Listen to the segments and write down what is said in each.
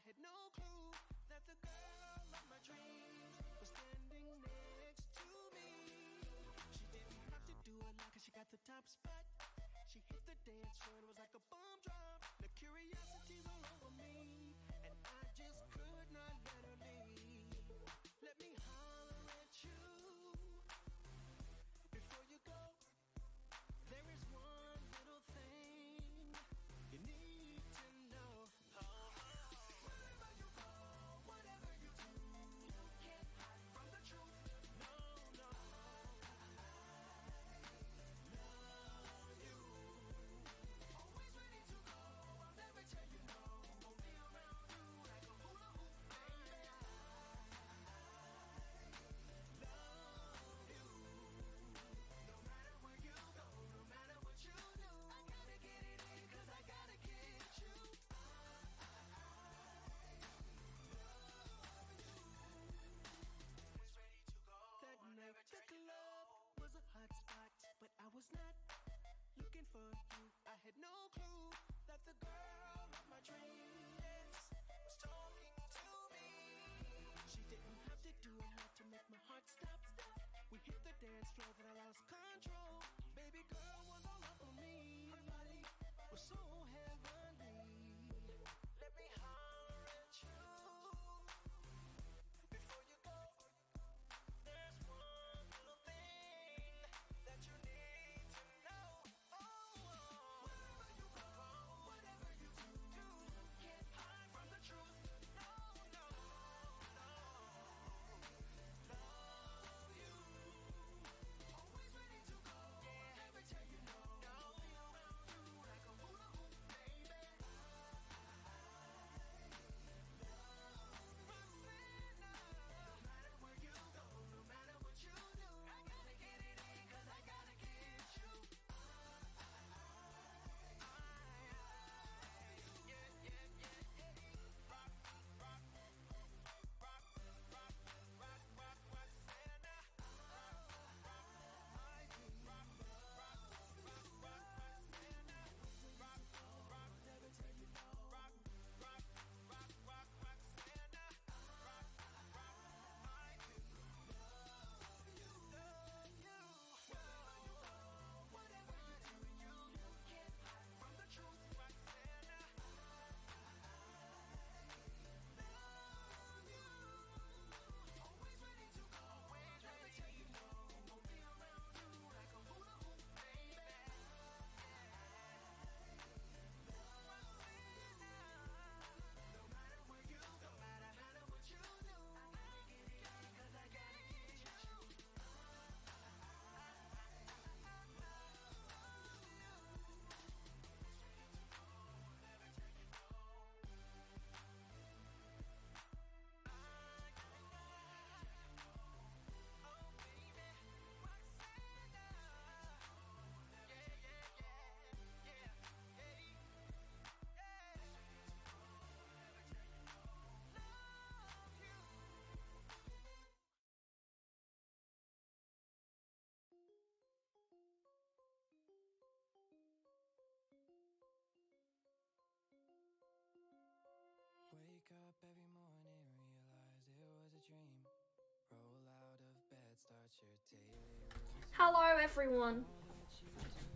had no clue that the girl of my dreams was standing next to me. She didn't have to do a lot cause she got the top spot. She hit the dance floor, it was like a bomb drop. The curiosity was over me, and I just could not let her leave. Let me holler at you. Before you go, there is one little thing you need to know. Wherever you go, whatever you do, you can't hide from the truth. No, no. Love you. Always ready to go. I'll never tell you no. Won't be around you like a hula hoop, baby. Love you. No matter where you go, no matter what you do, I gotta get it in, cause I gotta get you. Always ready to go. That night, the club was a hot spot, but I was not looking for you. I had no clue that the girl of my dreams was talking to me. She didn't have to do a lot to make my heart stop. We hit the dance floor, but I lost control. Baby girl was all over me. Her body was so heavenly. Let me holler at you. Before you go, there's one little thing that you need to know. Wherever you go, whatever you do, you can't hide from the truth. No, no, no. Love you. Always ready to go. Never tell you no. I'll be around you like a hula hoop, baby. No matter where you go, no matter what you do, I gotta get it in, cause I gotta get you. Wake up every morning, realize it was a dream. Roll out of bed, start your daily routine. Hello everyone.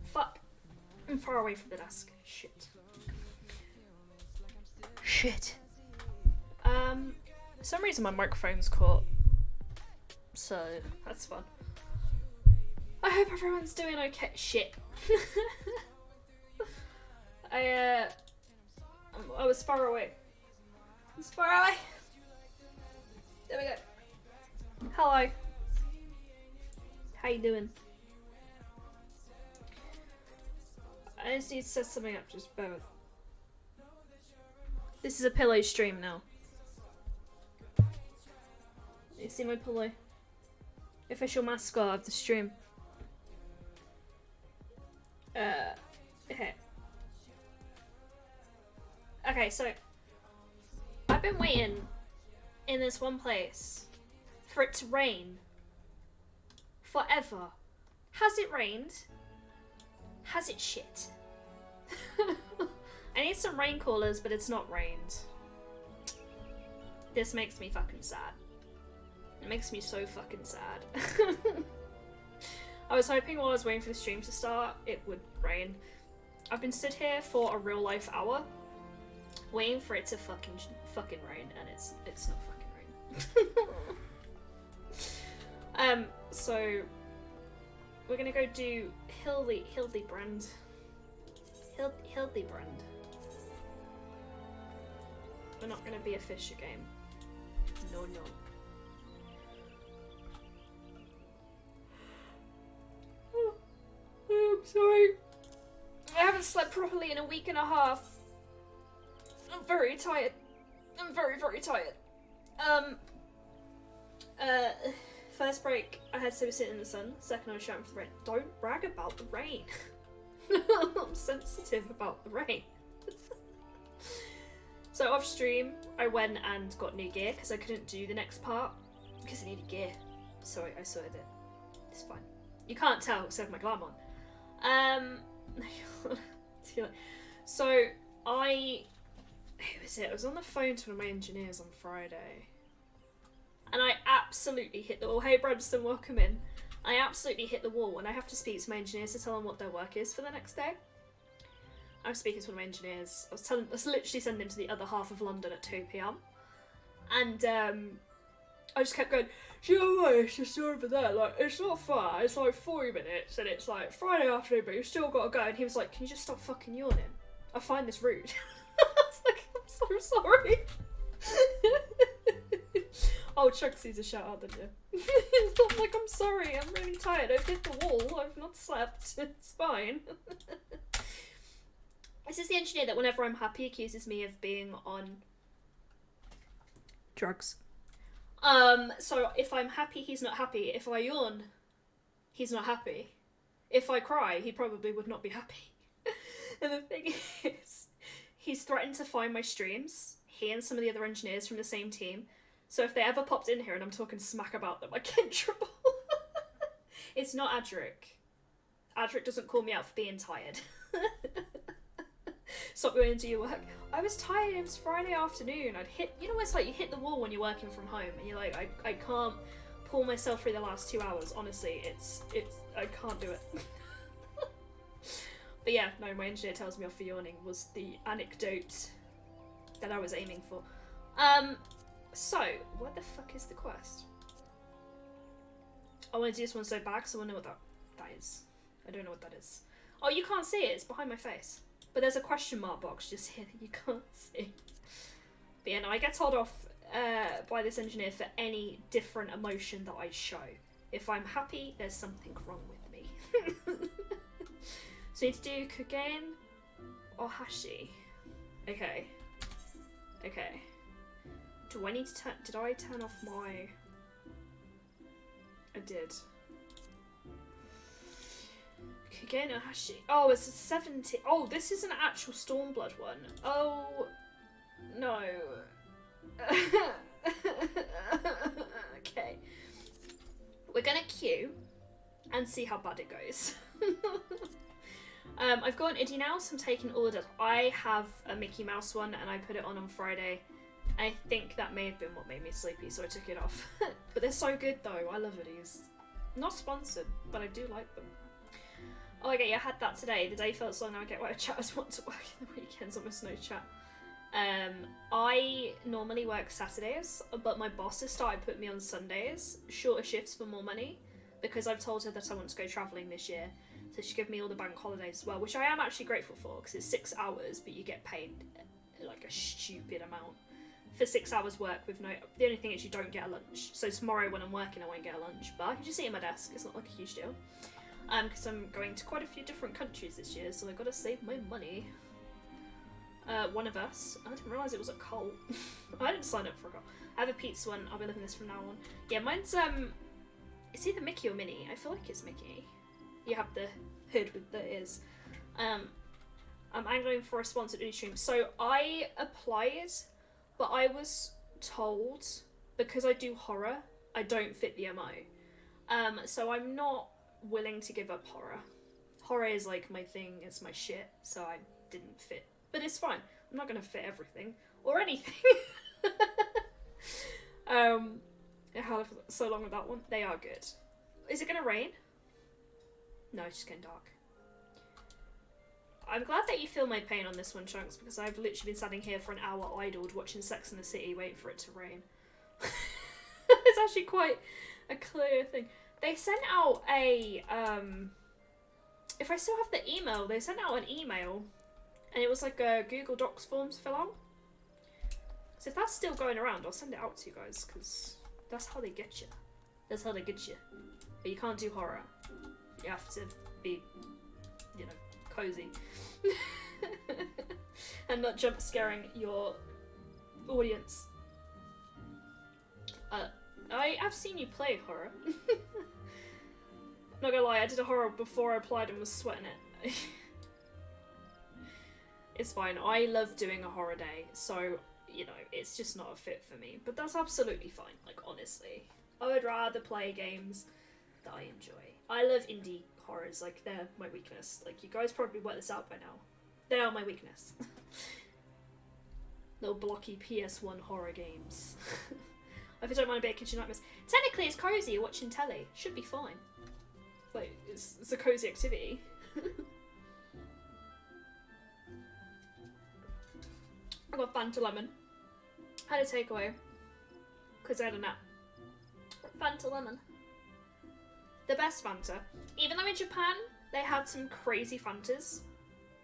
Fuck. I'm far away from the desk. Shit. Shit. For some reason my microphone's caught. So, that's fun. I hope everyone's doing okay. Shit. I was far away. I was far away. There we go. Hello. How you doing? I just need to set something up, just bear with. This is a pillow stream now. You see my pillow? Official mascot of the stream. Okay. Okay, so I've been waiting in this one place for it to rain forever. Has it rained? Has it shit? I need some rain callers, but it's not rained. This makes me fucking sad. It makes me so fucking sad. I was hoping while I was waiting for the stream to start, it would rain. I've been stood here for a real life hour, waiting for it to fucking rain, and it's not fucking rain. So we're gonna go do Hildebrand. Hildebrand. We're not gonna be a Fisher game. No. Oh, I'm sorry. I haven't slept properly in a week and a half. I'm very tired. I'm very, very tired. First break, I had to sit in the sun. Second, I was shouting for the rain. Don't brag about the rain. I'm sensitive about the rain. So off stream, I went and got new gear because I couldn't do the next part because I needed gear. So I sorted it. It's fine. You can't tell except my glam on. So who was it? I was on the phone to one of my engineers on Friday. And I absolutely hit the wall. Hey Branston, welcome in. I absolutely hit the wall and I have to speak to my engineers to tell them what their work is for the next day. I was speaking to one of my engineers. I was literally sending him to the other half of London at 2 PM. And I just kept going, you know what, it's just over there, like, it's not far, it's like 40 minutes, and it's like Friday afternoon, but you still gotta go. And he was like, can you just stop fucking yawning? I find this rude. I was like, I'm so sorry. Oh, Chucksy's a shout out, didn't you? I'm like, I'm sorry, I'm really tired, I've hit the wall, I've not slept, it's fine. This is the engineer that whenever I'm happy accuses me of being on drugs. So if I'm happy, he's not happy. If I yawn, he's not happy. If I cry, he probably would not be happy. And the thing is, he's threatened to find my streams, he and some of the other engineers from the same team. So if they ever popped in here and I'm talking smack about them, I get in trouble. It's not Adric. Adric doesn't call me out for being tired. Stop going into your work. I was tired, it was Friday afternoon. You know what it's like, you hit the wall when you're working from home and you're like, I can't pull myself through the last 2 hours. Honestly, I can't do it. But yeah, no, my engineer tells me off for yawning was the anecdote that I was aiming for. So, what the fuck is the quest? I want to do this one so bad because I want to know what that is. I don't know what that is. Oh, you can't see it, it's behind my face. But there's a question mark box just here that you can't see. But yeah, no, I get told off by this engineer for any different emotion that I show. If I'm happy, there's something wrong with me. So you need to do Kugen or Hashi. Okay. Okay. Do I need to turn... Did I turn off my... I did. Kugen or Hashi. Oh, it's a 70. Oh, this is an actual StormBlood one. Oh, no. Okay. We're gonna queue and see how bad it goes. I've got an Iddy now, so I'm taking orders. I have a Mickey Mouse one and I put it on Friday. I think that may have been what made me sleepy, so I took it off. But they're so good though, I love Iddies. Not sponsored, but I do like them. Oh, okay, yeah, I had that today. The day felt so long, now I get why chatters want to work in the weekends, almost no chat. I normally work Saturdays, but my boss has started putting me on Sundays, shorter shifts for more money, because I've told her that I want to go travelling this year. So she gave me all the bank holidays as well, which I am actually grateful for, because it's 6 hours, but you get paid like a stupid amount for 6 hours work with no... The only thing is you don't get a lunch. So tomorrow when I'm working I won't get a lunch, but I can just eat at my desk, it's not like a huge deal. Because I'm going to quite a few different countries this year, so I've got to save my money. One of us. I didn't realise it was a cult. I didn't sign up for a cult. I have a pizza one. I'll be living this from now on. Yeah, mine's it's either Mickey or Minnie. I feel like it's Mickey. You have the hood with the ears. I'm angling for a sponsored indie stream. So I applied, but I was told because I do horror, I don't fit the MO. So I'm not willing to give up horror. Horror is like my thing. It's my shit. So I didn't fit. But it's fine. I'm not going to fit everything. Or anything. How so long with that one? They are good. Is it gonna rain? No, it's just getting dark. I'm glad that you feel my pain on this one, Chunks, because I've literally been standing here for an hour idled watching Sex and the City waiting for it to rain. It's actually quite a clear thing. They sent out a, if I still have the email, they sent out an email and it was like a Google Docs form to fill out. So if that's still going around, I'll send it out to you guys, because that's how they get you. That's how they get you. But you can't do horror. You have to be, you know, cozy. And not jump scaring your audience. I've seen you play horror. Not gonna lie, I did a horror before I applied and was sweating it. It's fine. I love doing a horror day, so, you know, it's just not a fit for me. But that's absolutely fine, like, honestly. I would rather play games that I enjoy. I love indie horrors, like, they're my weakness. Like, you guys probably worked this out by now. They are my weakness. Little blocky PS1 horror games. If I don't mind a bit of Kitchen Nightmares. Technically, it's cozy, you're watching telly. Should be fine. Like, it's a cozy activity. I got Fanta Lemon. Had a takeaway. Because I had a nap. Fanta Lemon. The best Fanta. Even though in Japan, they had some crazy Fantas.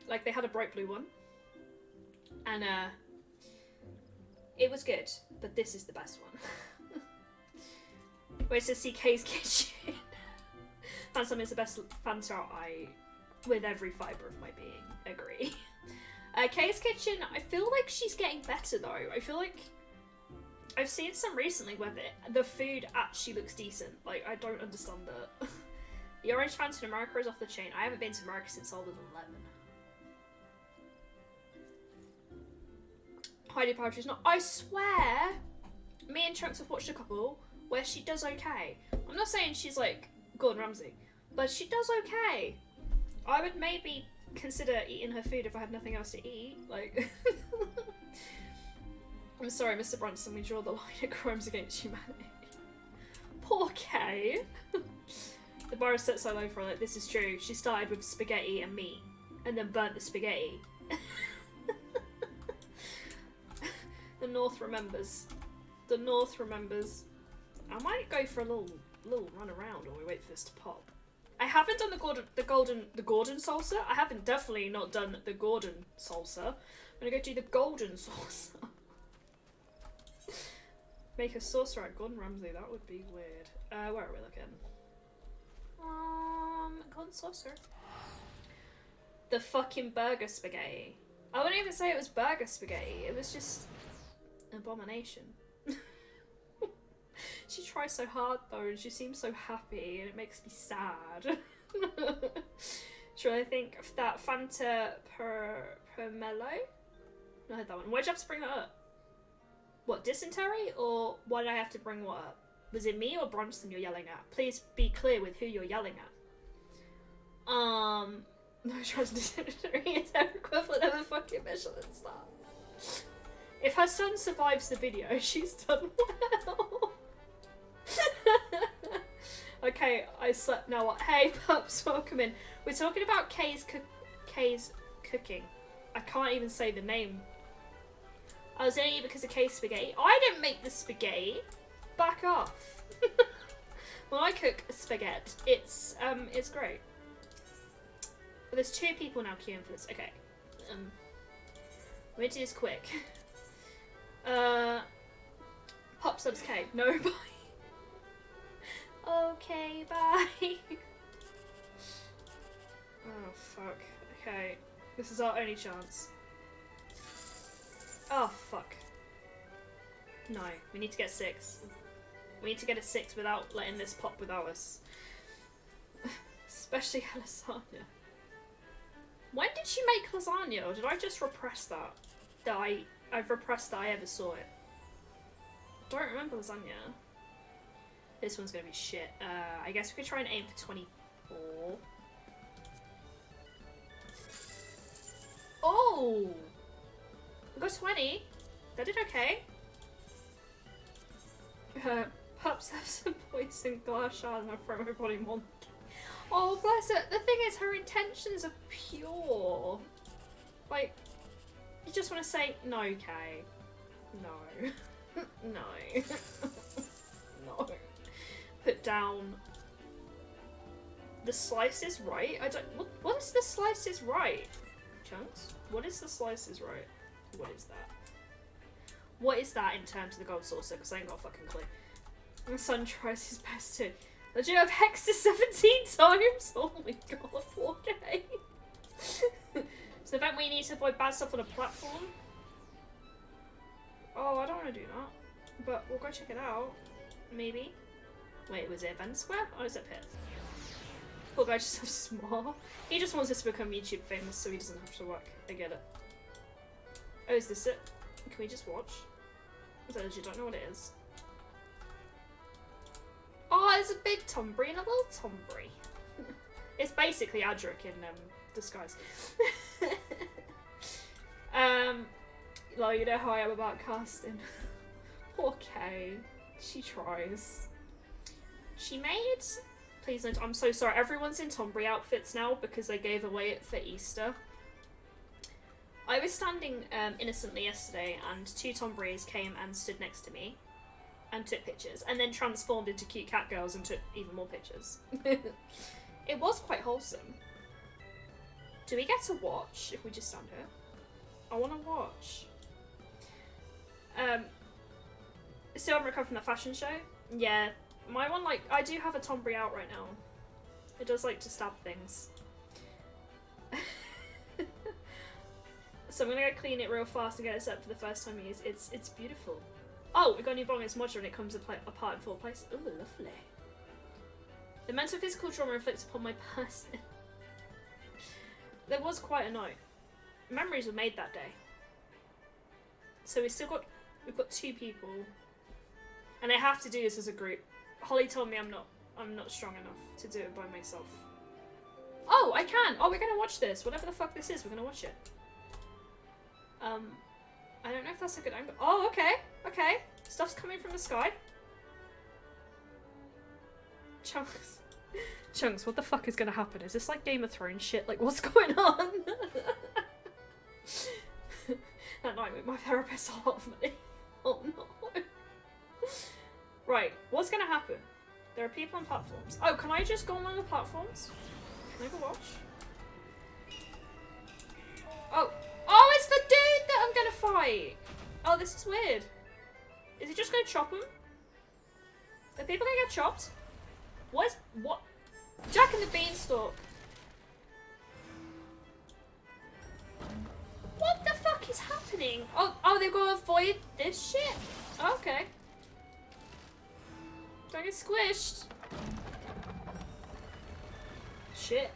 Like, they had a bright blue one. And, it was good. But this is the best one. Wait to see Kay's Kitchen. Fanta Lemon is the best Fanta I, with every fibre of my being, agree. Kay's Kitchen, I feel like she's getting better though. I feel like I've seen some recently where the food actually looks decent. Like, I don't understand it. The orange Fanta in America is off the chain. I haven't been to America since I was 11. Heidi Poetry's not. I swear, me and Chunks have watched a couple where she does okay. I'm not saying she's like Gordon Ramsay, but she does okay. I would maybe consider eating her food if I had nothing else to eat. Like, I'm sorry, Mr. Brunson, we draw the line at crimes against humanity. Poor Kay. The bar is set so low for her. Like, this is true. She started with spaghetti and meat, and then burnt the spaghetti. The North remembers. The North remembers. I might go for a little run around while we wait for this to pop. I haven't done the Gordon salsa. I haven't definitely not done the Gordon salsa. I'm gonna go do the golden salsa. Make a saucer at Gordon Ramsay. That would be weird. Where are we looking? Golden saucer. The fucking burger spaghetti. I wouldn't even say it was burger spaghetti. It was just abomination. She tries so hard though, and she seems so happy, and it makes me sad. Should I think of that Fanta Pomelo? I heard that one. Why'd you have to bring that up? What, dysentery? Or why did I have to bring what up? Was it me or Bronson you're yelling at? Please be clear with who you're yelling at. No, dysentery is her equivalent of a fucking Michelin star. If her son survives the video, she's done well. Okay, I slept now. What? Hey, pups, welcome in. We're talking about Kay's cooking. I can't even say the name. I was gonna eat because of Kay's spaghetti. I didn't make the spaghetti. Back off. When I cook spaghetti, it's great. But there's 2 people now queuing for this. Okay. Let me do this quick. Pop subs K. No, bye. Okay, bye. Oh, fuck. Okay. This is our only chance. Oh, fuck. No, we need to get 6. We need to get a 6 without letting this pop without us. Especially lasagna. When did she make lasagna? Or did I just repress that? I've repressed that I ever saw it. Don't remember lasagna. This one's gonna be shit. I guess we could try and aim for 24. Oh! We got 20. That did okay. Pups have some poison glass shards and I throw my body monkey. Oh, bless her. The thing is, her intentions are pure. Like, you just want to say, no, Kay. No. No. No. Put down. The slice is right? I don't. What is the slice is right? Chunks? What is the slice is right? What is that? What is that in terms of the gold saucer? Because I ain't got a fucking clue. My son tries his best to. Did you have Hexer 17 times? Oh my god, 4K. It's an event where you need to avoid bad stuff on a platform. Oh, I don't want to do that. But we'll go check it out. Maybe. Wait, was it Event Square? Or is it Pit? Poor guy just so small. He just wants us to become YouTube famous so he doesn't have to work. I get it. Oh, is this it? Can we just watch? I legit don't know what it is. Oh, there's a big Tombury and a little Tombury. It's basically Adric in disguise. Like, you know how I am about casting. Poor Kay. She tries. She made... Please don't... I'm so sorry. Everyone's in Tombury outfits now because they gave away it for Easter. I was standing innocently yesterday and 2 Tomburys came and stood next to me and took pictures and then transformed into cute cat girls and took even more pictures. It was quite wholesome. Do we get to watch if we just stand here? I want to watch. So I'm recovering from that fashion show. Yeah, my one, like, I do have a Tombury out right now. It does like to stab things. So I'm gonna go clean it real fast and get it set for the first time we use it. It's beautiful. Oh, we got a new bong. It's module and it comes apart in 4 places. Oh, lovely. The mental and physical trauma inflicted upon my person. There was quite a night. Memories were made that day. So we've got 2 people. And I have to do this as a group. Holly told me I'm not strong enough to do it by myself. Oh, I can! Oh, we're gonna watch this. Whatever the fuck this is, we're gonna watch it. I don't know if that's a good angle. Oh, okay. Okay. Stuff's coming from the sky. Chunks. Chunks, what the fuck is gonna happen? Is this like Game of Thrones shit? Like, what's going on? That night with my therapist a lot of money. Oh no. Right, what's gonna happen? There are people on platforms. Oh, can I just go along the platforms? Can I go watch? Oh. Oh, it's the dude that I'm gonna fight! Oh, this is weird. Is he just gonna chop him? Are people gonna get chopped? What? Jack and the Beanstalk. What the fuck is happening? Oh, they've got to avoid this shit? Okay. Don't get squished. Shit.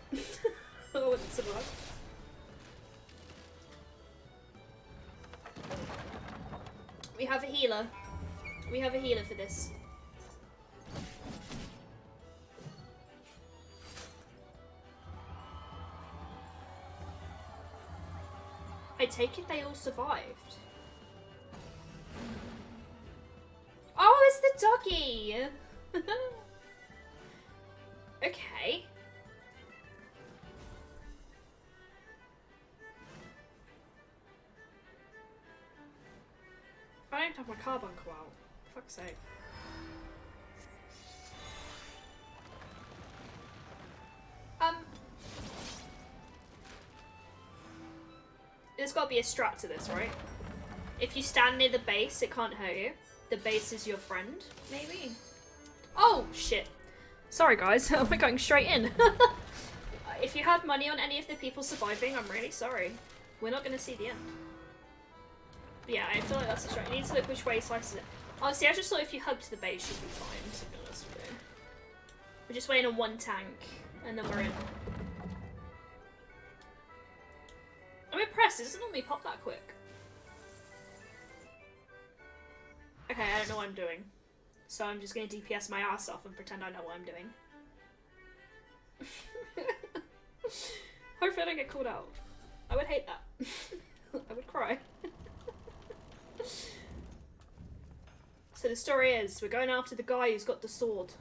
I wouldn't survive. We have a healer. We have a healer for this. I take it they all survived. Oh, it's the doggy! Okay. I don't have my carbuncle out. Fuck's sake. There's got to be a strat to this, right? If you stand near the base, it can't hurt you. The base is your friend, maybe? Oh, shit. Sorry, guys. We're going straight in. If you had money on any of the people surviving, I'm really sorry. We're not going to see the end. But yeah, I feel like that's a strat. You need to look which way he slices it. Honestly, I just thought if you hugged the base, you'd be fine, to be honest with you. We're just waiting on 1 tank, and then we're in. I'm impressed, it doesn't normally pop that quick. Okay, I don't know what I'm doing. So I'm just gonna DPS my ass off and pretend I know what I'm doing. Hopefully I don't get called out. I would hate that. I would cry. So the story is. We're going after the guy who's got the sword.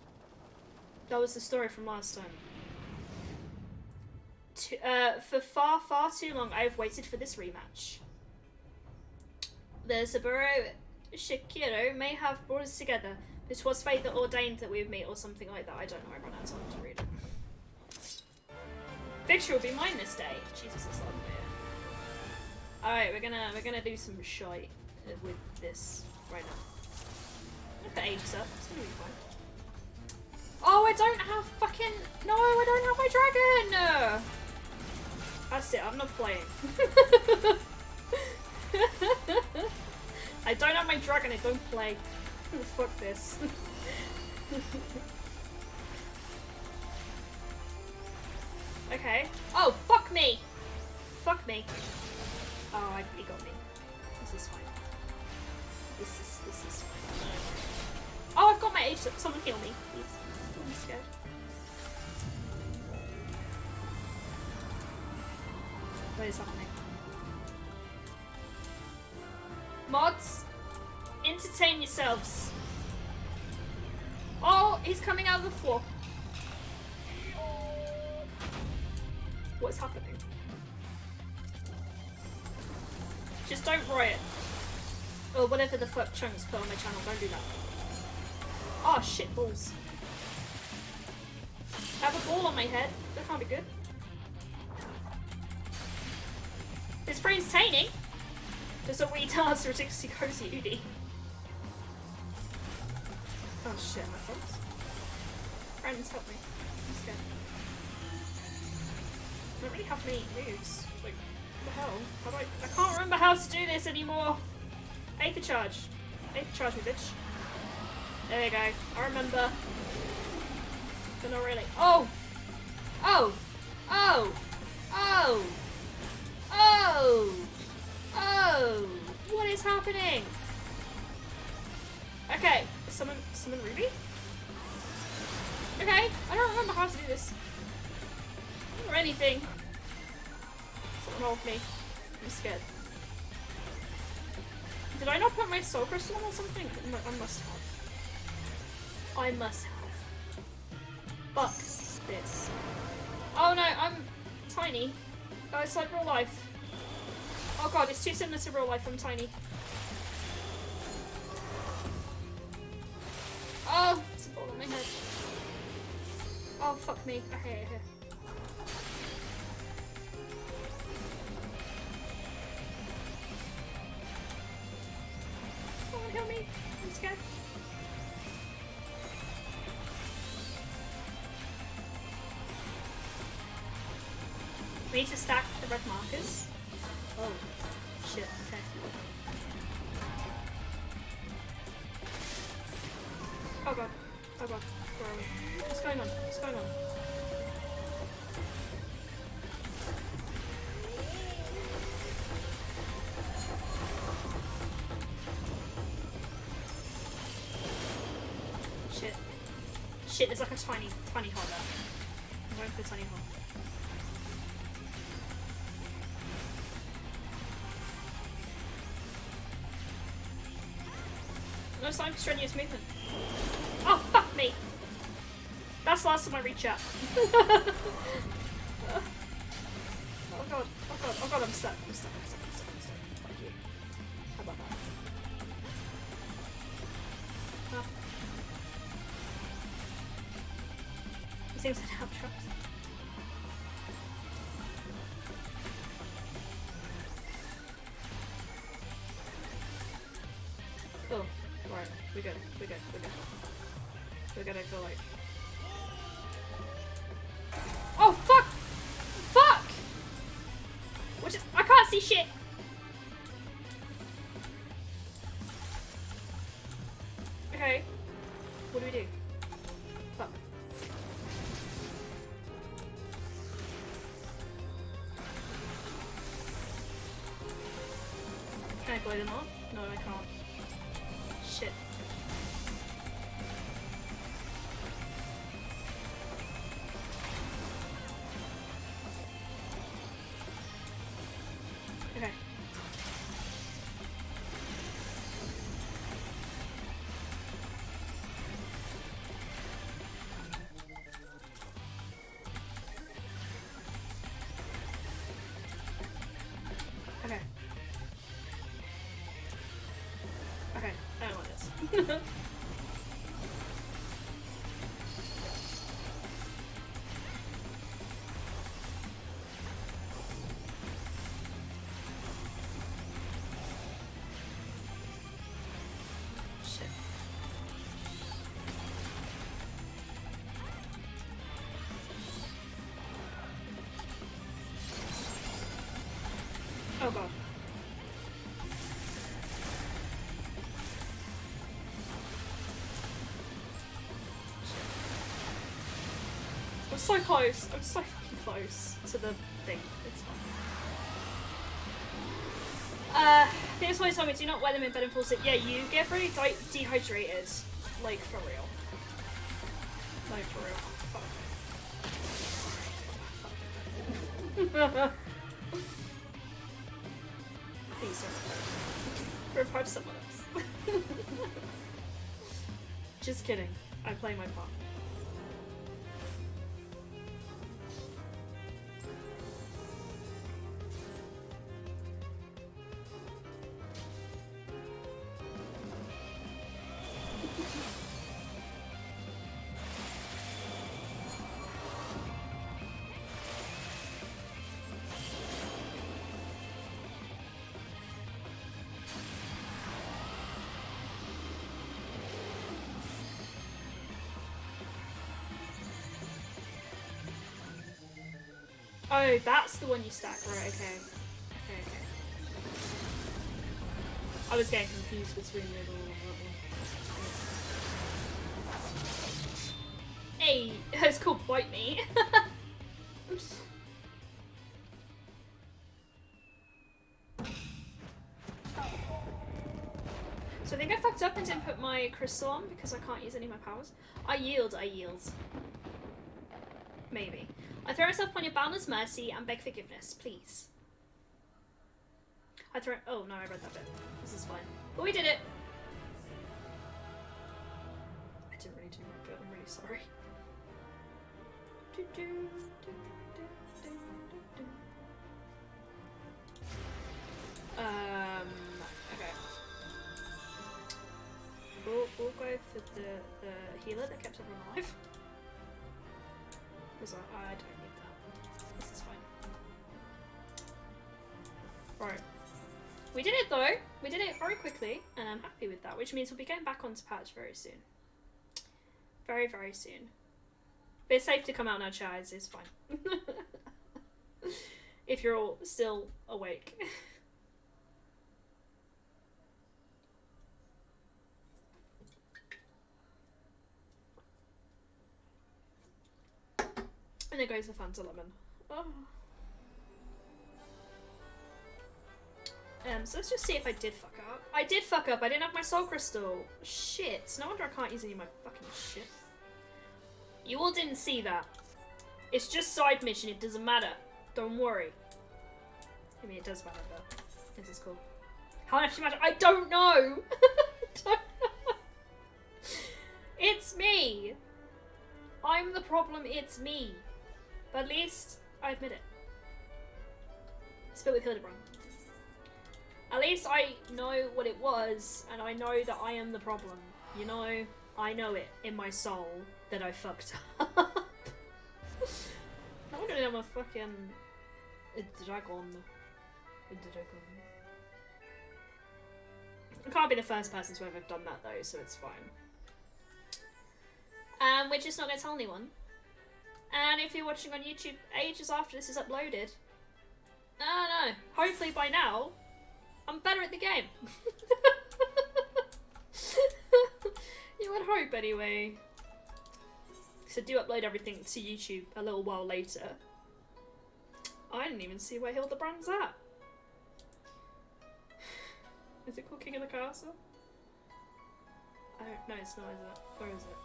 That was the story from last time. For far, far too long, I have waited for this rematch. The Saburo Shikiro may have brought us together. It was fate that ordained that we would meet, or something like that. I don't know. I ran out of time to read it. Victory will be mine this day. Jesus, it's loud in here. Alright, we're gonna do some shite with this right now. I'm gonna put Aegis up. It's gonna be fine. Oh, I don't have fucking... No, I don't have my dragon! That's it, I'm not playing. I don't have my dragon, I don't play. Fuck this. Okay. Oh, fuck me! Fuck me. Oh, he got me. This is fine. This is fine. Oh, I've got my H. Someone heal me, please. I'm scared. What is happening? Mods, entertain yourselves. Oh, he's coming out of the floor. What's happening? Just don't riot. Or whatever the fuck Chunks put on my channel, don't do that. Oh shit, balls. I have a ball on my head. That can't be good. It's pretty entertaining. Just a wee dance ridiculously cozy Udi. Oh shit, my fault. Friends, help me. I'm scared. I don't really have many moves. Like, what the hell? How do I can't remember how to do this anymore. Aether charge. Aether charge me, bitch. There you go. I remember. But not really. Oh! Oh! Oh! Oh! Oh! Oh! What is happening? Okay. Summon Ruby? Okay. I don't remember how to do this. Or anything. Something wrong with me. I'm scared. Did I not put my soul crystal on or something? I must have. I must have. Fuck this. Oh no, I'm tiny. Oh, it's like real life. Oh god, it's too similar to real life. I'm tiny. Oh, it's a ball on my head. Oh, fuck me. I hate it here. Someone help me. I'm scared. We need to stack the red markers. Oh, shit, okay. Oh god, oh god, where are we? What's going on? What's going on? Shit. Shit, there's like a tiny hole there. I'm going for the tiny hole. No sign of strenuous movement. Oh, fuck me! That's the last time I reach out. Oh god, oh god, oh god, I'm stuck. I'm stuck. Fuck you. How about that? Oh. It seems like I have traps. Oh. Alright, we're good. We're gonna go like... Oh, fuck! Fuck! Which is... I can't see shit! Okay. What do we do? Fuck. Can I blow them off? No, I can't. Shit. Okay. Okay. Okay, I don't want this. Shit. Oh god. I'm so close. I'm so fucking close to the thing. It's fine. Here's what he told me, do not wear them in bed and fall asleep. Yeah, you get really dehydrated. Like, for real. Like, for real. Fuck. Please don't. Revive someone else. Just kidding. I play my part. Oh, that's the one you stack, right, okay. Okay. I was getting confused between the other one. Hey, it's called Bite Me. So I think I fucked up and didn't put my crystal on because I can't use any of my powers. I yield. Maybe. I throw myself upon your boundless mercy and beg forgiveness, please. Oh no, I read that bit. This is fine. But we did it! I didn't really do my bit, I'm really sorry. Okay. We'll go for the healer that kept everyone alive. Because I don't need that. This is fine. Right. We did it though. We did it very quickly, and I'm happy with that, which means we'll be going back onto patch very soon. Very, very soon. But it's safe to come out now, Chaz. It's fine. If you're all still awake. And there goes the Fanta Lemon. Oh. So let's just see if I did fuck up. I did fuck up. I didn't have my soul crystal. Shit. No wonder I can't use any of my fucking shit. You all didn't see that. It's just side mission. It doesn't matter. Don't worry. I mean, it does matter though. This is cool. How much matter? I don't know. It's me. I'm the problem. It's me. But at least I admit it. Spit with Hildebrand. At least I know what it was, and I know that I am the problem. You know, I know it in my soul that I fucked up. I wonder if I'm a fucking dragon. I can't be the first person to ever have done that though, so it's fine. We're just not going to tell anyone. And if you're watching on YouTube ages after this is uploaded, I don't know, hopefully by now, I'm better at the game. You would hope anyway. So do upload everything to YouTube a little while later. I didn't even see where Hildebrand's at. Is it called King of the Castle? I don't know, it's not, is it? Where is it?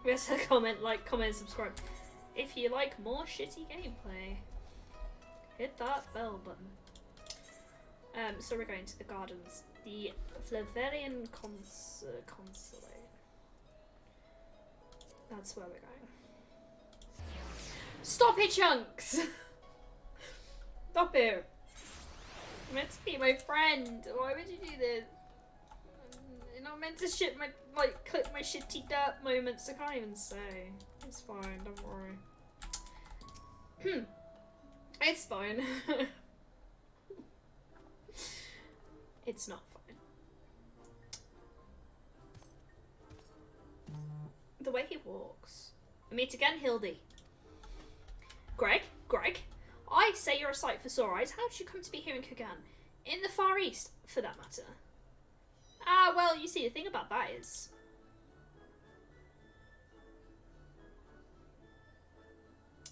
Yes, comment, and subscribe. If you like more shitty gameplay, hit that bell button. So we're going to the gardens. The Flavelian Consulate. That's where we're going. Stop it, Chunks! The Stop it. You're meant to be my friend. Why would you do this? You're not meant to shit my, like, clip my shitty dirt moments. I can't even say. It's fine, don't worry. It's fine. It's not fine. The way he walks. We meet again, Hildy. Greg? I say you're a sight for sore eyes. How did you come to be here in Kugan? In the Far East, for that matter. Ah, well, you see, the thing about that is...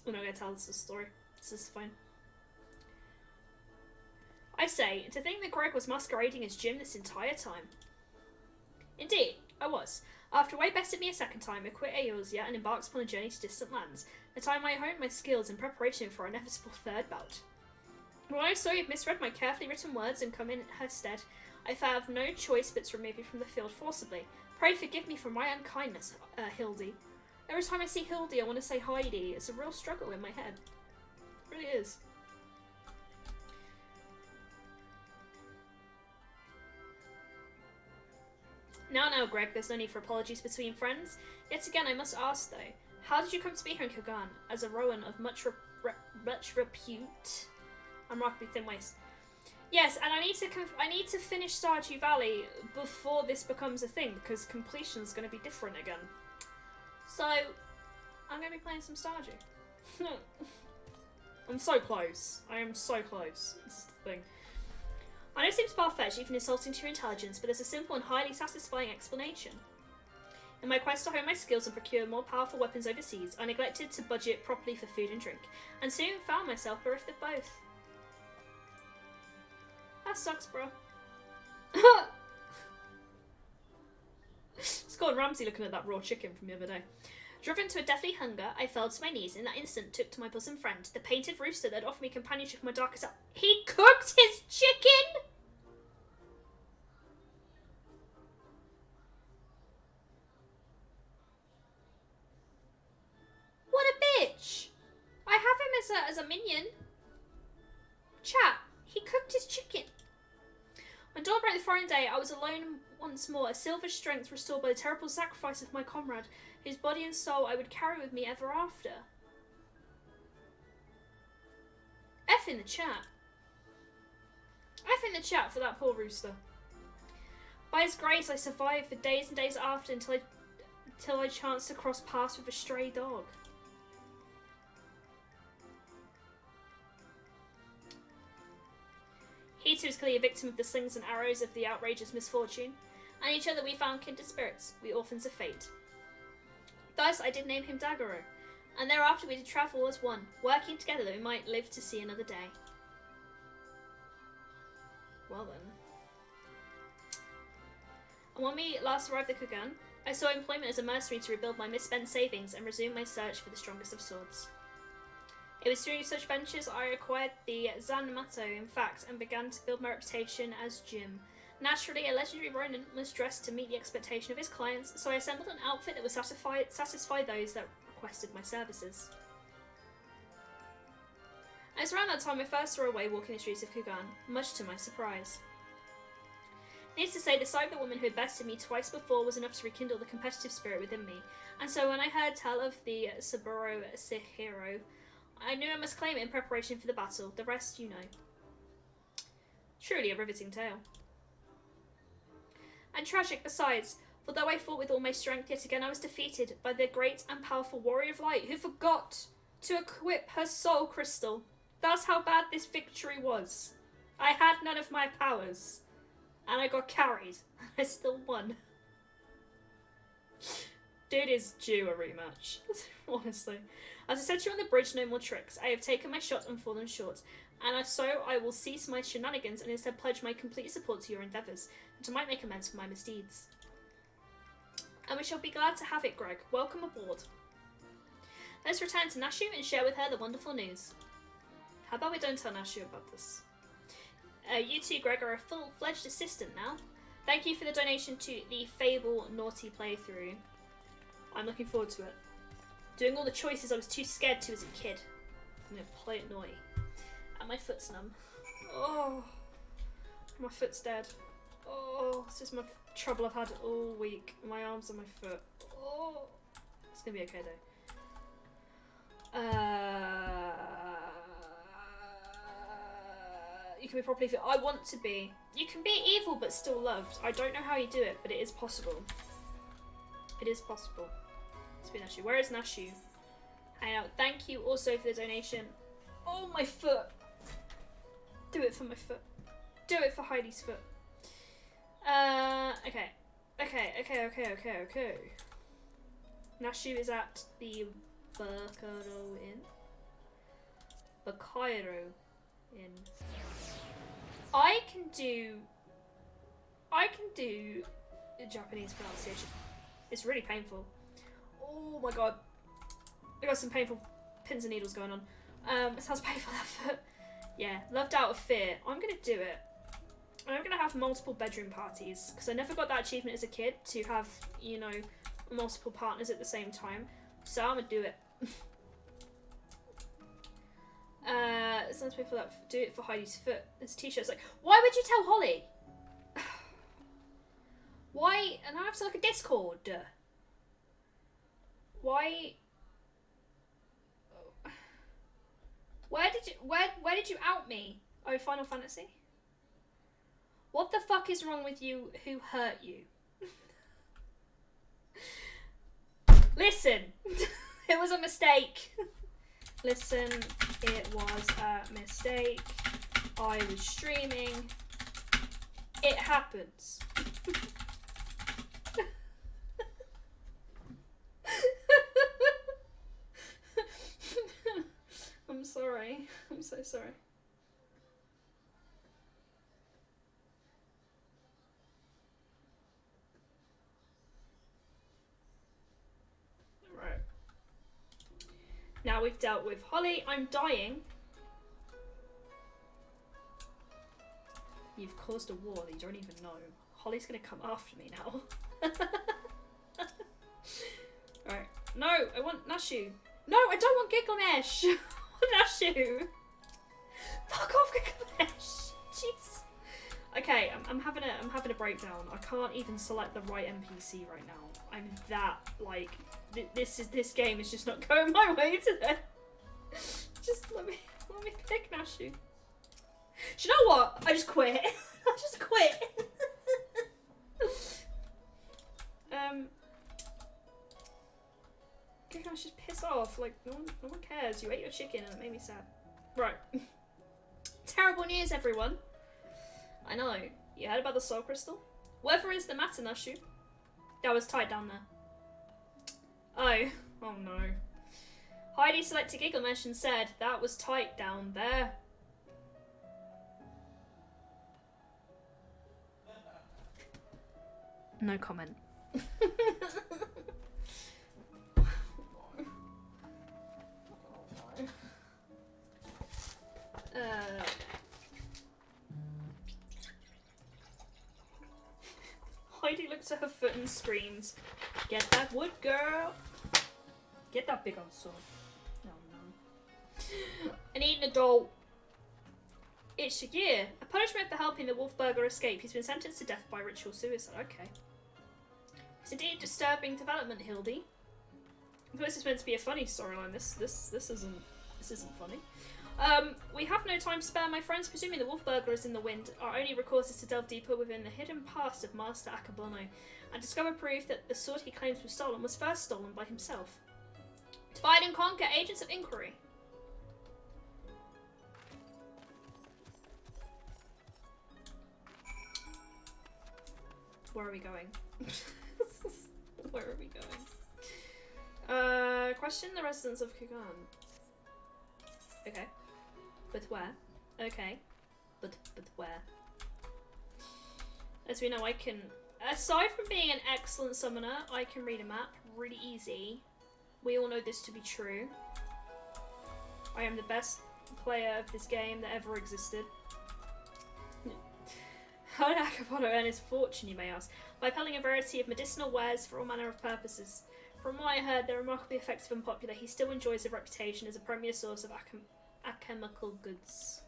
I'm not going to tell us the story. This is fine. I say, to think that Greg was masquerading as Jim this entire time. Indeed, I was. After Way bested me a second time, I quit Eorzea and embarked upon a journey to distant lands. At the time I honed my skills in preparation for our inevitable third bout. When I saw you'd misread my carefully written words and come in her stead, I found no choice but to remove you from the field forcibly. Pray forgive me for my unkindness, Hildy. Every time I see Hildy, I want to say Heidi. It's a real struggle in my head. It really is. Now, Greg, there's no need for apologies between friends. Yet again, I must ask, though, how did you come to be here in Kugan as a Rowan of much repute? I'm remarkably thin waist. Yes, and I need to finish Stardew Valley before this becomes a thing, because completion's going to be different again. So, I'm going to be playing some Stardew. I'm so close. I am so close. This is the thing. I know it seems far-fetched, even insulting to your intelligence, but there's a simple and highly satisfying explanation. In my quest to hone my skills and procure more powerful weapons overseas, I neglected to budget properly for food and drink, and soon found myself bereft of both. That sucks, bro. It's Gordon Ramsay looking at that raw chicken from the other day. Driven to a deathly hunger, I fell to my knees. In that instant, took to my bosom friend, the painted rooster that offered me companionship in my darkest hour. He cooked his chicken! What a bitch! I have him as a minion. Chat, he cooked his chicken. When dawn broke the following day, I was alone once more, a silver strength restored by the terrible sacrifice of my comrade, whose body and soul I would carry with me ever after. F in the chat. F in the chat for that poor rooster. By his grace, I survived for days and days after until I chanced to cross paths with a stray dog. He too was clearly a victim of the slings and arrows of the outrageous misfortune, and each other we found kindred spirits, we orphans of fate. Thus I did name him Dagoro, and thereafter we did travel as one, working together that we might live to see another day. Well then. And when we last arrived at Kugan, I saw employment as a mercenary to rebuild my misspent savings and resume my search for the strongest of swords. It was through such ventures I acquired the Zanmato, in fact, and began to build my reputation as Jim. Naturally, a legendary Ronin was dressed to meet the expectation of his clients, so I assembled an outfit that would satisfy those that requested my services. It was around that time I first saw a way walking the streets of Kugan, much to my surprise. Needless to say, the sight of the woman who had bested me twice before was enough to rekindle the competitive spirit within me, and so when I heard tell of the Saburo Sihiro, I knew I must claim it in preparation for the battle. The rest you know. Truly a riveting tale. And tragic besides, for though I fought with all my strength, yet again I was defeated by the great and powerful warrior of light who forgot to equip her soul crystal. That's how bad this victory was. I had none of my powers, and I got carried. I still won. Dude is due a rematch, honestly. As I said to you on the bridge, no more tricks. I have taken my shot and fallen short, and so I will cease my shenanigans and instead pledge my complete support to your endeavours, and I might make amends for my misdeeds. And we shall be glad to have it, Greg. Welcome aboard. Let's return to Nashu and share with her the wonderful news. How about we don't tell Nashu about this? You two, Greg, are a full-fledged assistant now. Thank you for the donation to the Fable Naughty playthrough. I'm looking forward to it. Doing all the choices I was too scared to as a kid. I'm going to play it naughty. And my foot's numb. Oh, my foot's dead. Oh, it's just my trouble I've had all week. My arms and my foot. Oh, it's gonna be okay though. You can be properly fit. I want to be. You can be evil but still loved. I don't know how you do it, but it is possible. It is possible. It's been Nashu. Where is Nashu? Hang out. Thank you also for the donation. Oh, my foot. Do it for my foot. Do it for Heidi's foot. Okay. Okay. Nashu is at the Bacaro Inn. Bacaro Inn. I can do the Japanese pronunciation. It's really painful. Oh my god. I got some painful pins and needles going on. It sounds painful, that foot. Yeah, loved out of fear. I'm gonna do it. I'm gonna have multiple bedroom parties because I never got that achievement as a kid to have, you know, multiple partners at the same time. So I'm gonna do it. Sounds painful that do it for Heidi's foot. This t-shirt's like, why would you tell Holly? Why? And I have to like a Discord. Why? Where did you out me? Oh, Final Fantasy? What the fuck is wrong with you? Who hurt you? Listen, it was a mistake. Listen, it was a mistake. I was streaming. It happens. I'm sorry. I'm so sorry. Right. Now we've dealt with Holly. I'm dying. You've caused a war that you don't even know. Holly's gonna come after me now. Alright. No, I want Nashu. No, I don't want Gilgamesh. I want Nashu. Fuck off, Gilgamesh. Jeez. Okay, I'm having a breakdown. I can't even select the right NPC right now. I'm that like this game is just not going my way today. Just let me pick Nashu. Do you know what? I just quit. I just quit. Gosh, just piss off. Like no one cares. You ate your chicken and it made me sad. Right. Terrible news, everyone. I know. You heard about the soul crystal? Whatever is the matter, Nashu? That was tight down there. Oh no. Heidi selected Gilgamesh and said that was tight down there. No comment. Heidi looks at her foot and screams, "Get that wood, girl! Get that big old sword." No. I need an adult. It's Shagir. A punishment for helping the Wolfburger escape. He's been sentenced to death by ritual suicide. Okay. It's indeed a disturbing development, Hildy. I thought this is meant to be a funny storyline. This isn't funny. We have no time to spare, my friends. Presuming the Wolfburger is in the wind, our only recourse is to delve deeper within the hidden past of Master Akabono and discover proof that the sword he claims was stolen was first stolen by himself. Divide and conquer, agents of inquiry. Where are we going? Where are we going? Question the residence of Kugan. Okay. But where? Okay. But where? As we know, I can... Aside from being an excellent summoner, I can read a map really easy. We all know this to be true. I am the best player of this game that ever existed. How did Akabono earn his fortune, you may ask? By peddling a variety of medicinal wares for all manner of purposes. From what I heard, they're remarkably effective and popular. He still enjoys a reputation as a premier source of alchemical goods.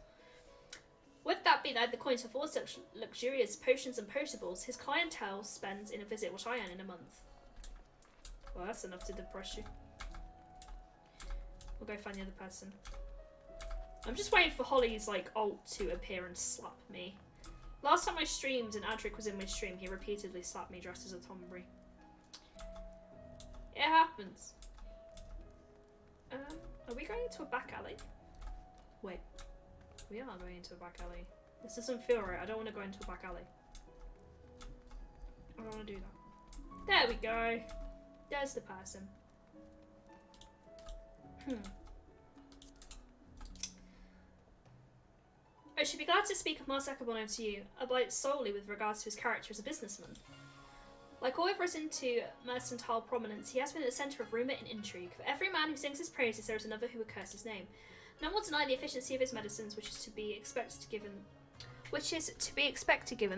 be that I had the coins to afford such luxurious potions and potables, his clientele spends in a visit what I earn in a month. Well, that's enough to depress you. We'll go find the other person. I'm just waiting for Holly's like ult to appear and slap me. Last time I streamed and Adric was in my stream, he repeatedly slapped me dressed as a Tombury. It happens. Are we going into a back alley? Wait. We are going into a back alley. This doesn't feel right. I don't want to go into a back alley. I don't want to do that. There we go. There's the person. I should be glad to speak of Mars Akabono to you, albeit solely with regards to his character as a businessman. Like all who have risen to mercantile prominence, he has been at the centre of rumour and intrigue. For every man who sings his praises, there is another who would curse his name. None will deny the efficiency of his medicines, which is to be expected given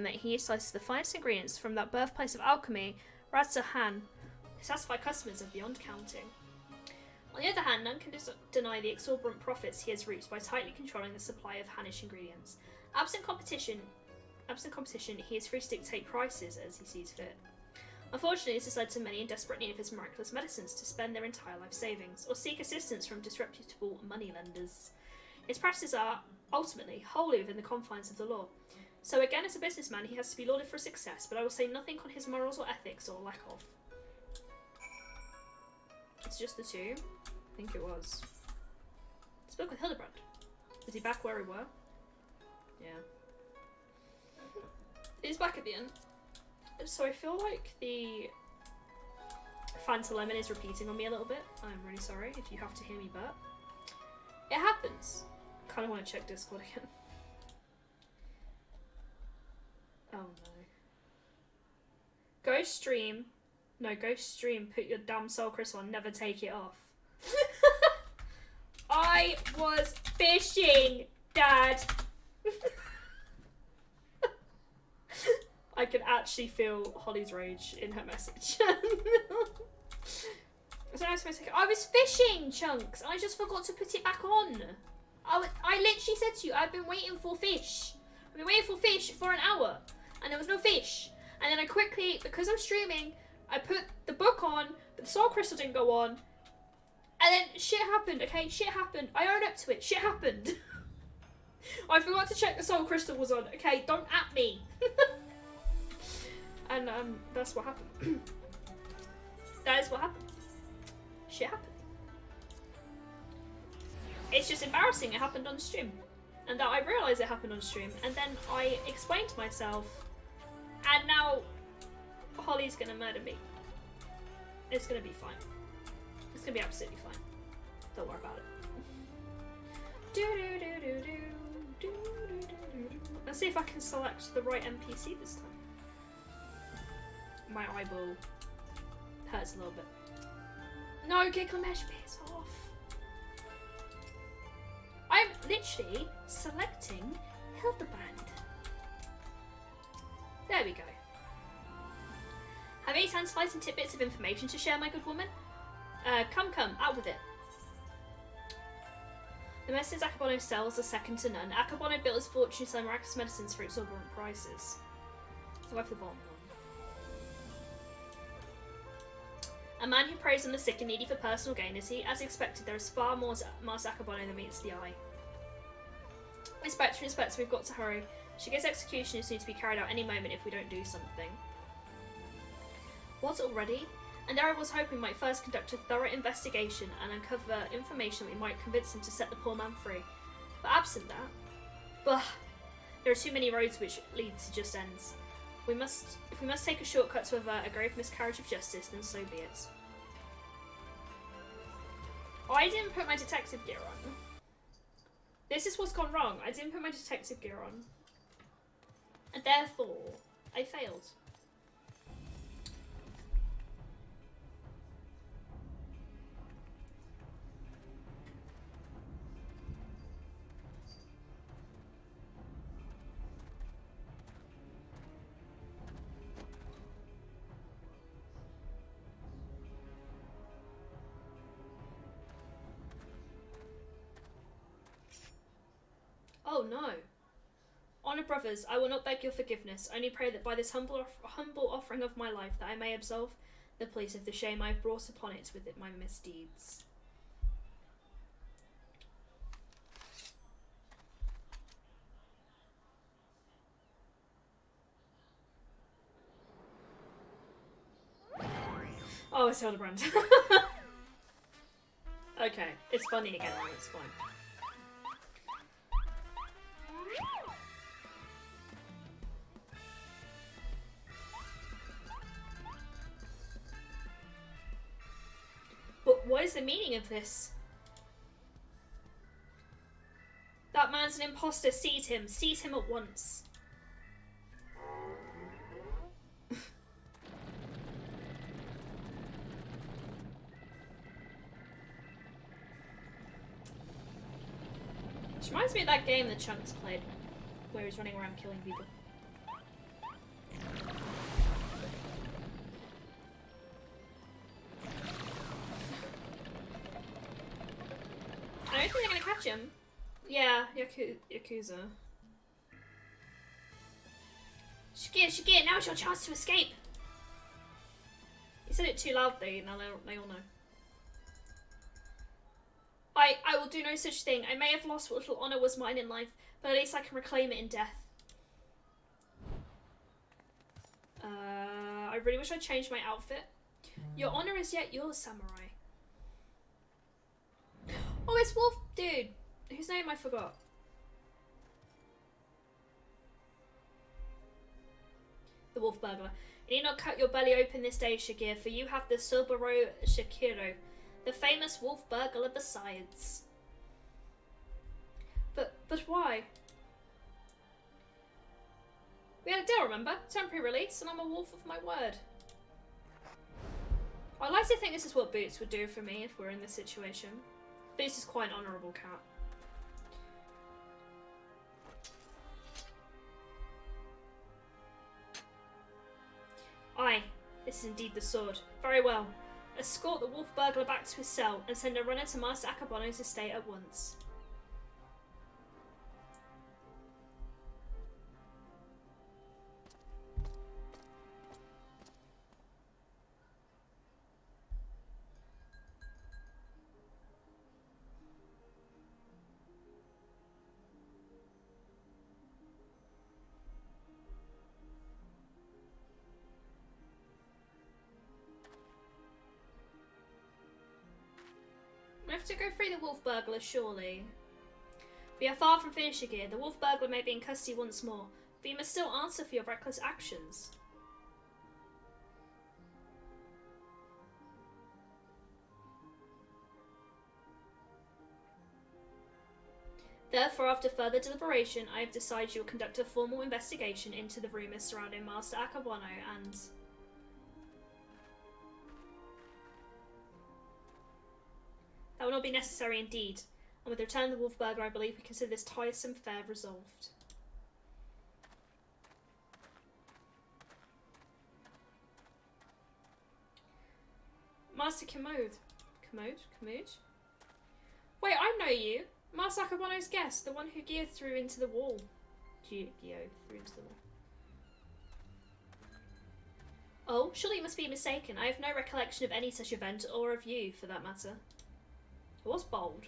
that he utilises the finest ingredients from that birthplace of alchemy, Radzahan, to satisfy customers of beyond counting. On the other hand, none can deny the exorbitant profits he has reaped by tightly controlling the supply of Hannish ingredients. Absent competition, he is free to dictate prices as he sees fit. Unfortunately, this has led to many in desperate need of his miraculous medicines to spend their entire life savings, or seek assistance from disreputable moneylenders. His practices are, ultimately, wholly within the confines of the law. So again, as a businessman, he has to be lauded for success, but I will say nothing on his morals or ethics, or lack of. It's just the two? I think it was. Spoke with Hildebrand. Is he back where we were? Yeah. He's back at the end. So I feel like the Fanta Lemon is repeating on me a little bit. I'm really sorry if you have to hear me burp. It happens. Kind of want to check Discord again. Oh no. Go stream. No, go stream. Put your damn soul crystal on. Never take it off. I was fishing, Dad. I can actually feel Holly's rage in her message. I was fishing, Chunks, and I just forgot to put it back on. I literally said to you, I've been waiting for fish. I've been waiting for fish for an hour, and there was no fish. And then I quickly, because I'm streaming, I put the book on, but the soul crystal didn't go on. And then shit happened, okay? Shit happened. I own up to it. Shit happened. I forgot to check the soul crystal was on. Okay, don't at me. And that's what happened. That is what happened. Shit happened. It's just embarrassing it happened on stream. And that I realised it happened on stream. And then I explained to myself. And now Holly's gonna murder me. It's gonna be fine. It's gonna be absolutely fine. Don't worry about it. Let's see if I can select the right NPC this time. My eyeball hurts a little bit. No, Gilgamesh, piss off. I'm literally selecting Hildebrand. There we go. Have any tantalising tidbits of information to share, my good woman? Come, out with it. The medicines Akabono sells are second to none. Akabono built his fortune selling miraculous medicines for exorbitant prices. So go for the bottom one. A man who preys on the sick and needy for personal gain, is he? As expected, there is far more Mars Akabono than meets the eye. Inspector, we've got to hurry. Shige's execution is soon to be carried out any moment if we don't do something. What, already? And there I was hoping might first conduct a thorough investigation and uncover information that we might convince him to set the poor man free. But absent that, there are too many roads which lead to just ends. If we must take a shortcut to avert a grave miscarriage of justice, then so be it. Oh, I didn't put my detective gear on. This is what's gone wrong. I didn't put my detective gear on. And therefore, I failed. Oh no. Honoured brothers, I will not beg your forgiveness, only pray that by this humble offering of my life that I may absolve the police of the shame I have brought upon it with my misdeeds. Oh, it's Hildebrand. Okay, it's funny again, it's fine. But what is the meaning of this? That man's an imposter. Seize him. Seize him at once. Which reminds me of that game that Chunks played, where he was running around killing people. I don't think they're gonna catch him. Yeah, Yakuza. Shigir, now's your chance to escape! You said it too loudly, now they all know. I will do no such thing. I may have lost what little honour was mine in life, but at least I can reclaim it in death. I really wish I'd changed my outfit. Your honour is yet yours, samurai. Oh, it's Wolf Dude. Whose name I forgot. The Wolf Burglar. You need not cut your belly open this day, Shigir, for you have the Subaru Shikiro, the famous Wolf Burglar besides. But why? We had a deal, remember? Temporary release, and I'm a wolf of my word. I'd like to think this is what Boots would do for me if we're in this situation. Boots is quite an honourable cat. Aye, this is indeed the sword. Very well. Escort the Wolf Burglar back to his cell and send a runner to Master Akabono's estate at once. We have to go free the Wolf Burglar, surely. We are far from finishing here. The Wolf Burglar may be in custody once more, but you must still answer for your reckless actions. Therefore, after further deliberation, I have decided you will conduct a formal investigation into the rumours surrounding Master Akabono and... That will not be necessary indeed, and with the return of the Wolf Burglar, I believe we consider this tiresome affair resolved. Master Commode. Commode? Wait, I know you! Master Akabono's guest, the one who Gio threw into the wall. Gio threw into the wall. Oh, surely you must be mistaken. I have no recollection of any such event, or of you, for that matter. It was bold.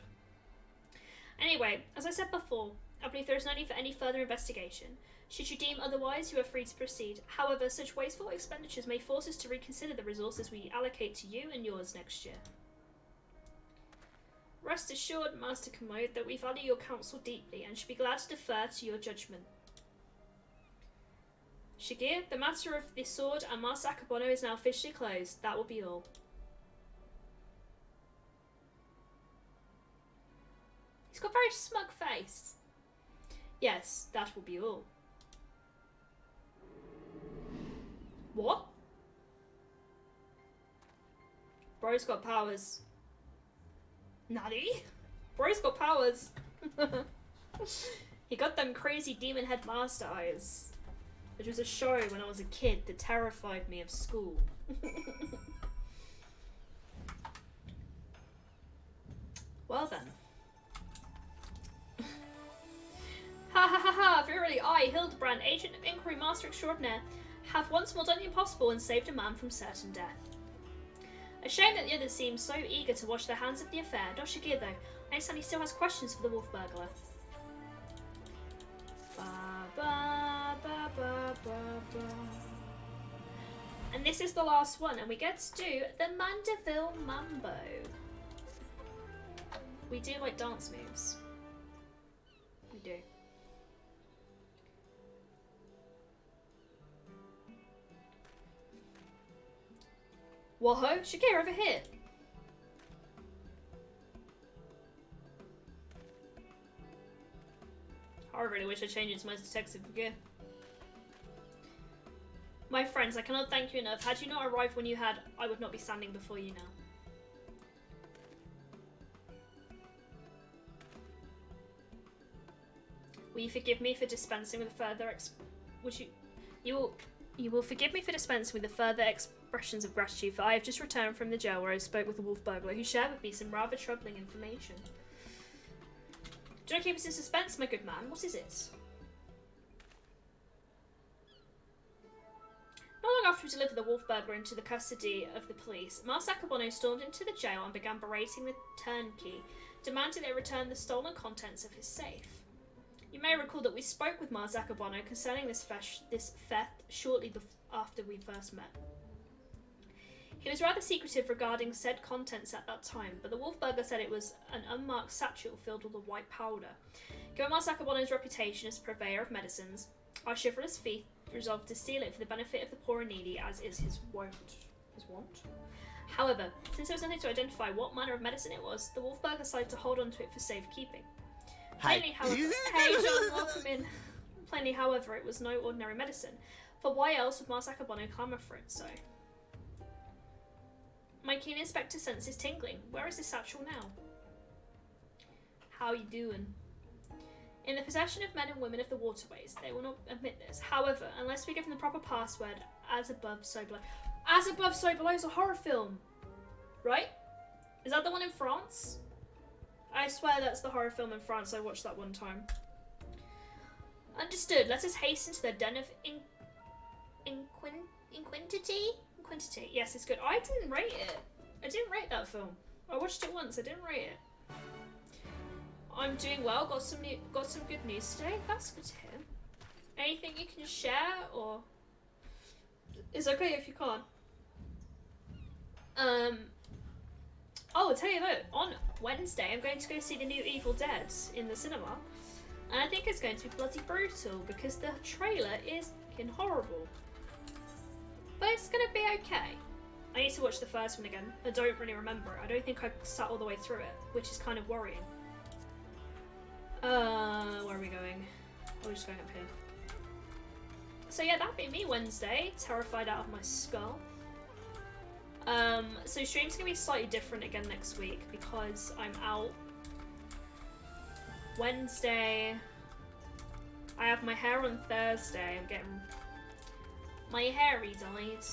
Anyway, as I said before, I believe there is no need for any further investigation. Should you deem otherwise, you are free to proceed. However, such wasteful expenditures may force us to reconsider the resources we allocate to you and yours next year. Rest assured, Master Commode, that we value your counsel deeply and should be glad to defer to your judgment. Shigir, the matter of the sword and Master Akabono is now officially closed. That will be all. He's got a very smug face. Yes, that will be all. What? Bro's got powers. Nutty? Bro's got powers. He got them crazy demon head master eyes. Which was a show when I was a kid that terrified me of school. Well then. Ha ha ha ha! Verily, I I, Hildebrand, agent of inquiry, master extraordinaire, have once more done the impossible and saved a man from certain death. A shame that the others seem so eager to wash their hands of the affair. Not Shagir, though. I understand he still has questions for the wolf burglar. Ba, ba, ba, ba, ba, ba. And this is the last one, and we get to do the Mandeville Mambo. We do like dance moves. We do. Whoa, Shakira over here. I really wish I changed it to my detective gear. My friends, I cannot thank you enough. Had you not arrived when you had, I would not be standing before you now. Will you forgive me for dispensing with further You will forgive me for dispensing with the further expressions of gratitude, for I have just returned from the jail where I spoke with the wolf burglar, who shared with me some rather troubling information. Do not keep us in suspense, my good man. What is it? Not long after we delivered the wolf burglar into the custody of the police, Master Akabono stormed into the jail and began berating the turnkey, demanding they return the stolen contents of his safe. You may recall that we spoke with Mars Akabono concerning this theft shortly after we first met. He was rather secretive regarding said contents at that time, but the wolf burglar said it was an unmarked satchel filled with a white powder. Given Mars Akabono's reputation as a purveyor of medicines, our chivalrous thief resolved to steal it for the benefit of the poor and needy, as is his wont. However, since there was nothing to identify what manner of medicine it was, the wolf burglar decided to hold on to it for safekeeping. Plainly, however, hey John, welcome in. Plainly, however, it was no ordinary medicine, for why else would Mars Akabono clamour for it so? My keen inspector sense is tingling. Where is this satchel now? How you doing? In the possession of men and women of the waterways, they will not admit this. However, unless we give them the proper password, as above, so below. As above, so below is a horror film, right? Is that the one in France? I swear that's the horror film in France. I watched that one time. Understood. Let us hasten to the den of Inquintity? Inquintity. Yes, it's good. I didn't rate it. I didn't rate that film. I watched it once. I didn't rate it. I'm doing well. Got some good news today. That's good to hear. Anything you can share, or it's okay if you can't. Oh, I'll tell you though, on Wednesday I'm going to go see the new Evil Dead in the cinema, and I think it's going to be bloody brutal because the trailer is fucking horrible. But it's gonna be okay. I need to watch the first one again. I don't really remember it. I don't think I sat all the way through it, which is kind of worrying. Where are we going? Oh, we're just going up here. So yeah, that'd be me Wednesday, terrified out of my skull. So stream's gonna be slightly different again next week because I'm out. Wednesday, I have my hair on Thursday. I'm getting my hair re-dyed.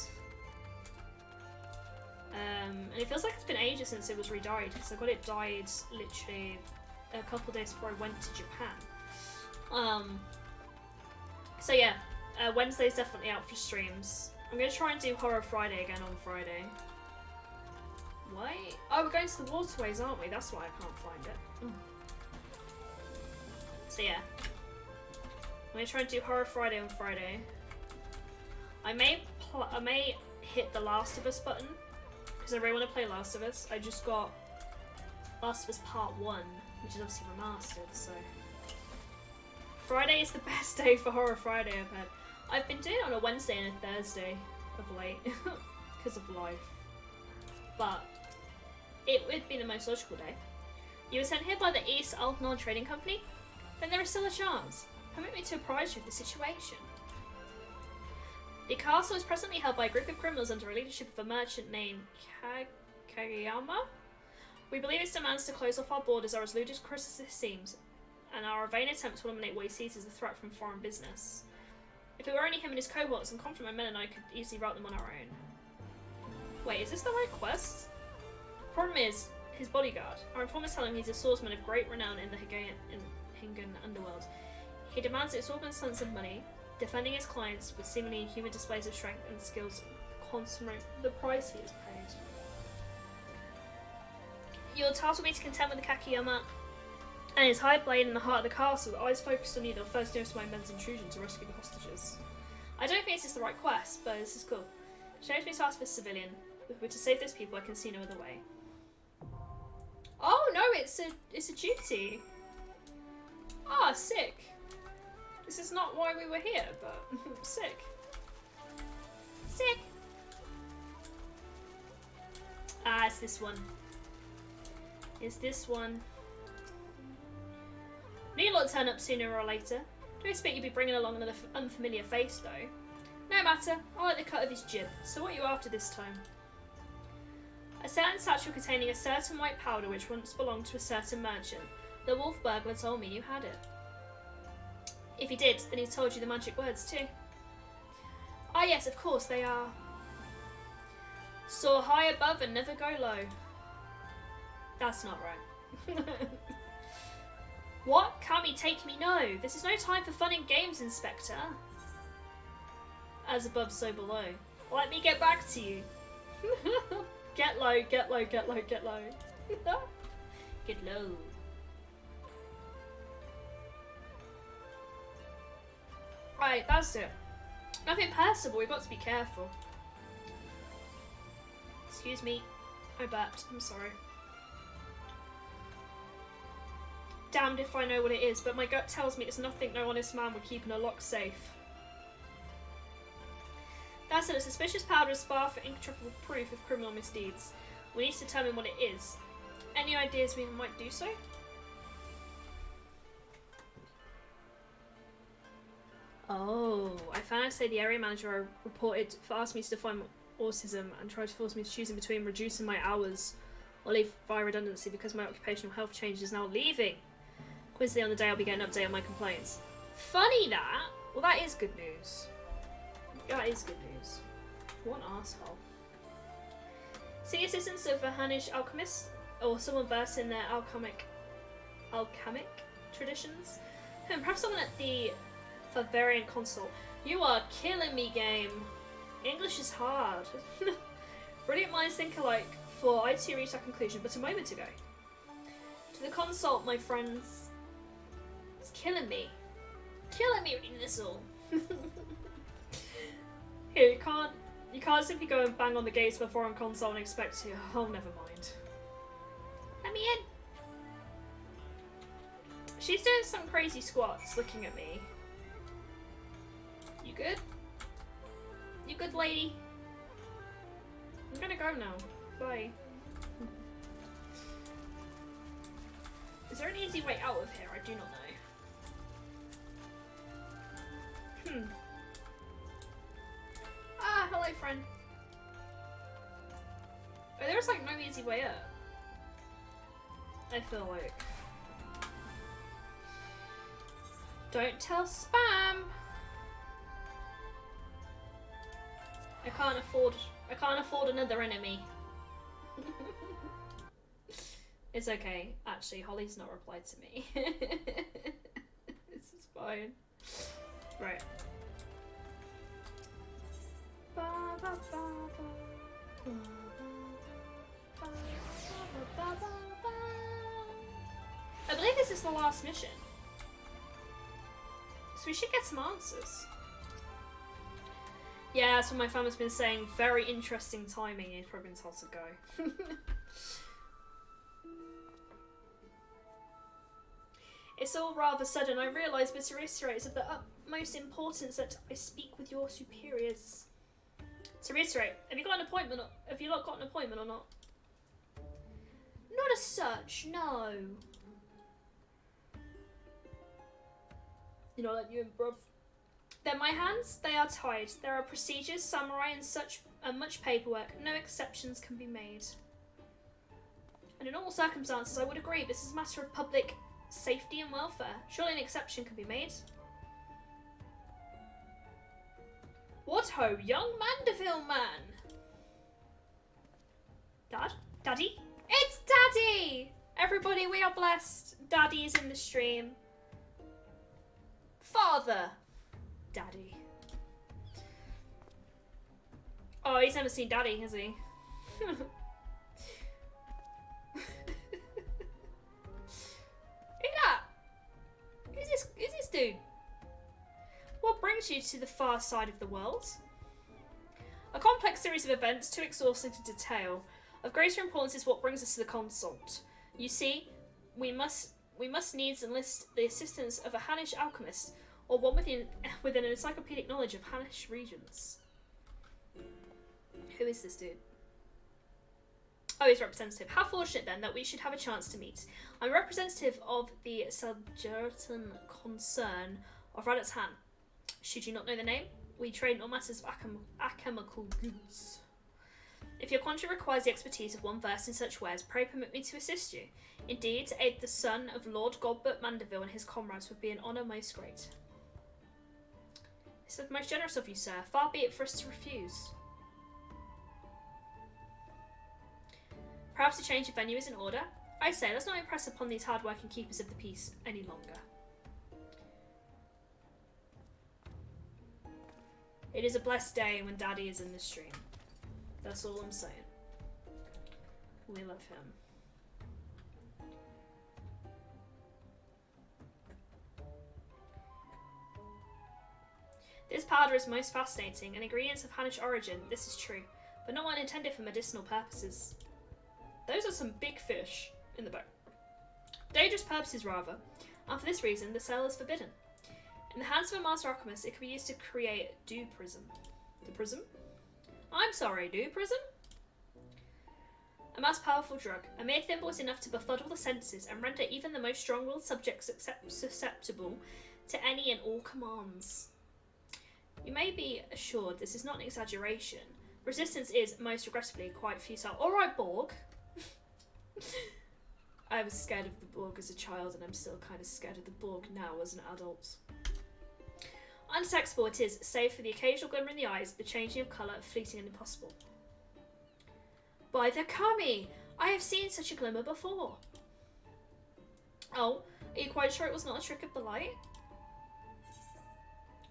And it feels like it's been ages since it was re-dyed because I got it dyed literally a couple days before I went to Japan. So yeah, Wednesday's definitely out for streams. I'm gonna try and do Horror Friday again on Friday. Wait. Oh, we're going to the waterways, aren't we? That's why I can't find it. Ooh. So yeah. I'm gonna try and do Horror Friday on Friday. I may hit the Last of Us button because I really want to play Last of Us. I just got Last of Us Part 1, which is obviously remastered, so Friday is the best day for Horror Friday, I've heard. I've been doing it on a Wednesday and a Thursday of late because of life, but it would be the most logical day. You were sent here by the East Alknor Trading Company? Then there is still a chance. Permit me to apprise you of the situation. The castle is presently held by a group of criminals under the leadership of a merchant named Kageyama. We believe his demands to close off our borders are as ludicrous as this seems, and our vain attempt to eliminate what he sees as a threat from foreign business. If it were only him and his cohorts, and confident my men and I could easily rout them on our own. Wait, is this the right quest? Problem is, his bodyguard. Our informants tell him he's a swordsman of great renown in the Hingan underworld. He demands exorbitant sums of money, defending his clients with seemingly inhuman displays of strength and skills consummate the price he has paid. Your task will be to contend with the Kakiyama and his high blade in the heart of the castle. The eyes focused on you. They'll first notice my men's intrusion to rescue the hostages. I don't think this is the right quest, but this is cool. Shows me to ask for civilian. If we're to save those people, I can see no other way. Oh no, it's a duty. Ah, sick. This is not why we were here, but sick. Sick. Ah, it's this one. It's this one. Need will turn up sooner or later. Don't expect you'd be bringing along another unfamiliar face, though. No matter, I like the cut of his jib. So what are you after this time? A certain satchel containing a certain white powder which once belonged to a certain merchant. The wolf burglar told me you had it. If he did, then he told you the magic words too. Ah yes, of course, they are. Soar high above and never go low. That's not right. What? Can't me take me? No. This is no time for fun and games, Inspector. As above, so below. Let me get back to you. Get low, get low, get low, get low. Get low. Right, that's it. Nothing personal, we've got to be careful. Excuse me. I burped, I'm sorry. Damned if I know what it is, but my gut tells me it's nothing no honest man would keep in a locked safe. That's it, a suspicious powder is far for incontrovertible proof of criminal misdeeds. We need to determine what it is. Any ideas we might do so? Oh, I found out today the area manager reported asked me to define autism and tried to force me to choose in between reducing my hours or leave via redundancy because my occupational health change is now leaving. Coincidentally, on the day I'll be getting an update on my complaints. Funny that! Well, that is good news. That is good news. What an arsehole. See assistance of a Hanish alchemist or someone versed in their alchemic traditions. Perhaps someone at the Bavarian consul. You are killing me, game. English is hard. Brilliant minds think alike, for I too reached that conclusion but a moment ago. To the consult, my friends. It's killing me. Killing me reading this all. Here, you can't simply go and bang on the gates of a foreign console and expect to. Oh, never mind. Let me in. She's doing some crazy squats looking at me. You good? You good, lady? I'm gonna go now. Bye. Is there an easy way out of here? I do not know. Ah, hello, friend. Oh, there's like no easy way up. I feel like. Don't tell spam. I can't afford another enemy. It's okay. Actually, Holly's not replied to me. This is fine. Right. I believe this is the last mission. So we should get some answers. Yeah, that's what my family's been saying. Very interesting timing. He's probably been told to go. It's all rather sudden, I realise, but to reiterate, it's of the utmost importance that I speak with your superiors. To reiterate, have you got an appointment? Have you not got an appointment or not? Not as such, no. You know, like you and bruv. They're my hands, they are tied. There are procedures, samurai, and much paperwork. No exceptions can be made. And in all circumstances, I would agree, this is a matter of public safety and welfare. Surely an exception can be made. What ho, young Mandeville man? Dad? Daddy? It's Daddy! Everybody, we are blessed. Daddy's in the stream. Father! Daddy. Oh, he's never seen Daddy, has he? Who's that? Who's this dude? What brings you to the far side of the world? A complex series of events, too exhausting to detail. Of greater importance is what brings us to the consult. You see, we must needs enlist the assistance of a Hannish alchemist, or one with an encyclopedic knowledge of Hannish regions. Who is this dude? Oh, he's representative. How fortunate then that we should have a chance to meet. I'm representative of the Seljertan concern of Raditz Han. Should you not know the name? We trade in all matters of alchemical goods. If your country requires the expertise of one versed in such wares, pray permit me to assist you. Indeed, to aid the son of Lord Godbert Mandeville and his comrades would be an honour most great. This is most generous of you, sir. Far be it for us to refuse. Perhaps a change of venue is in order. I say, let's not impress upon these hard-working keepers of the peace any longer. It is a blessed day when Daddy is in the stream. That's all I'm saying. We love him. This powder is most fascinating. An ingredient of Hannish origin, this is true, but not one intended for medicinal purposes. Those are some big fish in the boat. Dangerous purposes, rather, and for this reason, the sale is forbidden. In the hands of a master alchemist, it can be used to create dew prism. The prism? I'm sorry, dew prism? A most powerful drug. A mere thimble is enough to befuddle the senses and render even the most strong-willed subjects susceptible to any and all commands. You may be assured this is not an exaggeration. Resistance is, most regrettably, quite futile. Alright, Borg. I was scared of the Borg as a child, and I'm still kind of scared of the Borg now as an adult. Undetectable it is, save for the occasional glimmer in the eyes, the changing of colour, fleeting and impossible. By the Kami! I have seen such a glimmer before. Oh, are you quite sure it was not a trick of the light?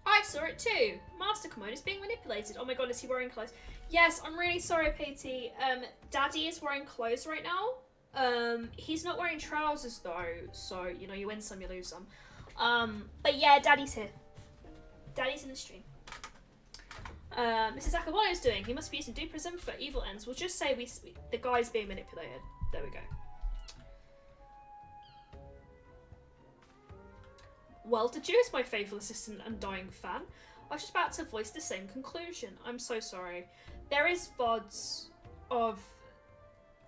I saw it too! Master Commode is being manipulated. Oh my god, is he wearing clothes? Yes, I'm really sorry, PT. Daddy is wearing clothes right now. He's not wearing trousers though, so, you know, you win some, you lose some. But yeah, Daddy's here. Daddy's in the stream. Mrs. Akabono is doing. He must be using dew prism for evil ends. We'll just say the guy's being manipulated. There we go. Well, to Juice, my faithful assistant and dying fan, I was just about to voice the same conclusion. I'm so sorry. There is VODs of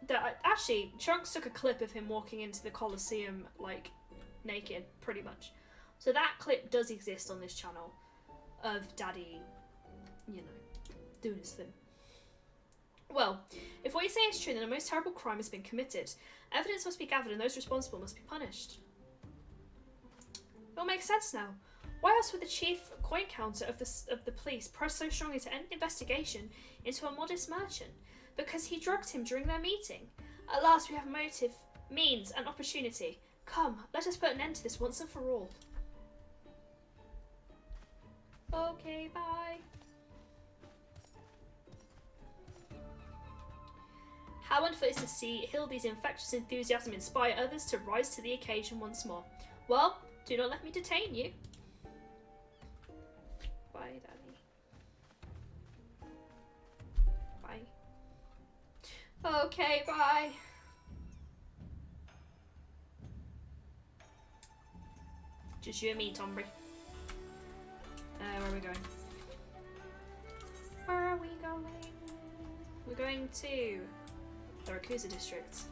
that. Actually, Trunks took a clip of him walking into the Colosseum, like, naked, pretty much. So that clip does exist on this channel of Daddy, you know, doing his thing. Well, if what you say is true, then a most terrible crime has been committed. Evidence must be gathered and those responsible must be punished. It all makes sense now. Why else would the chief coin counter of the police press so strongly to end the investigation into a modest merchant? Because he drugged him during their meeting. At last we have motive, means, and opportunity. Come, let us put an end to this once and for all. Okay, bye. How wonderful it is to see Hildy's infectious enthusiasm inspire others to rise to the occasion once more. Well, do not let me detain you. Bye, Daddy. Bye. Okay, bye. Just you and me, Tombury. Where are we going? Where are we going? We're going to the Rakusa district.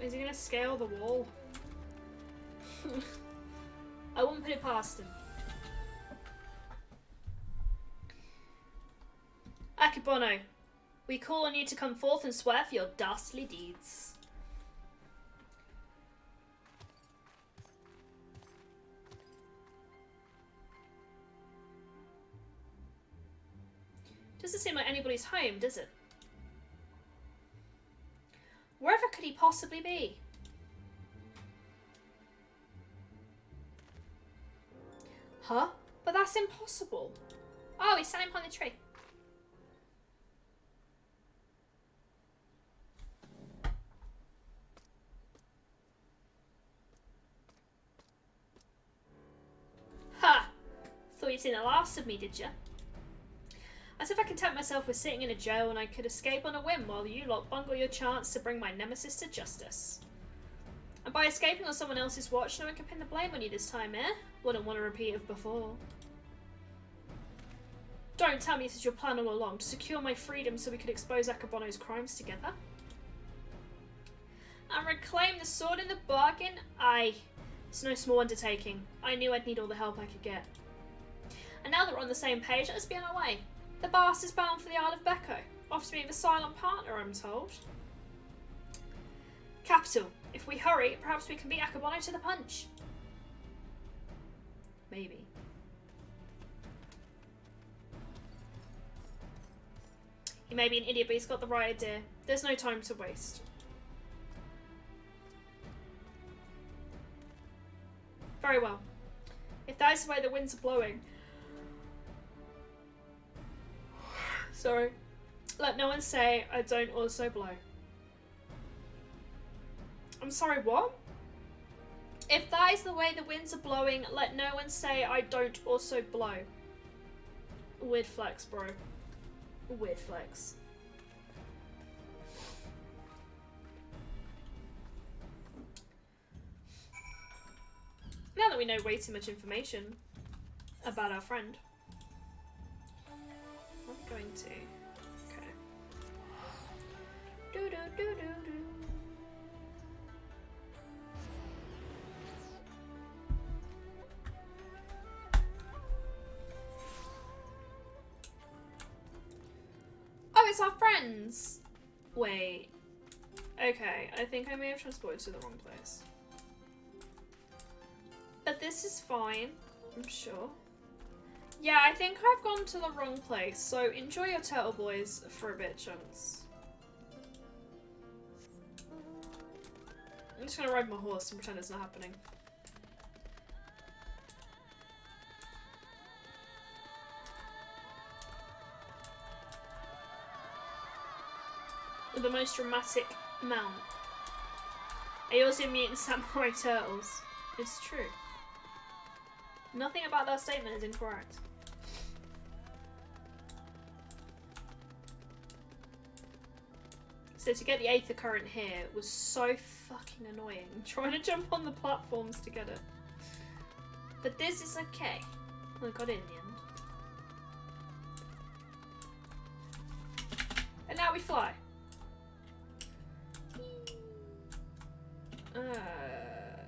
Is he gonna scale the wall? I wouldn't put it past him. Akibono, we call on you to come forth and swear for your dastardly deeds. Doesn't seem like anybody's home, does it? Wherever could he possibly be? Huh? But that's impossible. Oh, he's standing behind the tree. Ha! Thought you'd seen the last of me, did you? As if I content myself with sitting in a jail and I could escape on a whim while you lot bungle your chance to bring my nemesis to justice. And by escaping on someone else's watch, no one can pin the blame on you this time, eh? Wouldn't want to repeat of before. Don't tell me this is your plan all along, to secure my freedom so we could expose Akabono's crimes together. And reclaim the sword in the bargain? Aye. It's no small undertaking. I knew I'd need all the help I could get. And now that we're on the same page, let us be on our way. The bastard's bound for the Isle of Becco. Off to be the silent partner, I'm told. Capital. If we hurry, perhaps we can beat Akabono to the punch. Maybe. He may be an idiot, but he's got the right idea. There's no time to waste. Very well. If that is the way the winds are blowing... Sorry. Let no one say I don't also blow. I'm sorry, what? If that is the way the winds are blowing, let no one say I don't also blow. Weird flex, bro. Weird flex. Now that we know way too much information about our friend, I'm going to... Okay. Do do do do do. Oh, it's our friends! Wait. Okay, I think I may have transported to the wrong place. But this is fine, I'm sure. Yeah, I think I've gone to the wrong place, so enjoy your turtle boys for a bit, chunks. I'm just gonna ride my horse and pretend it's not happening. The most dramatic mount. Are you also mutant samurai turtles? It's true. Nothing about that statement is incorrect. So to get the Aether Current here was so fucking annoying. Trying to jump on the platforms to get it. But this is okay. I got it in the end. And now we fly.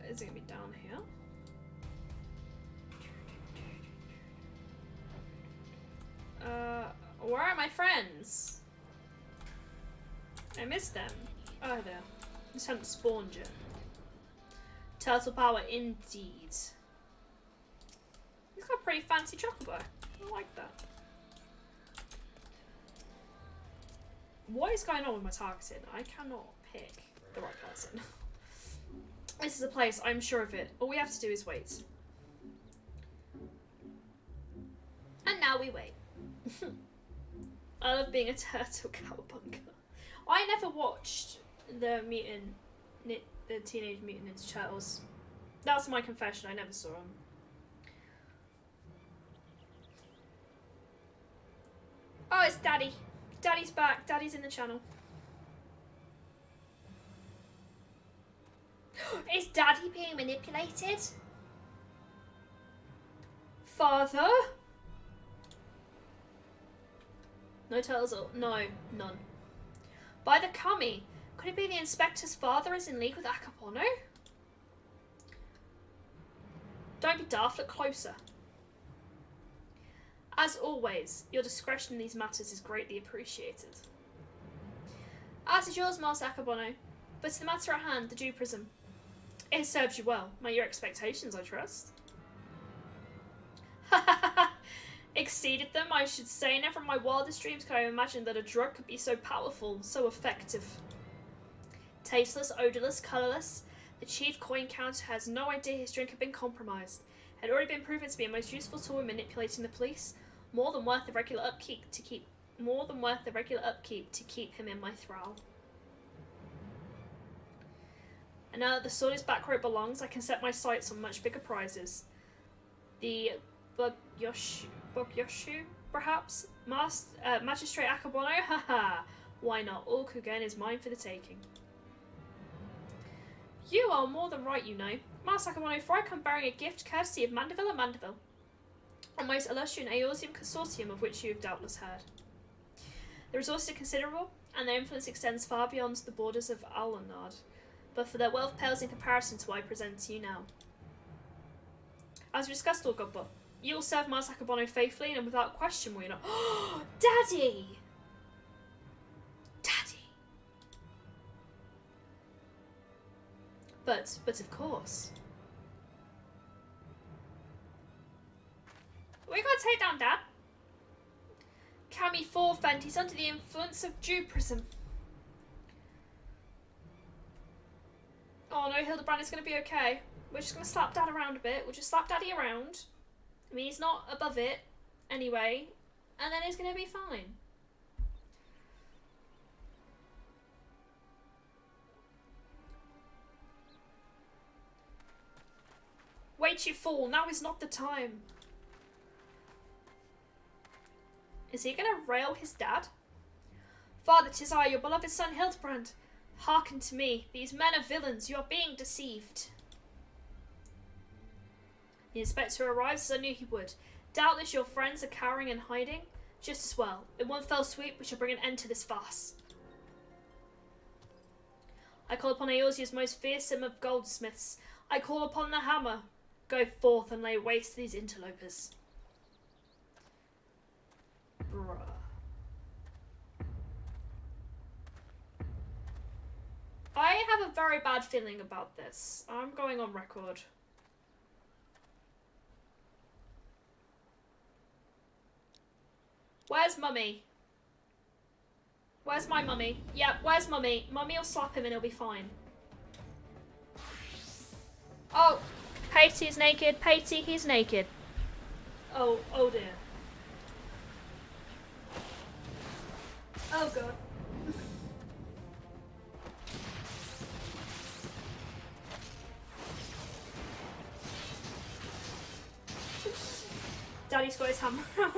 Is it gonna be down here? Where are my friends? I missed them. Oh, there. This hadn't spawned yet. Turtle power indeed. He's got a pretty fancy chocobo. I like that. What is going on with my targeting? I cannot pick the right person. This is a place, I'm sure of it. All we have to do is wait. And now we wait. I love being a turtle cowabunga. I never watched the Teenage Mutant Ninja Turtles. That's my confession, I never saw them. Oh, it's Daddy. Daddy's back. Daddy's in the channel. Is Daddy being manipulated? Father? No turtles or no, none. By the Kami, could it be the Inspector's father is in league with Akabono? Don't be daft, look closer. As always, your discretion in these matters is greatly appreciated. As is yours, Master Akabono. But to the matter at hand, the Dew Prism. It has served you well. Met your expectations, I trust. exceeded them, I should say. Never in my wildest dreams could I have imagined that a drug could be so powerful, so effective. Tasteless, odorless, colourless, the chief coin counter has no idea his drink had been compromised. It had already been proven to be a most useful tool in manipulating the police, more than worth the regular upkeep to keep him in my thrall. And now that the sword is back where it belongs, I can set my sights on much bigger prizes. The Bugyoshu, perhaps? Magistrate Akabono? Haha! Why not? All Kugen is mine for the taking. You are more than right, you know. Master Akabono, for I come bearing a gift courtesy of Mandeville and Mandeville, a most illustrious Aeorsium consortium of which you have doubtless heard. The resources are considerable, and their influence extends far beyond the borders of Aulonard, but for their wealth pales in comparison to what I present to you now. As we discussed, Lord Godbot, you will serve Master Akabono faithfully and without question, will you not? Oh, Daddy! Daddy! But of course. We gotta take down Dad. Cammy forfend, he's under the influence of Juprism. Oh no, Hildebrand is gonna be okay. We're just gonna slap Dad around a bit. We'll just slap Daddy around. I mean, he's not above it anyway. And then he's gonna be fine. Wait, you fool! Now is not the time. Is he gonna rail his dad? Father, 'tis I, your beloved son Hildebrand. Hearken to me. These men are villains. You are being deceived. The inspector arrives as I knew he would. Doubtless your friends are cowering and hiding. Just as well. In one fell sweep, we shall bring an end to this farce. I call upon Eorzea's most fearsome of goldsmiths. I call upon the hammer. Go forth and lay waste to these interlopers. Bruh. I have a very bad feeling about this. I'm going on record. Where's Mummy? Where's my mummy? Yeah, where's Mummy? Mummy will slap him and he'll be fine. Oh, Patey's naked. Patey, he's naked. Oh, oh dear. Oh god. Daddy's got his hammer out.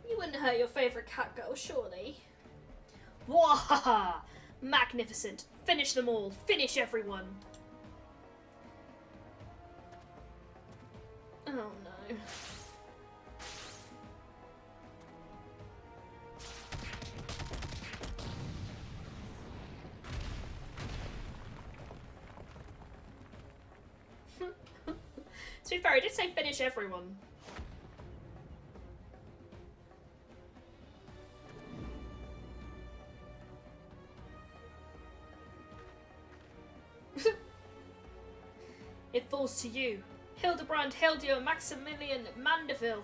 You wouldn't hurt your favourite cat girl, surely? Wahaha! Magnificent! Finish them all! Finish everyone! Oh no. To be fair, I did say finish everyone. It falls to you. Hildebrand, Hildio, Maximilian, Mandeville.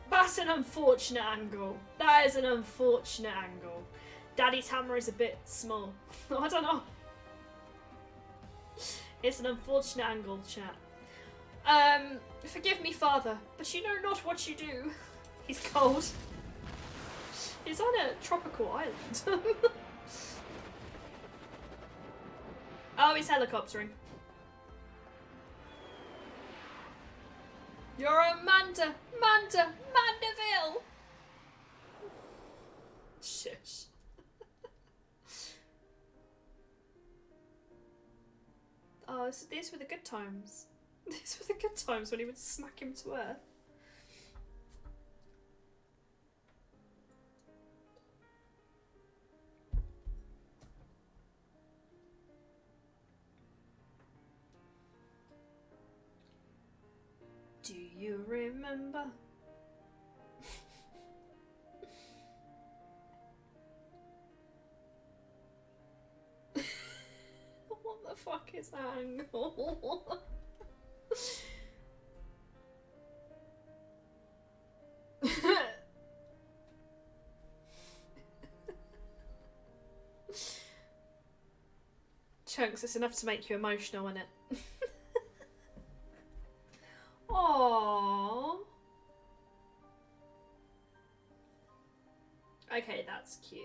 That's an unfortunate angle. That is an unfortunate angle. Daddy's hammer is a bit small. I don't know. It's an unfortunate angle, chat. Forgive me, father, but you know not what you do. He's cold. He's on a tropical island. Oh, he's helicoptering. You're a Mandeville! Shush. Oh, so these were the good times. These were the good times when he would smack him to earth. Do you remember? What the fuck is that angle? Chunks, it's enough to make you emotional, isn't it? Aww. Okay, that's cute.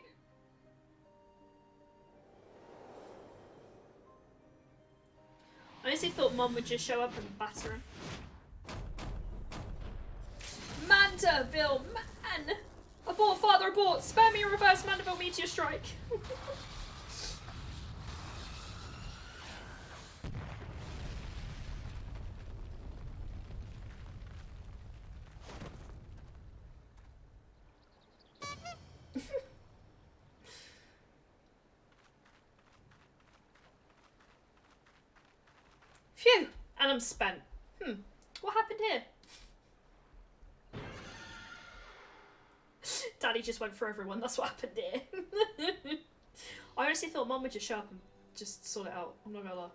I honestly thought Mom would just show up and batter him. Mandeville, man! Abort, father, abort! Spare me a reverse Mandeville meteor strike! Phew! And I'm spent. What happened here? Daddy just went for everyone, that's what happened here. I honestly thought Mum would just show up and just sort it out. I'm not gonna lie.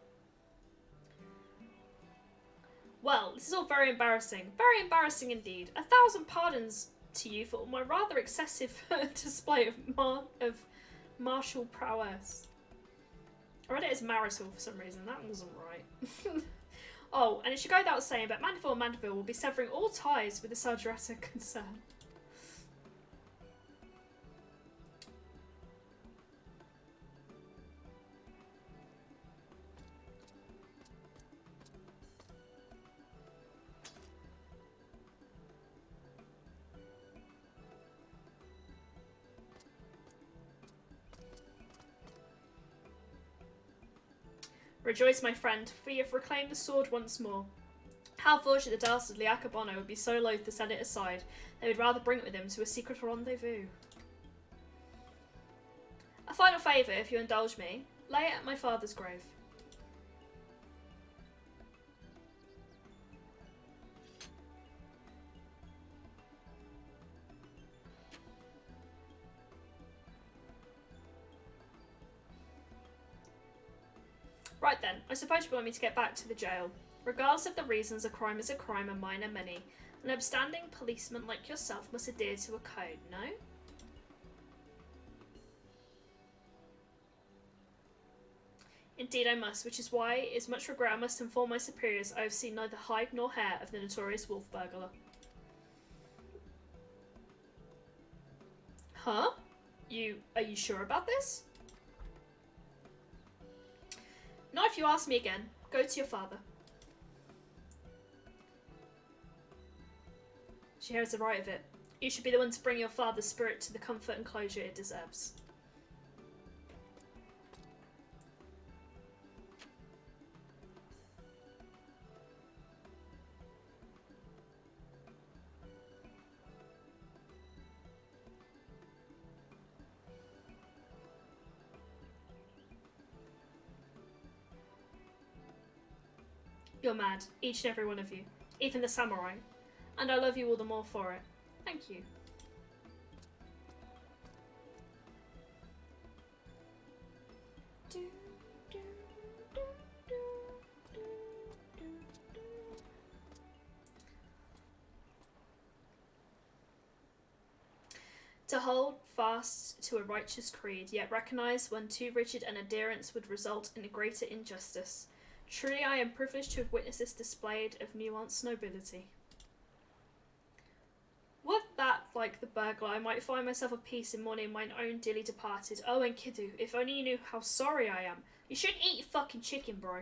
Well, this is all very embarrassing. Very embarrassing indeed. 1,000 pardons to you for my rather excessive display of martial prowess. I read it as marital for some reason. That wasn't right. Oh, and it should go without saying, but Mandeville and Mandeville will be severing all ties with the Sargeretta concern. Rejoice, my friend, for you have reclaimed the sword once more. How fortunate the dastardly Akabano would be so loath to set it aside. They would rather bring it with him to a secret rendezvous. A final favour, if you indulge me. Lay it at my father's grave. Right then, I suppose you want me to get back to the jail. Regardless of the reasons, a crime is a crime and mine are many. An upstanding policeman like yourself must adhere to a code, no? Indeed I must, which is why, is much regret I must inform my superiors I have seen neither hide nor hair of the notorious wolf burglar. Huh? Are you sure about this? Not if you ask me again. Go to your father. She has the right of it. You should be the one to bring your father's spirit to the comfort and closure it deserves. You're mad, each and every one of you. Even the samurai. And I love you all the more for it. Thank you. To hold fast to a righteous creed, yet recognise when too rigid an adherence would result in a greater injustice. Truly I am privileged to have witnessed this display of nuanced nobility. Would that, like the burglar, I might find myself a peace in mourning mine own dearly departed. Oh, Enkidu, if only you knew how sorry I am. You shouldn't eat your fucking chicken, bro.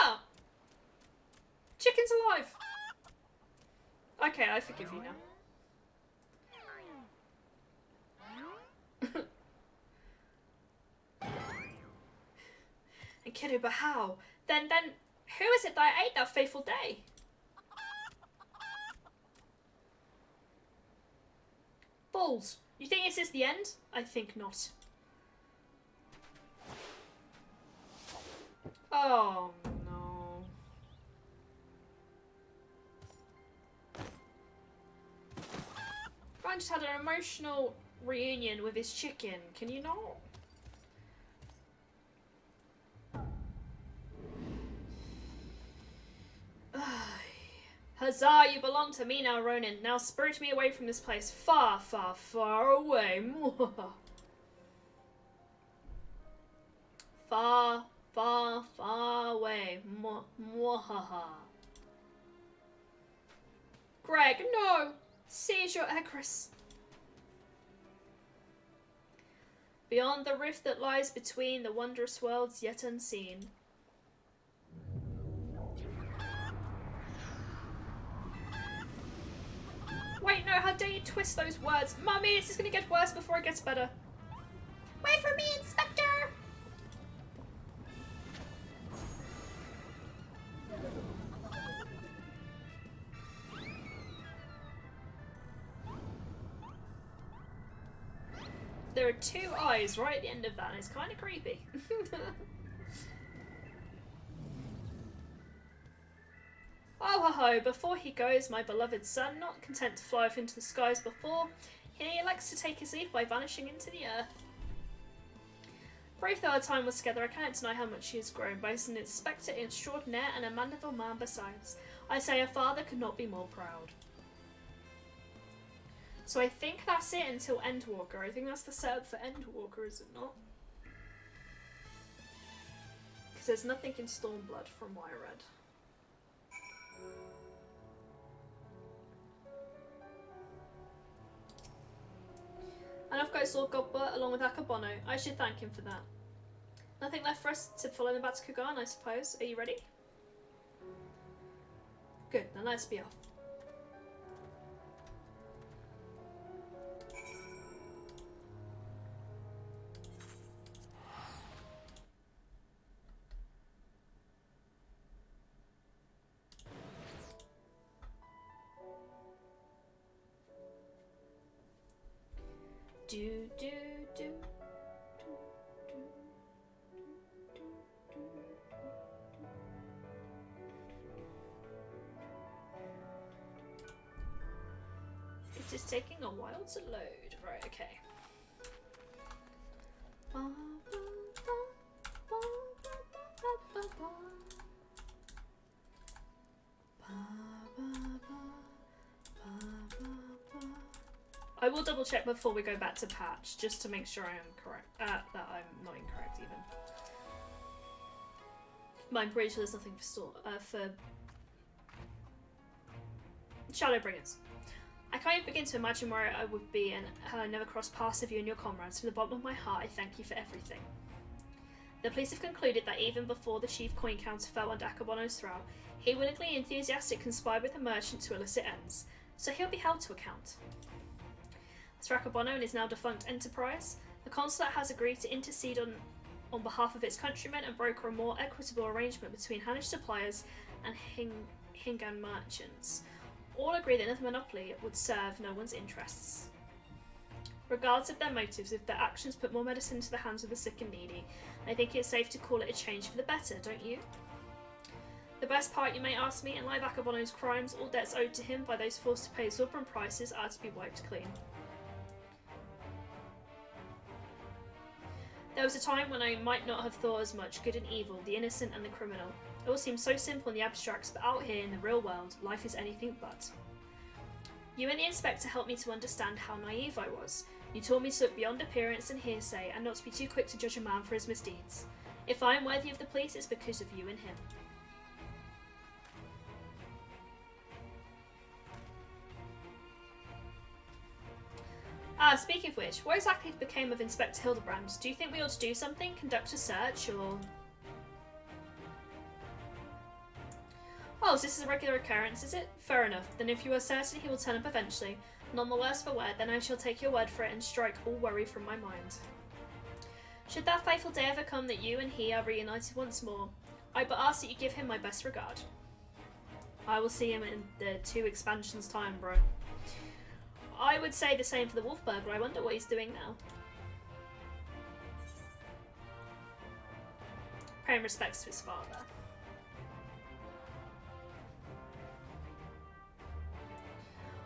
Ah! Chicken's alive! Okay, I forgive you now. And Kedu, but how? Then, who is it that ate that fateful day? Balls, you think this is the end? I think not. Oh no. Brian just had an emotional reunion with his chicken, can you not? Huzzah, you belong to me now, Ronan. Now spirit me away from this place. Far, far, far away. Far, far, far away. Mwahaha. Greg, no! Seize your Egris. Beyond the rift that lies between the wondrous worlds yet unseen. Wait, no, how dare you twist those words? Mummy, this is gonna get worse before it gets better. Wait for me, Inspector! There are two eyes right at the end of that, and it's kind of creepy. Oh ho ho, before he goes, my beloved son, not content to fly off into the skies before, he elects to take his leave by vanishing into the earth. Brave though our time was together, I cannot deny how much he has grown, both an inspector extraordinaire and a Mandeville man besides. I say a father could not be more proud. So I think that's it until Endwalker. I think that's the setup for Endwalker, is it not? Because there's nothing in Stormblood from what I read. And I've got Sword Godbert along with Akabono. I should thank him for that. Nothing left for us to follow them back to Kugan, I suppose. Are you ready? Good, then let's be off. Do do do. It's just taking a while to load. Right, okay. I will double check before we go back to patch, just to make sure I am correct. That I'm not incorrect even. But I'm pretty sure there's nothing for Shadowbringers. I can't even begin to imagine where I would be and how I never crossed paths with you and your comrades. From the bottom of my heart, I thank you for everything. The police have concluded that even before the chief coin counter fell under Akabono's throw, he willingly and enthusiastically conspired with the merchant to illicit ends, so he'll be held to account. As for Akabono and his now defunct enterprise, the consulate has agreed to intercede on behalf of its countrymen and broker a more equitable arrangement between Hanish suppliers and Hingan merchants. All agree that another monopoly would serve no one's interests. Regardless of their motives, if their actions put more medicine into the hands of the sick and needy, I think it's safe to call it a change for the better, don't you? The best part, you may ask me, in light of Akabono's crimes, all debts owed to him by those forced to pay exorbitant prices are to be wiped clean. There was a time when I might not have thought as much good and evil, the innocent and the criminal. It all seems so simple in the abstracts, but out here in the real world, life is anything but. You and the inspector helped me to understand how naive I was. You taught me to look beyond appearance and hearsay, and not to be too quick to judge a man for his misdeeds. If I am worthy of the police, it's because of you and him. Speaking of which, what exactly became of Inspector Hildebrand? Do you think we ought to do something? Conduct a search, or...? Oh, so this is a regular occurrence, is it? Fair enough. Then if you are certain he will turn up eventually, none the worse for wear, then I shall take your word for it and strike all worry from my mind. Should that fateful day ever come that you and he are reunited once more, I but ask that you give him my best regard. I will see him in the 2 expansions time, bro. I would say the same for the Wolf Burglar. I wonder what he's doing now. Paying respects to his father.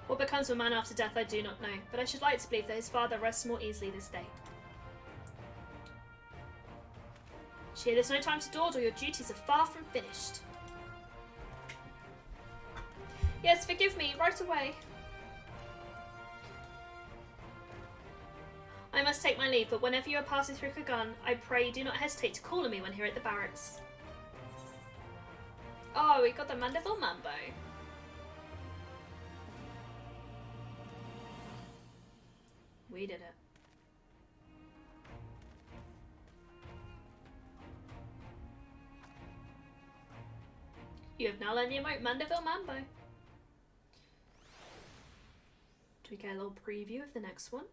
What becomes of a man after death I do not know, but I should like to believe that his father rests more easily this day. Shea, there's no time to dawdle, your duties are far from finished. Yes, forgive me, right away. I must take my leave, but whenever you are passing through Kagan, I pray you do not hesitate to call on me when here at the barracks. Oh, we got the Mandeville Mambo. We did it. You have now learned the emote Mandeville Mambo. Do we get a little preview of the next one?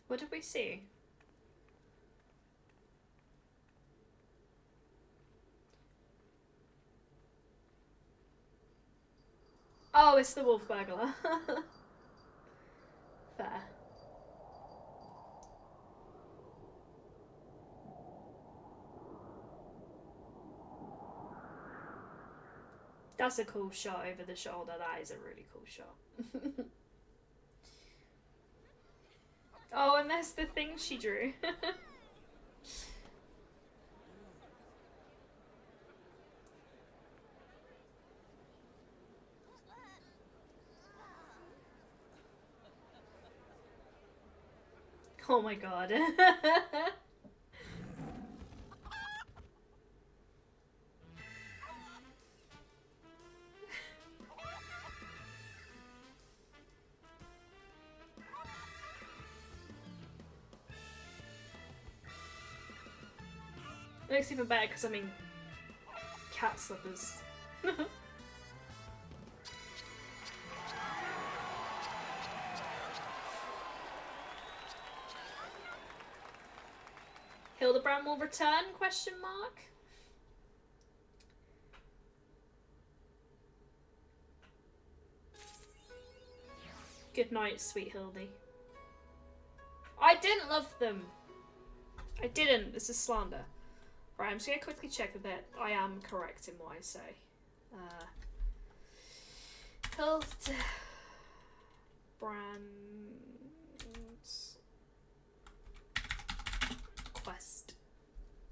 What did we see? Oh, it's the Wolf Burglar. Fair. That's a cool shot over the shoulder. That is a really cool shot. Oh, and that's the thing she drew. Oh my god. It looks even better because, I mean, cat slippers. Hildebrand will return? Question mark. Good night, sweet Hildy. I didn't love them. I didn't. This is slander. Right, I'm just gonna quickly check that I am correct in what I say. Hildebrand quest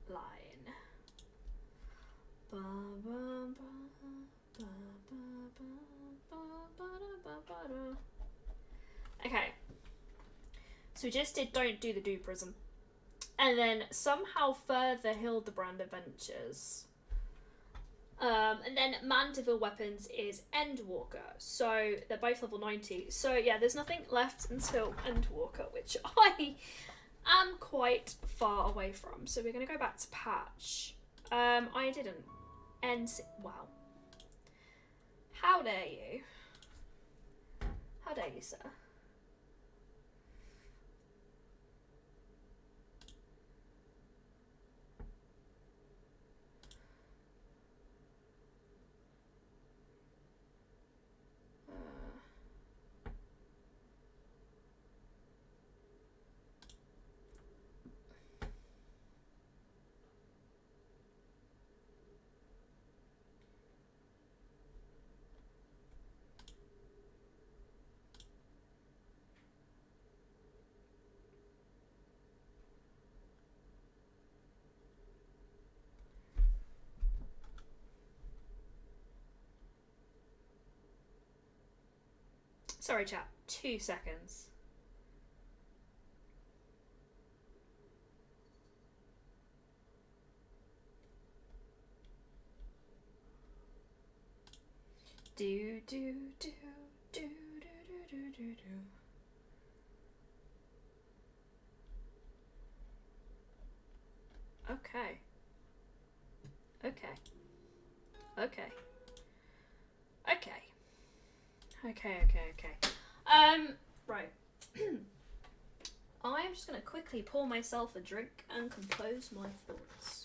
line. Okay. So we just did Don't Do the Do Prism. And then somehow further Hildebrand Adventures. And then Mandeville Weapons is Endwalker. So they're both level 90. So yeah, there's nothing left until Endwalker, which I am quite far away from. So we're going to go back to patch. I didn't end... Wow. How dare you? How dare you, sir? Sorry, chat. 2 seconds. Do do do do do do Okay. Okay. Okay. Okay. Okay. Right. I'm just gonna quickly pour myself a drink and compose my thoughts.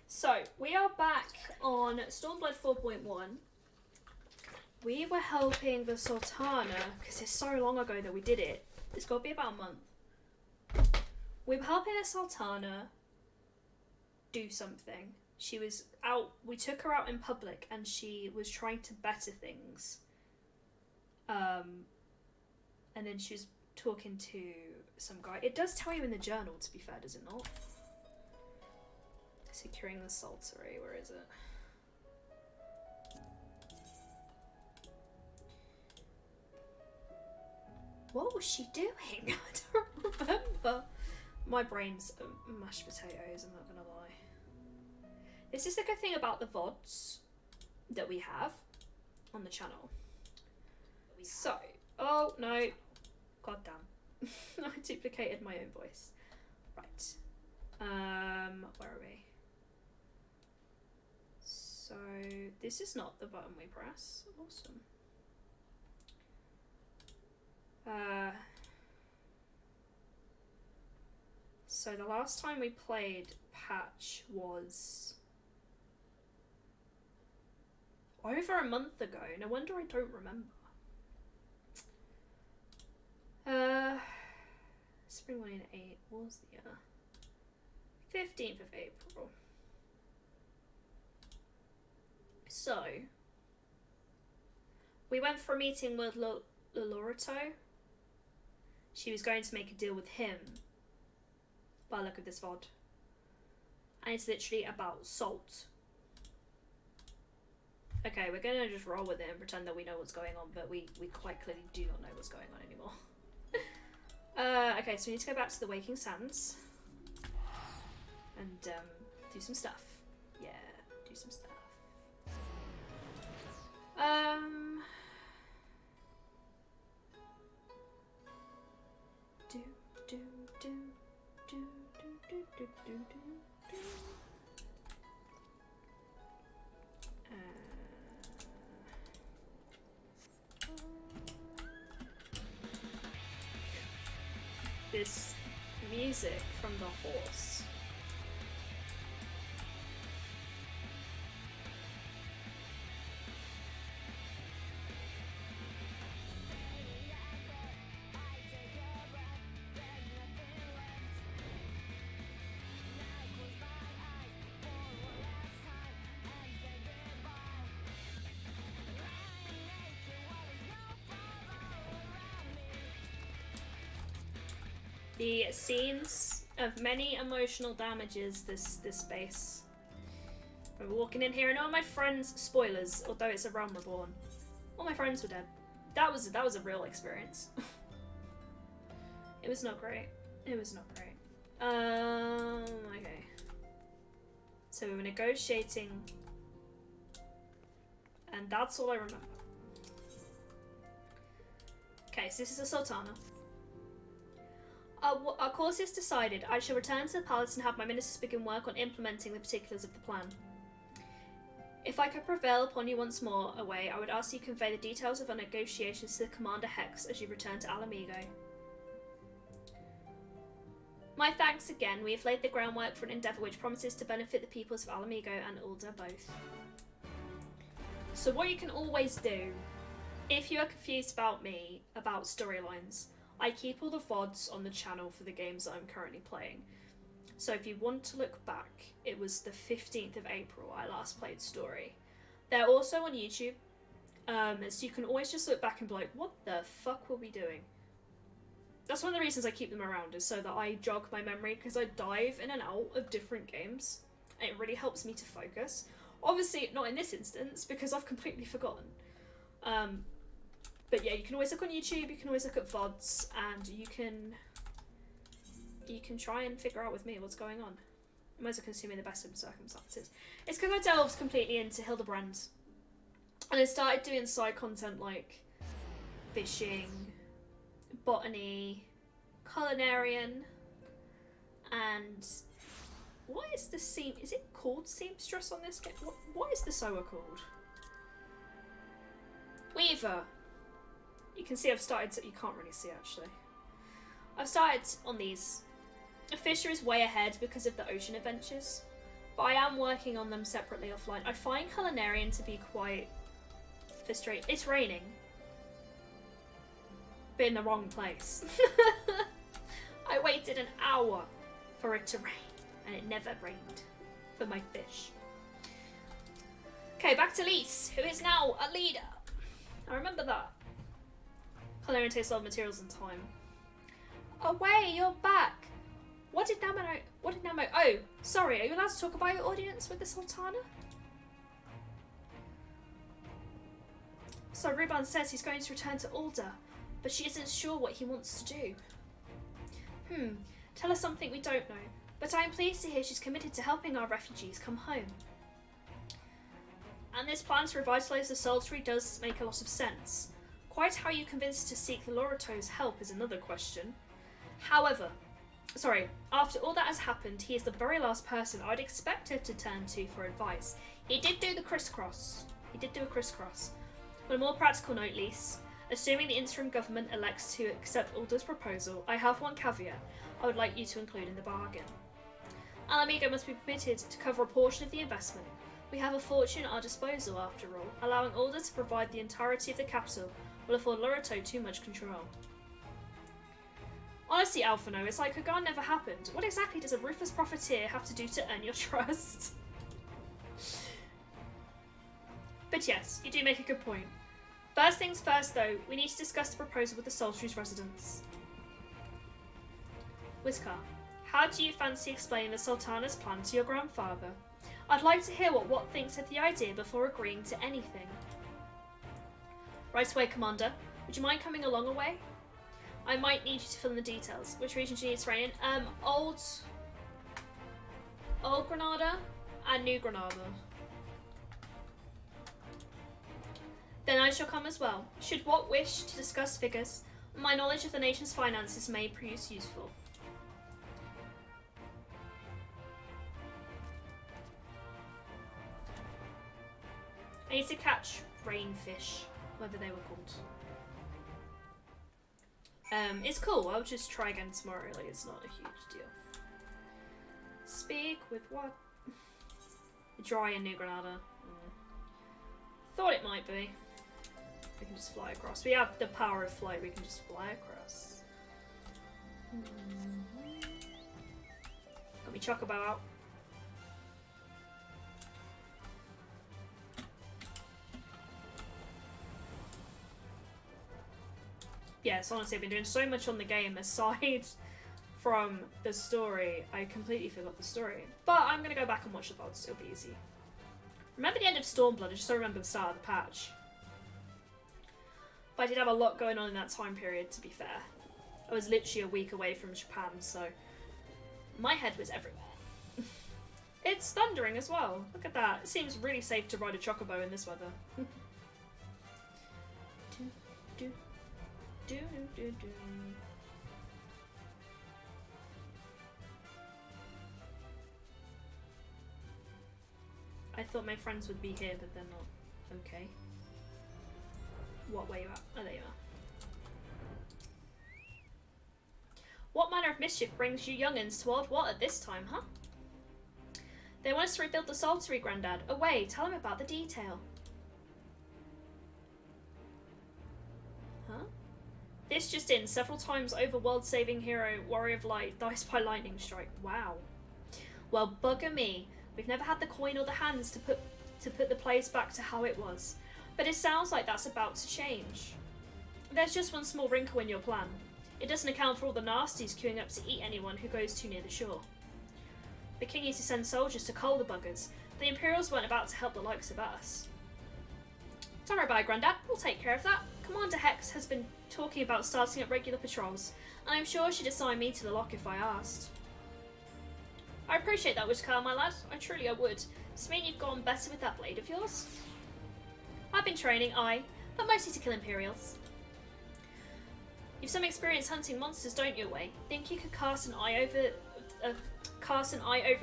So, we are back on StormBlood 4.1. We were helping the Sultana, because it's so long ago that we did it. It's got to be about a month. We were helping the Sultana do something. She was out, we took her out in public and she was trying to better things. And then she was talking to some guy. It does tell you in the journal, to be fair, does it not? Securing the Saltery, where is it? What was she doing? I don't remember. My brain's mashed potatoes, I'm not gonna lie. This is the good thing about the VODs that we have on the channel. So, oh no, god damn. I duplicated my own voice. Right. Where are we? So, this is not the button we press. Awesome. So the last time we played Patch was over a month ago. No wonder I don't remember. Spring 188 was the 15th of April. So we went for a meeting with Lorito. She was going to make a deal with him by the look of this VOD. And it's literally about salt. Okay, we're gonna just roll with it and pretend that we know what's going on, but we quite clearly do not know what's going on anymore. Okay, so we need to go back to the Waking Sands. And do some stuff. Yeah, do some stuff. This music from the horse. The scenes of many emotional damages this space. I'm walking in here and all my friends, spoilers, although it's a Realm Reborn, all my friends were dead. That was a real experience. It was not great. It was not great. Okay. So we were negotiating, and that's all I remember. Okay, so this is the Sultana. Our course is decided. I shall return to the palace and have my ministers begin work on implementing the particulars of the plan. If I could prevail upon you once more away, I would ask you to convey the details of our negotiations to the Commander Hex as you return to Alamigo. My thanks again. We have laid the groundwork for an endeavour which promises to benefit the peoples of Alamigo and Ul'dah both. So what you can always do, if you are confused about me, about storylines, I keep all the VODs on the channel for the games that I'm currently playing. So if you want to look back, it was the 15th of April I last played Story. They're also on YouTube, so you can always just look back and be like, what the fuck were we doing? That's one of the reasons I keep them around, is so that I jog my memory, because I dive in and out of different games, and it really helps me to focus. Obviously, not in this instance, because I've completely forgotten. But yeah, you can always look on YouTube, you can always look at VODs, and you can try and figure out with me what's going on. I'm also consuming the best of circumstances. It's because I delved completely into Hildebrand, and I started doing side content like fishing, botany, culinarian, and what is the seam? Is it called seamstress on this game? What is the sewer called? Weaver. You can see I've started to, you can't really see actually. I've started on these. A fisher is way ahead because of the ocean adventures, but I am working on them separately offline. I find culinarian to be quite frustrating. It's raining, but in the wrong place. I waited an hour for it to rain, and it never rained for my fish. Okay, back to Lise, who is now a leader. I remember that. Culinarian takes a lot of materials and time. Away, you're back. What did Namo? Oh, sorry. Are you allowed to talk about your audience with the Sultana? So Ruban says he's going to return to Ulda, but she isn't sure what he wants to do. Tell us something we don't know. But I am pleased to hear she's committed to helping our refugees come home. And this plan to revitalise the Sultry does make a lot of sense. Quite how you convinced her to seek the Lorato's help is another question. However, after all that has happened, he is the very last person I'd expect her to turn to for advice. He did do the crisscross. On a more practical note, Lise, assuming the interim government elects to accept Ulda's proposal, I have one caveat I would like you to include in the bargain. Alamigo must be permitted to cover a portion of the investment. We have a fortune at our disposal, after all. Allowing Ulda to provide the entirety of the capital will afford Lorato too much control. Honestly, Alphino, it's like Hagar never happened. What exactly does a ruthless profiteer have to do to earn your trust? But yes, you do make a good point. First things first, though, we need to discuss the proposal with the Sultry's residents. Whisker, how do you fancy explaining the Sultana's plan to your grandfather? I'd like to hear what Watt thinks of the idea before agreeing to anything. Right away, Commander. Would you mind coming along a way? I might need you to fill in the details. Which region do you need to rain in? Old Granada and New Granada. Then I shall come as well. Should Watt wish to discuss figures, my knowledge of the nation's finances may prove useful. I need to catch rainfish, whatever they were called. It's cool. I'll just try again tomorrow. Like, it's not a huge deal. Speak with what? Dry in New Granada. Thought it might be. We can just fly across. We have the power of flight. We can just fly across. Got me Chocobo out. Yes, honestly, I've been doing so much on the game aside from the story. I completely forgot the story. But I'm going to go back and watch the VODs. It'll be easy. Remember the end of StormBlood. I just don't remember the start of the patch. But I did have a lot going on in that time period, to be fair. I was literally a week away from Japan, so my head was everywhere. It's thundering as well. Look at that. It seems really safe to ride a Chocobo in this weather. I thought my friends would be here, but they're not. Okay. What way you at? Oh, there you are. What manner of mischief brings you young'uns to Old Watt at this time, huh? They want us to rebuild the Saltery, Grandad. Away, tell him about the detail. Huh? This just in, several times over world-saving hero, Warrior of Light, dies by lightning strike. Wow. Well, bugger me. We've never had the coin or the hands to put the place back to how it was. But it sounds like that's about to change. There's just one small wrinkle in your plan. It doesn't account for all the nasties queuing up to eat anyone who goes too near the shore. The king used to send soldiers to cull the buggers, but the Imperials weren't about to help the likes of us. Don't worry about it, Grandad. We'll take care of that. Commander Hex has been talking about starting up regular patrols, and I'm sure she'd assign me to the lock if I asked. I appreciate that, Wishkar, my lad. I would. Does it mean you've gotten better with that blade of yours? I've been training, but mostly to kill Imperials. You've some experience hunting monsters, don't you, Wei? Think you could cast an eye over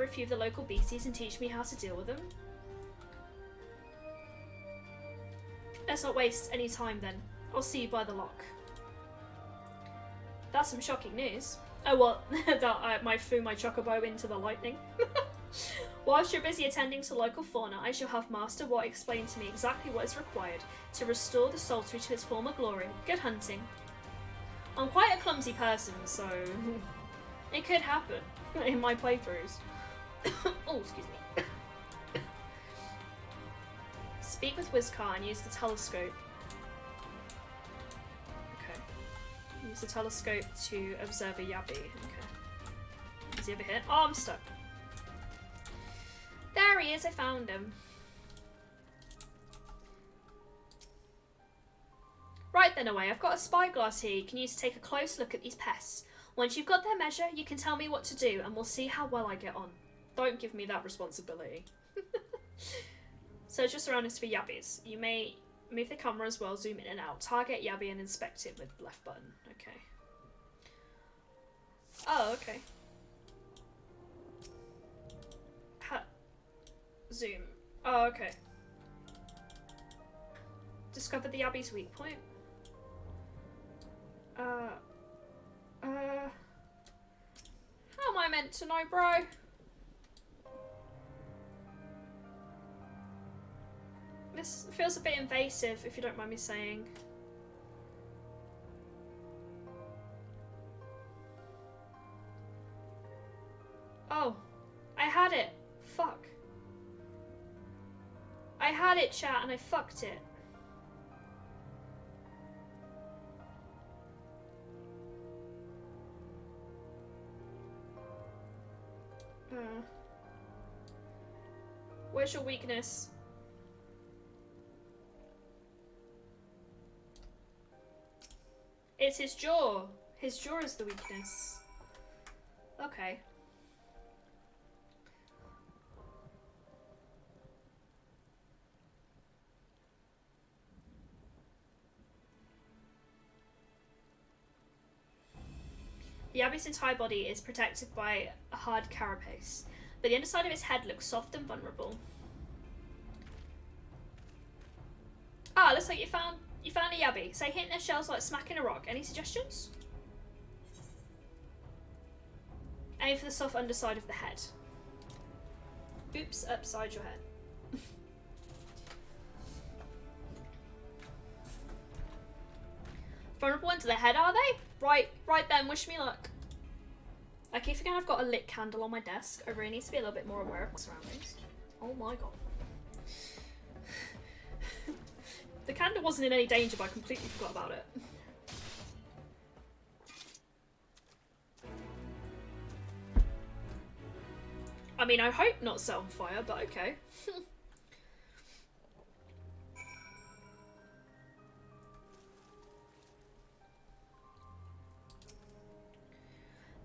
a few of the local beasties and teach me how to deal with them? Let's not waste any time then. I'll see you by the lock. That's some shocking news. Oh, what? That I flew my chocobo into the lightning. Whilst you're busy attending to local fauna, I shall have Master Watt explain to me exactly what is required to restore the Saltry to its former glory. Good hunting. I'm quite a clumsy person, so it could happen in my playthroughs. Oh, excuse me. Speak with Whizcar and use the telescope. Okay. Use the telescope to observe a Yabby. Okay. Is he over here? Oh, I'm stuck. There he is, I found him. Right then, Away, I've got a spyglass here you can use to take a close look at these pests. Once you've got their measure, you can tell me what to do and we'll see how well I get on. Don't give me that responsibility. Search your surroundings for Yabbies. You may move the camera as well, zoom in and out. Target Yabby and inspect it with the left button. Okay. Oh, okay. Zoom. Oh, okay. Discover the Yabby's weak point. How am I meant to know, bro? This feels a bit invasive, if you don't mind me saying. Oh, I had it. Fuck. I had it, chat, and I fucked it. Where's your weakness? It's his jaw. His jaw is the weakness. Okay. The Yabby's entire body is protected by a hard carapace, but the underside of its head looks soft and vulnerable. Ah, looks like you found a Yabby. Say hitting their shells like smacking a rock. Any suggestions? Aim for the soft underside of the head. Oops, upside your head. Vulnerable into the head, are they? Right then, wish me luck. I keep forgetting I've got a lit candle on my desk. I really need to be a little bit more aware of my surroundings. Oh my god. The candle wasn't in any danger, but I completely forgot about it. I mean, I hope not set on fire, but okay.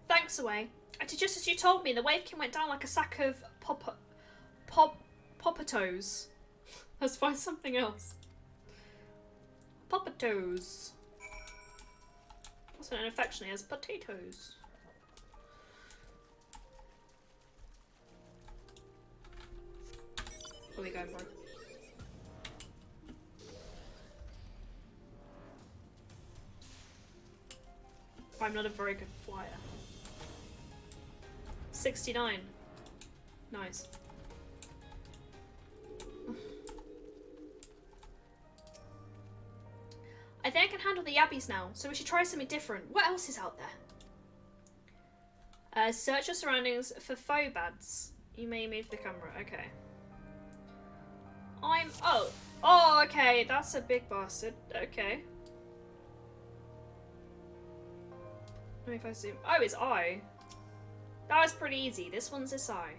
Thanks, Away. I did just as you told me. The Wavekin went down like a sack of poppatoes. Let's find something else. Poppatoes. Also known affectionately as potatoes. Where we going, bro? I'm not a very good flyer. 69. Nice. I think I can handle the Yabbies now, so we should try something different. What else is out there? Search your surroundings for phobads. You may move the camera. Okay. Oh, okay. That's a big bastard. Okay. Let me if I zoom. Oh, his eye. That was pretty easy. This one's his eye.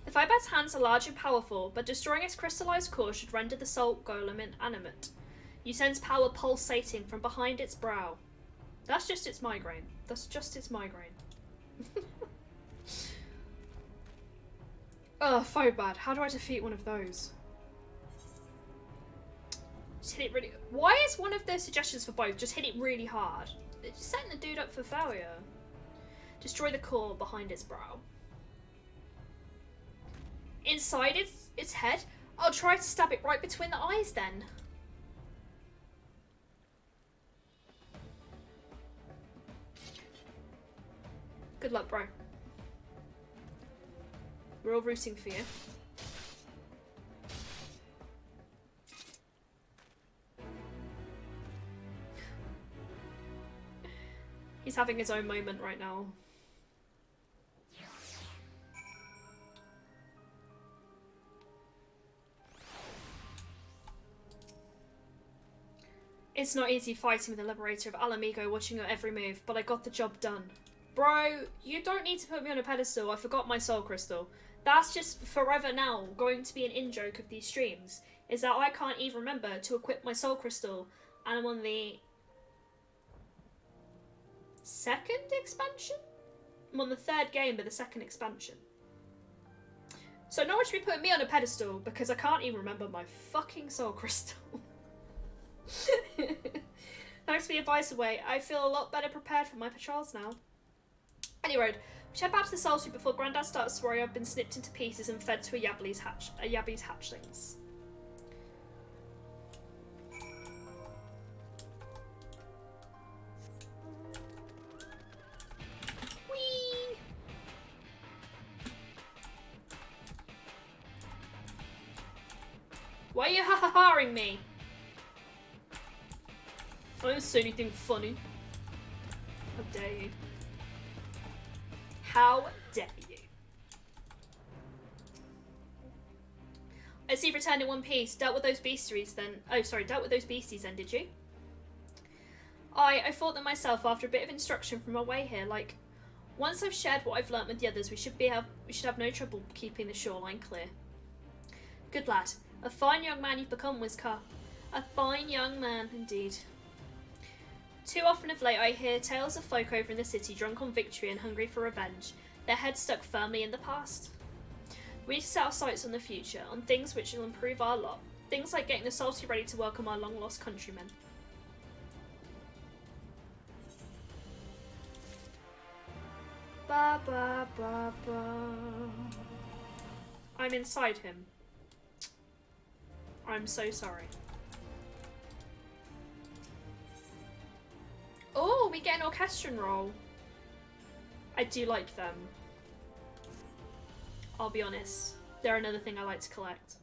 The Phobad's hands are large and powerful, but destroying its crystallized core should render the salt golem inanimate. You sense power pulsating from behind its brow. That's just its migraine. That's just its migraine. Ugh, Phobad. How do I defeat one of those? Just hit it really... Why is one of the suggestions for both just hit it really hard? It's just setting the dude up for failure. Destroy the core behind its brow. Inside its head? I'll try to stab it right between the eyes then. Good luck, bro. We're all rooting for you. He's having his own moment right now. It's not easy fighting with the Liberator of Alamigo, watching your every move, but I got the job done. Bro, you don't need to put me on a pedestal. I forgot my soul crystal. That's just forever now going to be an in-joke of these streams, is that I can't even remember to equip my soul crystal, and I'm on the second expansion? I'm on the third game of the second expansion. So no one should be putting me on a pedestal because I can't even remember my fucking soul crystal. Thanks for the advice away. I feel a lot better prepared for my patrols now. Anyway, we should head back to the Solitude before Grandad starts to worry I've been snipped into pieces and fed to a Yabby's hatchlings. Whee! Why are you ha-ha-haring me? I didn't say anything funny. How dare you? How dare you? I see you've returned in one piece. Dealt with those beasties then. Oh, sorry, dealt with those beasties then, did you? I fought them myself after a bit of instruction from our way here. Like, once I've shared what I've learnt with the others, we should have no trouble keeping the shoreline clear. Good lad. A fine young man you've become, Wizcar. A fine young man, indeed. Too often of late I hear tales of folk over in the city drunk on victory and hungry for revenge, their heads stuck firmly in the past. We need to set our sights on the future, on things which will improve our lot. Things like getting the Salty ready to welcome our long-lost countrymen. Ba ba ba ba. I'm inside him. I'm so sorry. Oh, we get an orchestron roll. I do like them. I'll be honest. They're another thing I like to collect.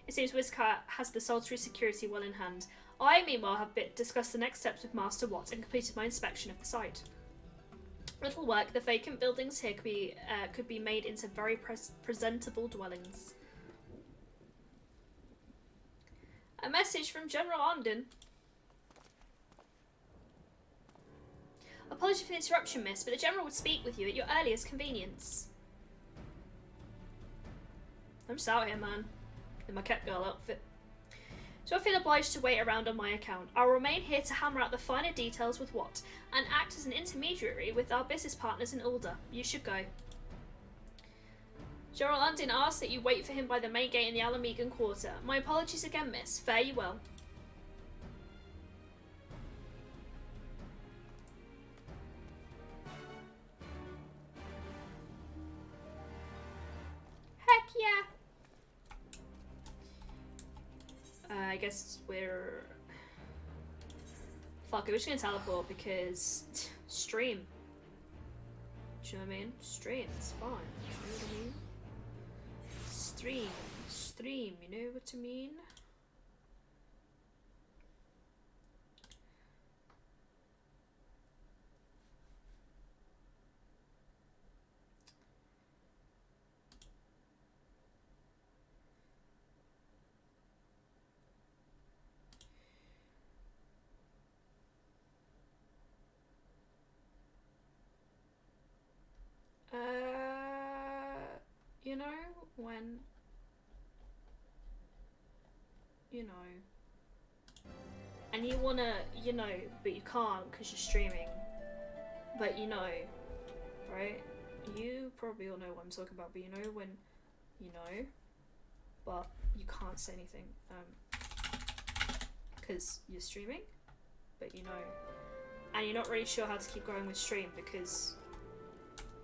It seems Wizcat has the Saltary security well in hand. I, meanwhile, have discussed the next steps with Master Watt and completed my inspection of the site. Little work, the vacant buildings here could be made into very presentable dwellings. A message from General Ondin. Apology for the interruption, miss, but the General would speak with you at your earliest convenience. I'm just out here, man. In my cat girl outfit. So I feel obliged to wait around on my account. I'll remain here to hammer out the finer details with Watt, and act as an intermediary with our business partners in Ulda. You should go. General Undin asks that you wait for him by the main gate in the Alamegan Quarter. My apologies again, miss. Fare you well. Heck yeah! I guess we're... Fuck it, we're just gonna teleport because... stream. Do you know what I mean? Stream, it's fine. Do you know what I mean? Stream, you know what I mean? You know, when... You know. and you wanna, you know, but you can't because you're streaming, but you know, right? You probably all know what I'm talking about, but you know when, you know, but you can't say anything, because you're streaming, but you know, and you're not really sure how to keep going with stream because,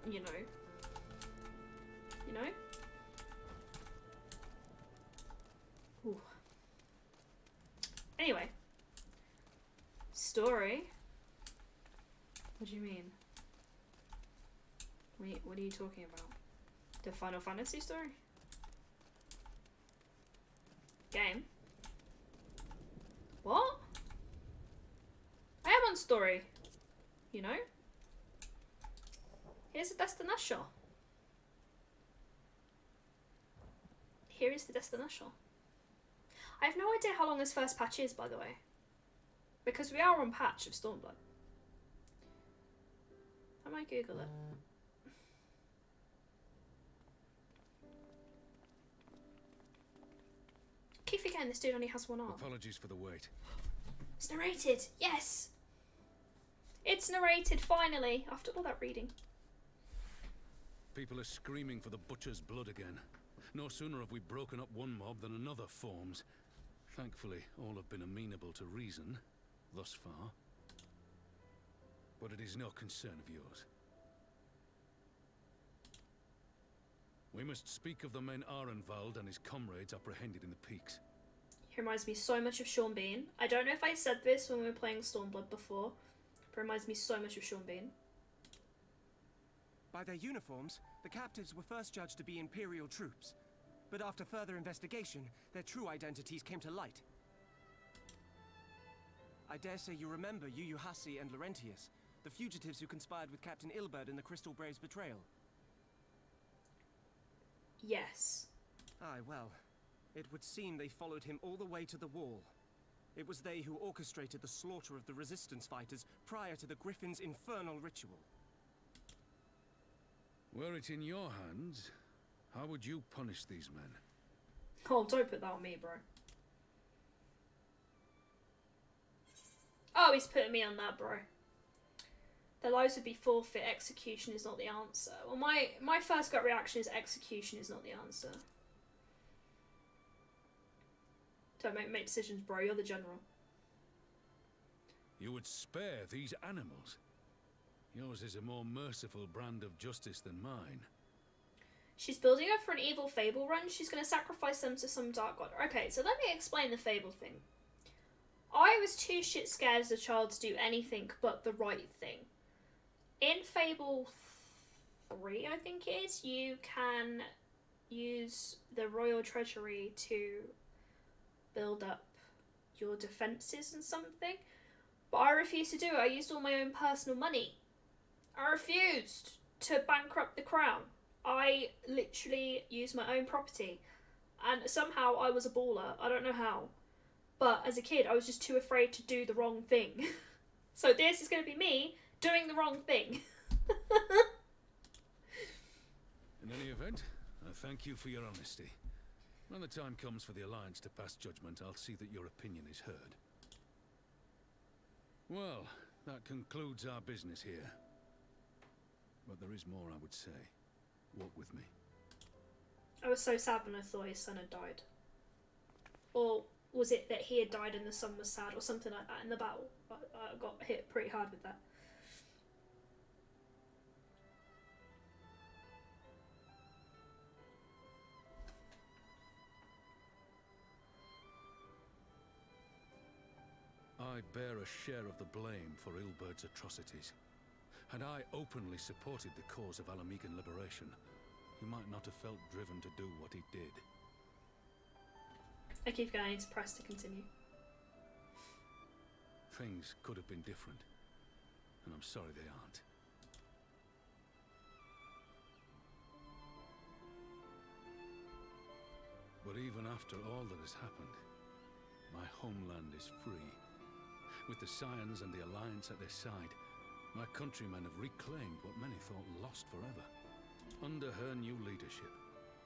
you know. Ooh. Anyway, story. What do you mean? What are you talking about? The Final Fantasy story? Game? What? I am on story. You know? Here's the destination. Here is the destination. I have no idea how long this first patch is, by the way. Because we are on patch of StormBlood. I might Google it. Keep forgetting this dude only has one arm. Apologies for the wait. It's narrated. Yes. It's narrated finally after all that reading. People are screaming for the butcher's blood again. No sooner have we broken up one mob than another forms. Thankfully, all have been amenable to reason, thus far. But it is no concern of yours. We must speak of the men Arenvald and his comrades apprehended in the peaks. He reminds me so much of Sean Bean. I don't know if I said this when we were playing StormBlood before, but it reminds me so much of Sean Bean. By their uniforms, the captives were first judged to be Imperial troops. But after further investigation, their true identities came to light. I dare say you remember Yuyuhasi and Laurentius, the fugitives who conspired with Captain Ilberd in the Crystal Brave's betrayal. Yes. Aye, well, it would seem they followed him all the way to the wall. It was they who orchestrated the slaughter of the resistance fighters prior to the Griffin's infernal ritual. Were it in your hands, how would you punish these men? Oh, don't put that on me, bro. Oh, he's putting me on that, bro. Their lives would be forfeit. Execution is not the answer. Well, my first gut reaction is execution is not the answer. Don't make decisions, bro. You're the general. You would spare these animals? Yours is a more merciful brand of justice than mine. She's building up for an evil fable run. She's going to sacrifice them to some dark god. Okay, so let me explain the fable thing. I was too shit scared as a child to do anything but the right thing. In Fable 3, I think it is, you can use the royal treasury to build up your defences and something. But I refused to do it. I used all my own personal money. I refused to bankrupt the crown. I literally used my own property. And somehow I was a baller. I don't know how. But as a kid, I was just too afraid to do the wrong thing. So this is going to be me doing the wrong thing. In any event, I thank you for your honesty. When the time comes for the Alliance to pass judgment, I'll see that your opinion is heard. Well, that concludes our business here. But there is more I would say. Walk with me. I was so sad when I thought his son had died. Or was it that he had died and the son was sad or something like that in the battle? I got hit pretty hard with that. I bear a share of the blame for Ilberd's atrocities. Had I openly supported the cause of Alamigan liberation, he might not have felt driven to do what he did. I keep going to press to continue. Things could have been different, and I'm sorry they aren't. But even after all that has happened, my homeland is free. With the Scions and the Alliance at their side, my countrymen have reclaimed what many thought lost forever. Under her new leadership,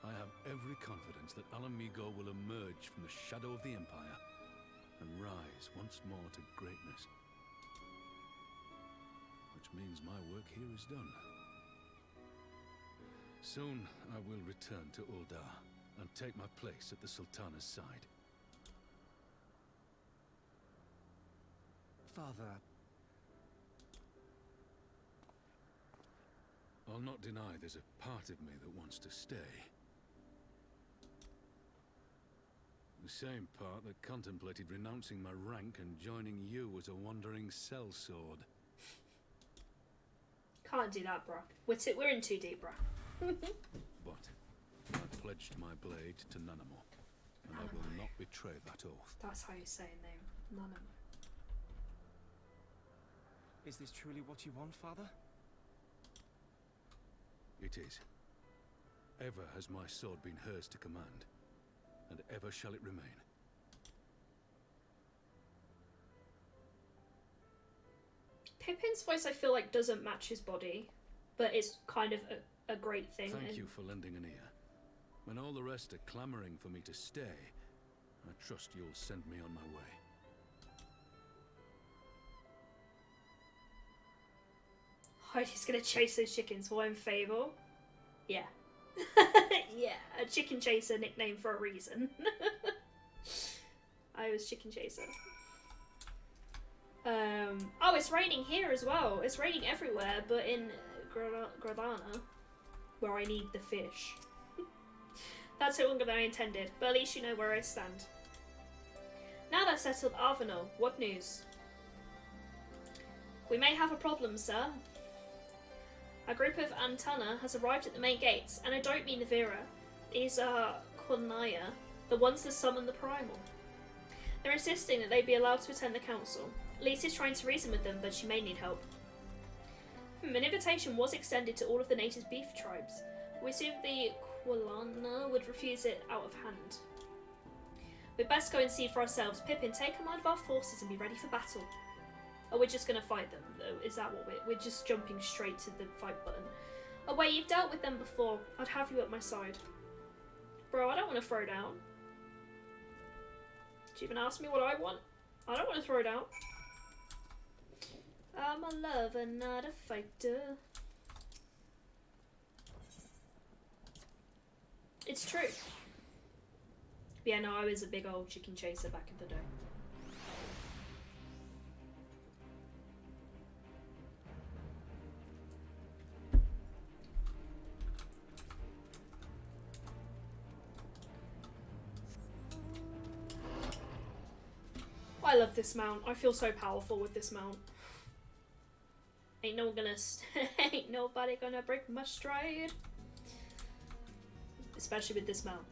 I have every confidence that Alamigo will emerge from the shadow of the Empire and rise once more to greatness. Which means my work here is done. Soon I will return to Uldar and take my place at the Sultana's side. Father, I'll not deny there's a part of me that wants to stay. The same part that contemplated renouncing my rank and joining you as a wandering sellsword. Can't do that, bruh. We're in too deep, bruh. But I pledged my blade to Nanamo, and I will not betray that oath. That's how you say a name. Nanamo. is this truly what you want, Father? It is. Ever has my sword been hers to command, and ever shall it remain. Pippin's voice, I feel like, doesn't match his body, but it's kind of a great thing. Thank you for lending an ear. When all the rest are clamouring for me to stay, I trust you'll send me on my way. Oh, he's gonna chase those chickens for one fable. Yeah. Yeah, a chicken chaser nickname for a reason. I was chicken chaser. Oh, it's raining here as well. It's raining everywhere, but in Gradana, where I need the fish. That's how I intended, but at least you know where I stand. Now that's settled, Arvenal, what news? We may have a problem, sir. A group of Antana has arrived at the main gates, and I don't mean the Vera. These are Kornaya, the ones that summon the Primal. They're insisting that they be allowed to attend the council. Lisa's trying to reason with them, but she may need help. An invitation was extended to all of the native beef tribes. We assume the Kualana would refuse it out of hand. We'd best go and see for ourselves. Pippin, take command of our forces and be ready for battle. Oh, we're just going to fight them, though. Is that what we're just jumping straight to the fight button? Oh, wait, you've dealt with them before. I'd have you at my side. Bro, I don't want to throw down. Did you even ask me what I want? I don't want to throw down. I'm a lover, not a fighter. It's true. Yeah, no, I was a big old chicken chaser back in the day. I love this mount. I feel so powerful with this mount. Ain't ain't nobody gonna break my stride. Especially with this mount.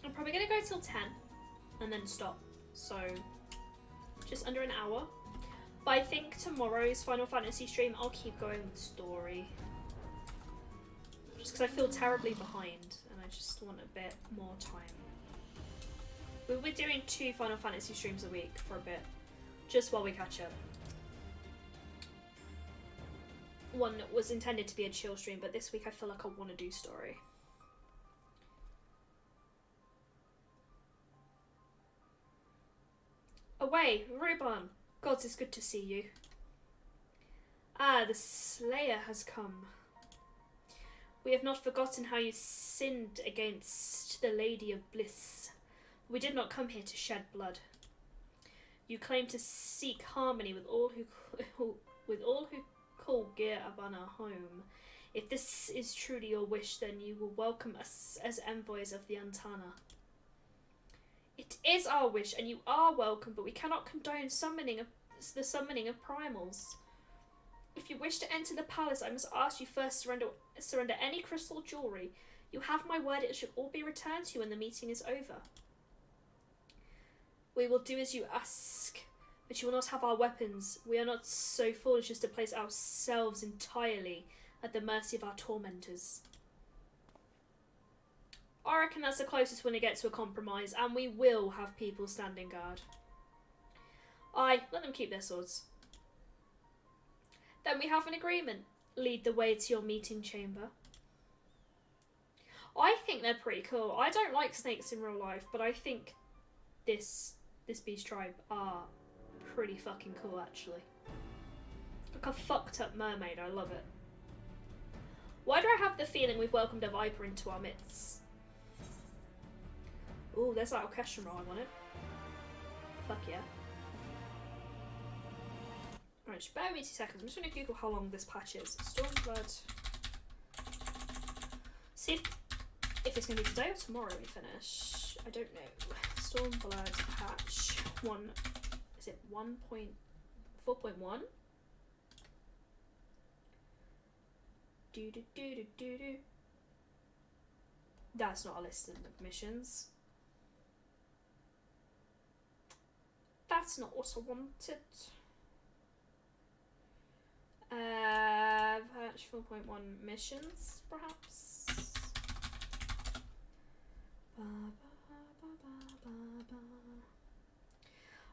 I'm probably gonna go till 10 and then stop. So just under an hour. But I think tomorrow's Final Fantasy stream, I'll keep going with story. Just because I feel terribly behind and I just want a bit more time. We're doing 2 Final Fantasy streams a week for a bit, just while we catch up. One was intended to be a chill stream, but this week I feel like I want to do story. Away, Ruban! Gods, it's good to see you. Ah, the Slayer has come. We have not forgotten how you sinned against the Lady of Bliss. We did not come here to shed blood. You claim to seek harmony with all who call Gir Abana home. If this is truly your wish, then you will welcome us as envoys of the Antana. It is our wish, and you are welcome, but we cannot condone the summoning of primals. If you wish to enter the palace, I must ask you first to surrender any crystal jewellery. You have my word, it should all be returned to you when the meeting is over. We will do as you ask, but you will not have our weapons. We are not so foolish as to place ourselves entirely at the mercy of our tormentors. I reckon that's the closest we're going to get to a compromise, and we will have people standing guard. Aye, let them keep their swords. Then we have an agreement. Lead the way to your meeting chamber. I think they're pretty cool. I don't like snakes in real life, but I think this beast tribe are pretty fucking cool, actually. Like a fucked up mermaid, I love it. Why do I have the feeling we've welcomed a viper into our midst? Ooh, there's that orchestra roll, I want it. Fuck yeah. Alright, just bear with me 2 seconds. I'm just gonna Google how long this patch is. StormBlood. See if it's gonna be today or tomorrow we finish. I don't know. StormBlood patch 1. Is it 1.4.1? Do do do do do do. That's not a list of missions. That's not what I wanted. Patch 4.1 missions, perhaps.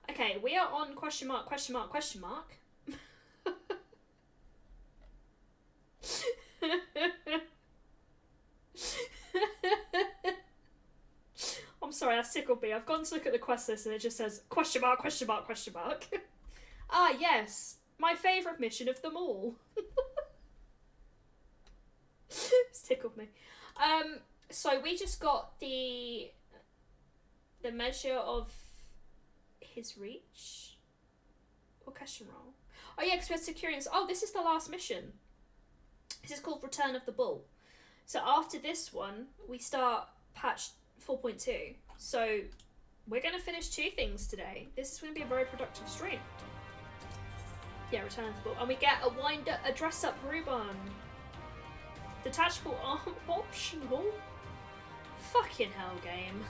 Okay, we are on question mark, question mark, question mark. I'm sorry, that's tickled me. I've gone to look at the quest list and it just says question mark, question mark, question mark. Ah, yes. My favourite mission of them all. It's tickled me. So we just got the measure of his reach. Or question roll. Oh yeah, because we're securing. Oh, this is the last mission. This is called Return of the Bull. So after this one, we start patch 4.2. So we're going to finish 2 things today. This is going to be a very productive stream. Yeah, Return of the Bull. And we get a dress-up Reuben. Detachable arm optional. Fucking hell, game.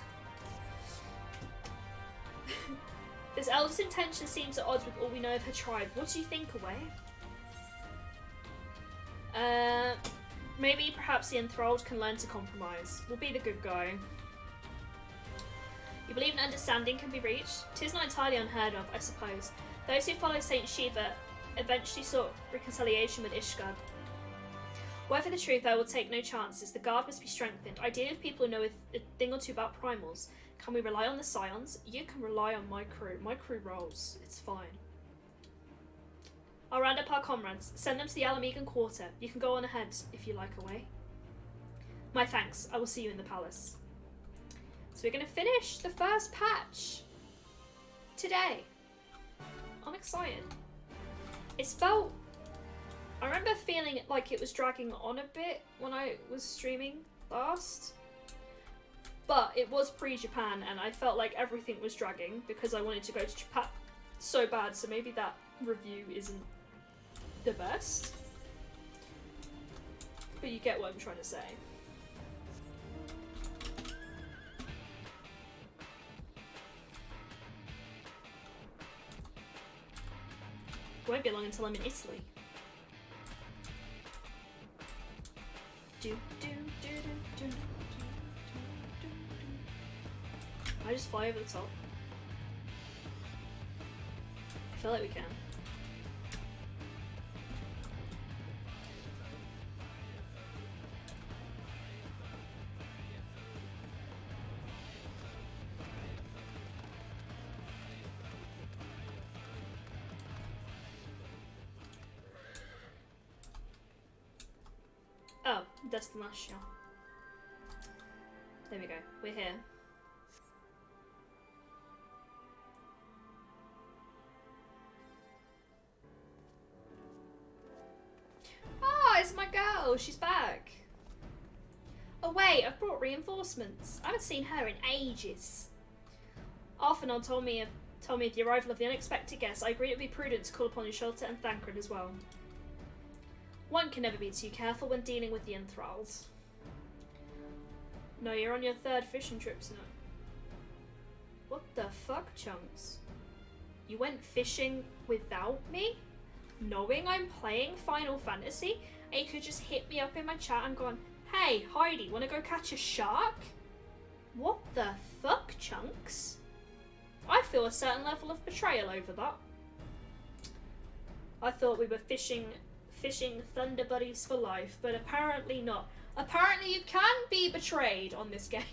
This elder's intention seems at odds with all we know of her tribe. What do you think, Away? Maybe perhaps the enthralled can learn to compromise. We'll be the good guy. You believe an understanding can be reached? 'Tis not entirely unheard of, I suppose. Those who follow Saint Shiva eventually sought reconciliation with Ishgard. Whatever the truth, I will take no chances. The guard must be strengthened. I deal with people who know a thing or two about primals. Can we rely on the scions? You can rely on my crew. My crew rolls. It's fine. I'll round up our comrades. Send them to the Alamegan Quarter. You can go on ahead, if you like, Away. My thanks. I will see you in the palace. So we're going to finish the first patch today. I'm excited. It's felt... I remember feeling like it was dragging on a bit when I was streaming last. But it was pre-Japan and I felt like everything was dragging because I wanted to go to Japan so bad. So maybe that review isn't the best. But you get what I'm trying to say. It won't be long until I'm in Italy. I just fly over the top. I feel like we can. Oh, destination. There we go. We're here. Oh, it's my girl. She's back. Oh wait, I've brought reinforcements. I haven't seen her in ages. Arthur told me of the arrival of the unexpected guest. I agreed it would be prudent to call upon your shelter and Thancred as well. One can never be too careful when dealing with the enthralled. No, you're on your 3rd fishing trip tonight. What the fuck, Chunks? You went fishing without me? Knowing I'm playing Final Fantasy? And you could just hit me up in my chat and gone, hey, Heidi, wanna go catch a shark? What the fuck, Chunks? I feel a certain level of betrayal over that. I thought we were fishing Thunder Buddies for life, but apparently not. Apparently you can be betrayed on this game.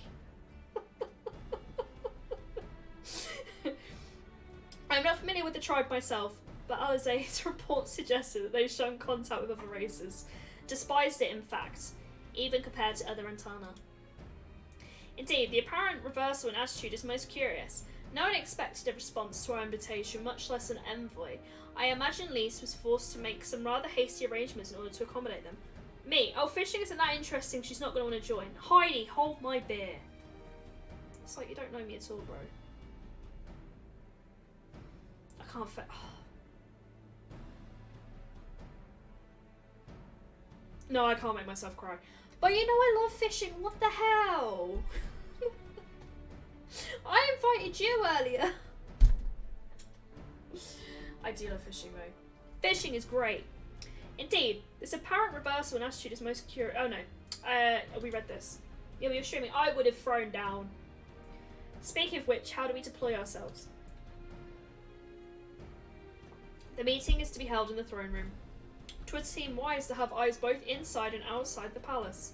I'm not familiar with the tribe myself, but Alizé's report suggested that they've shown contact with other races. Despised it, in fact, even compared to other Antana. Indeed, the apparent reversal in attitude is most curious. No one expected a response to our invitation, much less an envoy. I imagine Lise was forced to make some rather hasty arrangements in order to accommodate them. Me? Oh, fishing isn't that interesting, she's not going to want to join. Heidi, hold my beer. It's like you don't know me at all, bro. I can't fit. Oh. No, I can't make myself cry. But you know I love fishing, what the hell? I invited you earlier. I do love fishing though. Fishing is great. Indeed, this apparent reversal in attitude is most curious. Oh no. We read this. Yeah, we were streaming. I would have thrown down. Speaking of which, how do we deploy ourselves? The meeting is to be held in the throne room. It would seem wise to have eyes both inside and outside the palace.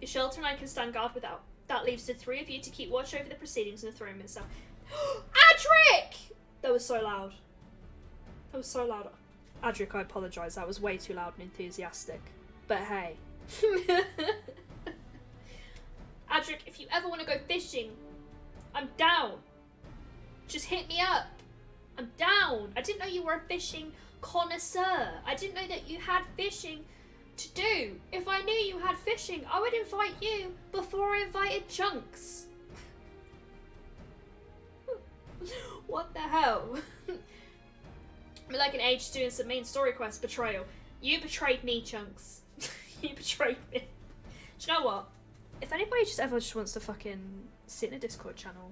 Your shelter and I can stand guard without. That leaves the three of you to keep watch over the proceedings in the throne room itself. Adric! That was so loud. That was so loud. Adric, I apologise. That was way too loud and enthusiastic. But hey. Adric, if you ever want to go fishing, I'm down. Just hit me up. I'm down. I didn't know you were a fishing connoisseur. I didn't know that you had fishing to do. If I knew you had fishing, I would invite you before I invited Chunks. What the hell? I'm like an age doing some main story quest. Betrayal. You betrayed me, Chunks. You betrayed me. Do you know what? If anybody just ever just wants to fucking sit in a Discord channel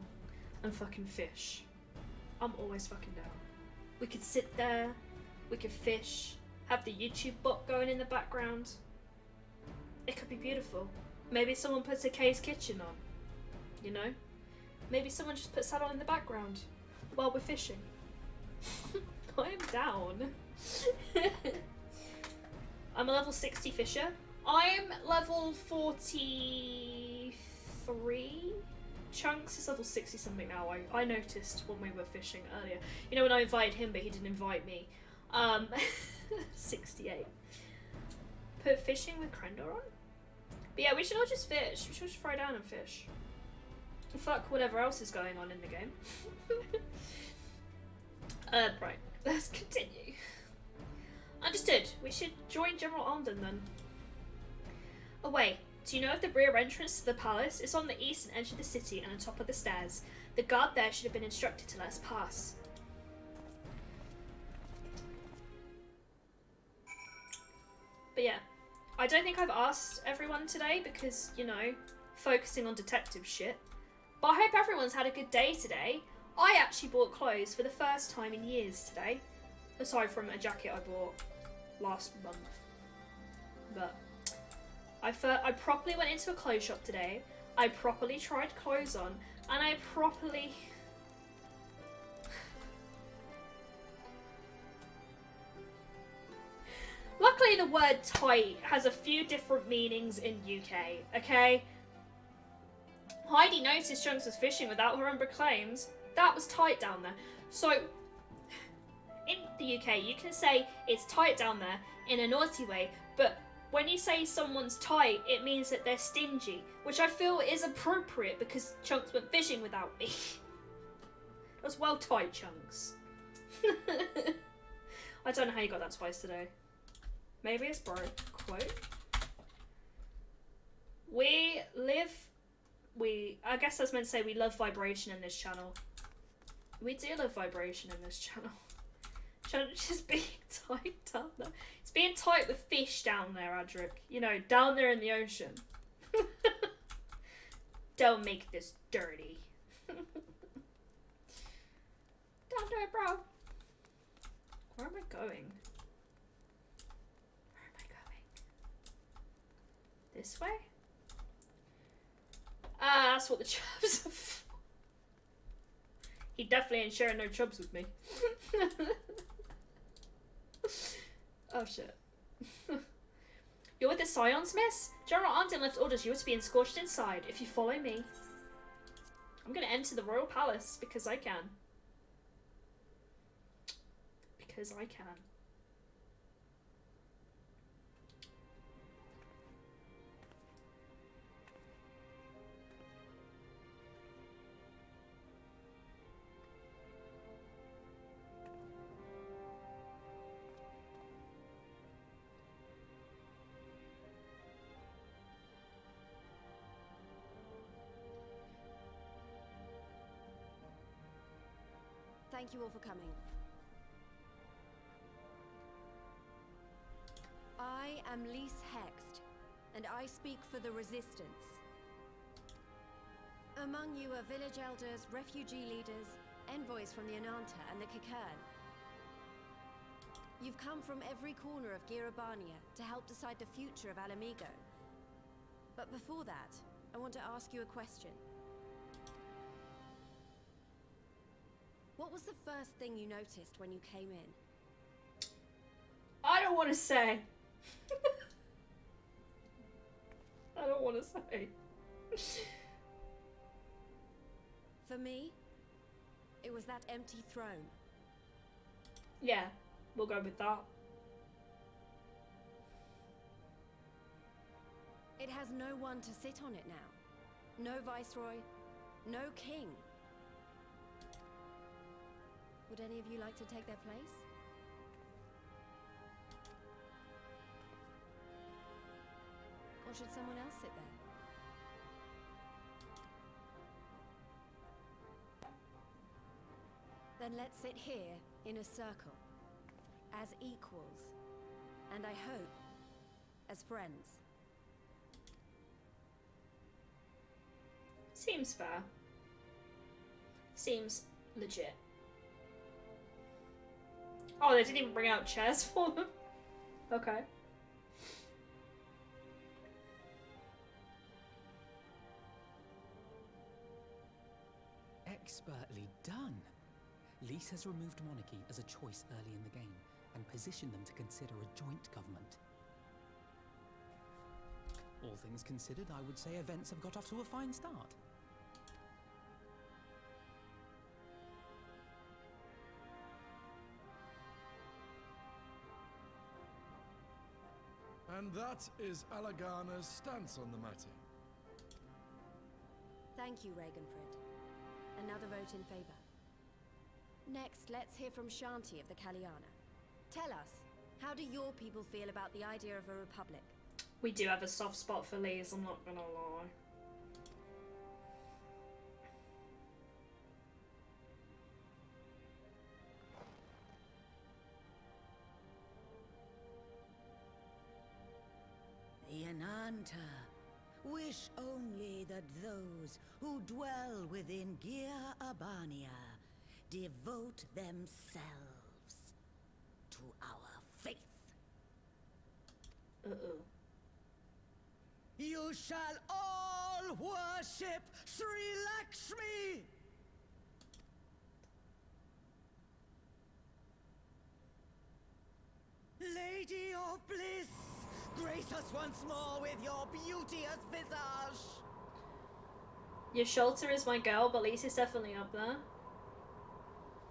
and fucking fish, I'm always fucking down. We could sit there, we could fish, have the YouTube bot going in the background. It could be beautiful. Maybe someone puts a Kay's Kitchen on, you know? Maybe someone just puts that on in the background while we're fishing. I am down. I'm a level 60 fisher. I'm level 43. Chunks is level 60 something now. I noticed when we were fishing earlier. You know when I invited him but he didn't invite me. 68. Put fishing with Krendor on? But yeah, we should all just fish. We should just throw down and fish. Fuck whatever else is going on in the game. Right. Let's continue. Understood. We should join General Alden then. Away. Do you know if the rear entrance to the palace is on the eastern edge of the city and on top of the stairs? The guard there should have been instructed to let us pass. But yeah, I don't think I've asked everyone today because, you know, focusing on detective shit. But I hope everyone's had a good day today. I actually bought clothes for the first time in years today. Aside from a jacket I bought last month. But I properly went into a clothes shop today. I properly tried clothes on. And I properly... Luckily the word tight has a few different meanings in UK, okay? Heidi noticed Chunks was fishing without her umbrella claims. That was tight down there. So, in the UK, you can say it's tight down there in a naughty way, but when you say someone's tight, it means that they're stingy, which I feel is appropriate because Chunks went fishing without me. It was well tight, Chunks. I don't know how you got that twice today. Maybe it's broke. Quote. I guess I was meant to say we love vibration in this channel. We do love vibration in this channel. Just being tight down there. It's being tight with fish down there, Adric. You know, down there in the ocean. Don't make this dirty. Down there, bro. Where am I going? Where am I going? This way? Ah, that's what the chubs are for. He definitely ain't sharing no chubs with me. Oh shit. You're with the Scions, miss? General Arndin left orders you were to be scorched inside. If you follow me, I'm gonna enter the royal palace because I can. Because I can. Thank you all for coming. I am Lise Hext, and I speak for the Resistance. Among you are village elders, refugee leaders, envoys from the Ananta and the Kikern. You've come from every corner of Girabania to help decide the future of Alamigo. But before that, I want to ask you a question. What was the first thing you noticed when you came in? I don't want to say. I don't want to say. For me, it was that empty throne. Yeah, we'll go with that. It has no one to sit on it now. No viceroy, no king. Would any of you like to take their place? Or should someone else sit there? Then let's sit here in a circle, as equals, and I hope, as friends. Seems fair. Seems legit. Oh, they didn't even bring out chairs for them? Okay. Expertly done. Lise has removed monarchy as a choice early in the game and positioned them to consider a joint government. All things considered, I would say events have got off to a fine start. And that is Alagana's stance on the matter. Thank you, Ragenfrid. Another vote in favor. Next, let's hear from Shanti of the Kaliana. Tell us, how do your people feel about the idea of a republic? We do have a soft spot for Lise, I'm not gonna lie. The Ananta wish only that those who dwell within Girabania devote themselves to our faith. Uh-oh. You shall all worship Sri Lakshmi! Lady of Bliss, grace us once more with your beauteous visage! Your shelter is my girl, but Lise is definitely up there.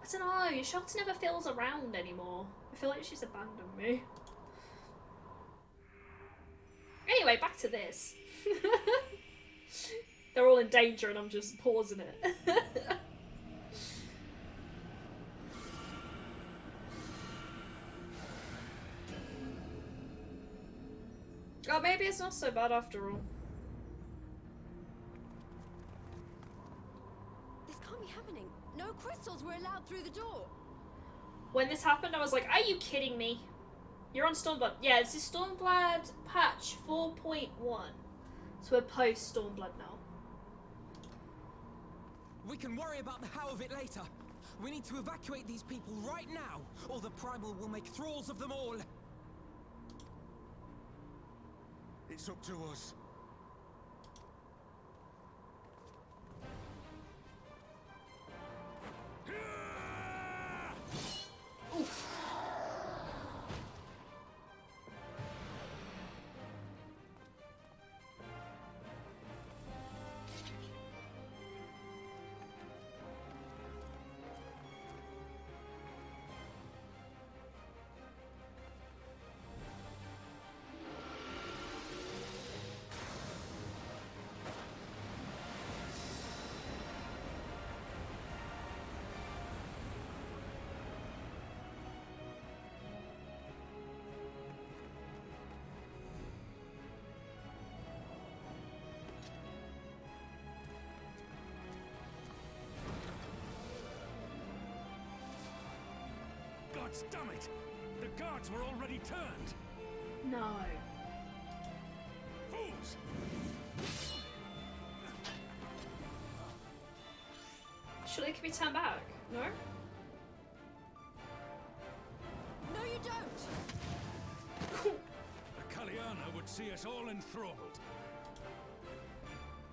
I don't know, your shelter never feels around anymore. I feel like she's abandoned me. Anyway, back to this. They're all in danger and I'm just pausing it. Oh, maybe it's not so bad after all. This can't be happening. No crystals were allowed through the door. When this happened, I was like, are you kidding me? You're on StormBlood. Yeah, this is StormBlood patch 4.1. So we're post StormBlood now. We can worry about the how of it later. We need to evacuate these people right now, or the Primal will make thralls of them all. It's up to us. Gods damn it! The guards were already turned! No. Fools! Surely it can be turned back, no? No, you don't! The Kaliana would see us all enthralled.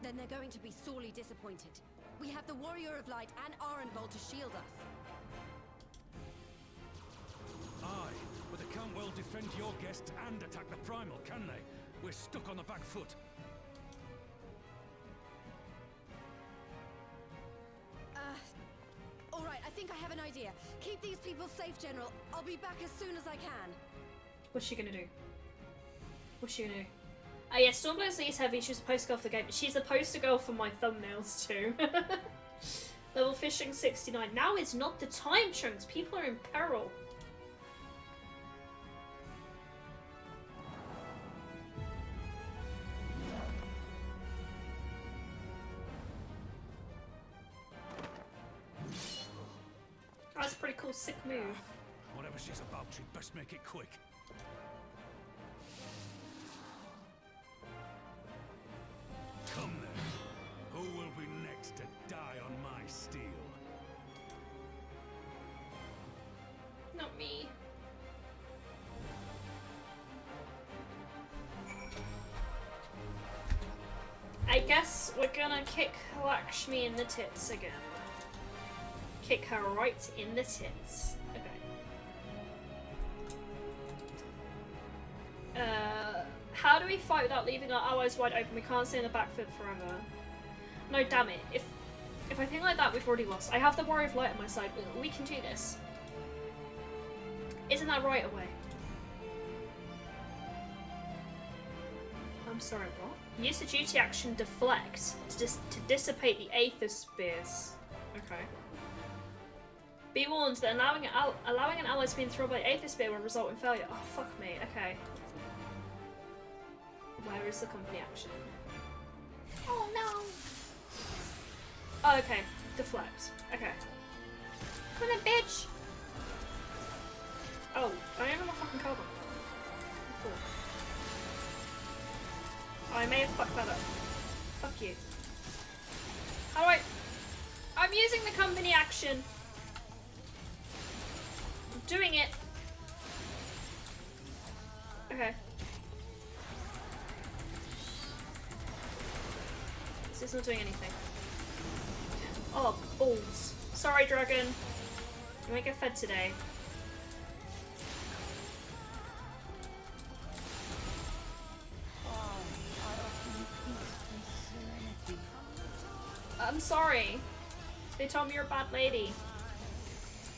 Then they're going to be sorely disappointed. We have the Warrior of Light and Arenvald to shield us. Aye, but they can't well defend your guests and attack the Primal, can they? We're stuck on the back foot. Alright, I think I have an idea. Keep these people safe, General. I'll be back as soon as I can. What's she gonna do? What's she gonna do? Oh yeah, StormBlood's least heavy. She's the poster girl for the game. She's the poster girl for my thumbnails too. Level fishing 69. Now is not the time, Chunks. People are in peril. That's a pretty cool, sick move. Whatever she's about, she'd best make it quick. Come then. Who will be next to die on my steel? Not me. I guess we're gonna kick Lakshmi in the tits again. Kick her right in the tits. Okay. How do we fight without leaving our allies wide open? We can't stay in the back foot forever. No, damn it. If I think like that, we've already lost. I have the Warrior of Light on my side. We can do this. Isn't that right away? I'm sorry, what? Use the duty action deflect to dissipate the Aether Spears. Okay. Be warned that allowing an ally to be enthralled by Aether Spear will result in failure. Oh, fuck me. Okay. Where is the company action? Oh no! Oh, okay. Deflect. Okay. Come on then, bitch! Oh, I don't know what fucking code. Cool. Oh, I may have fucked that up. Fuck you. How do I... I'm using the company action. I'm doing it. Okay. This is not doing anything. Oh, balls. Sorry, dragon. You won't get fed today. I'm sorry. They told me you're a bad lady.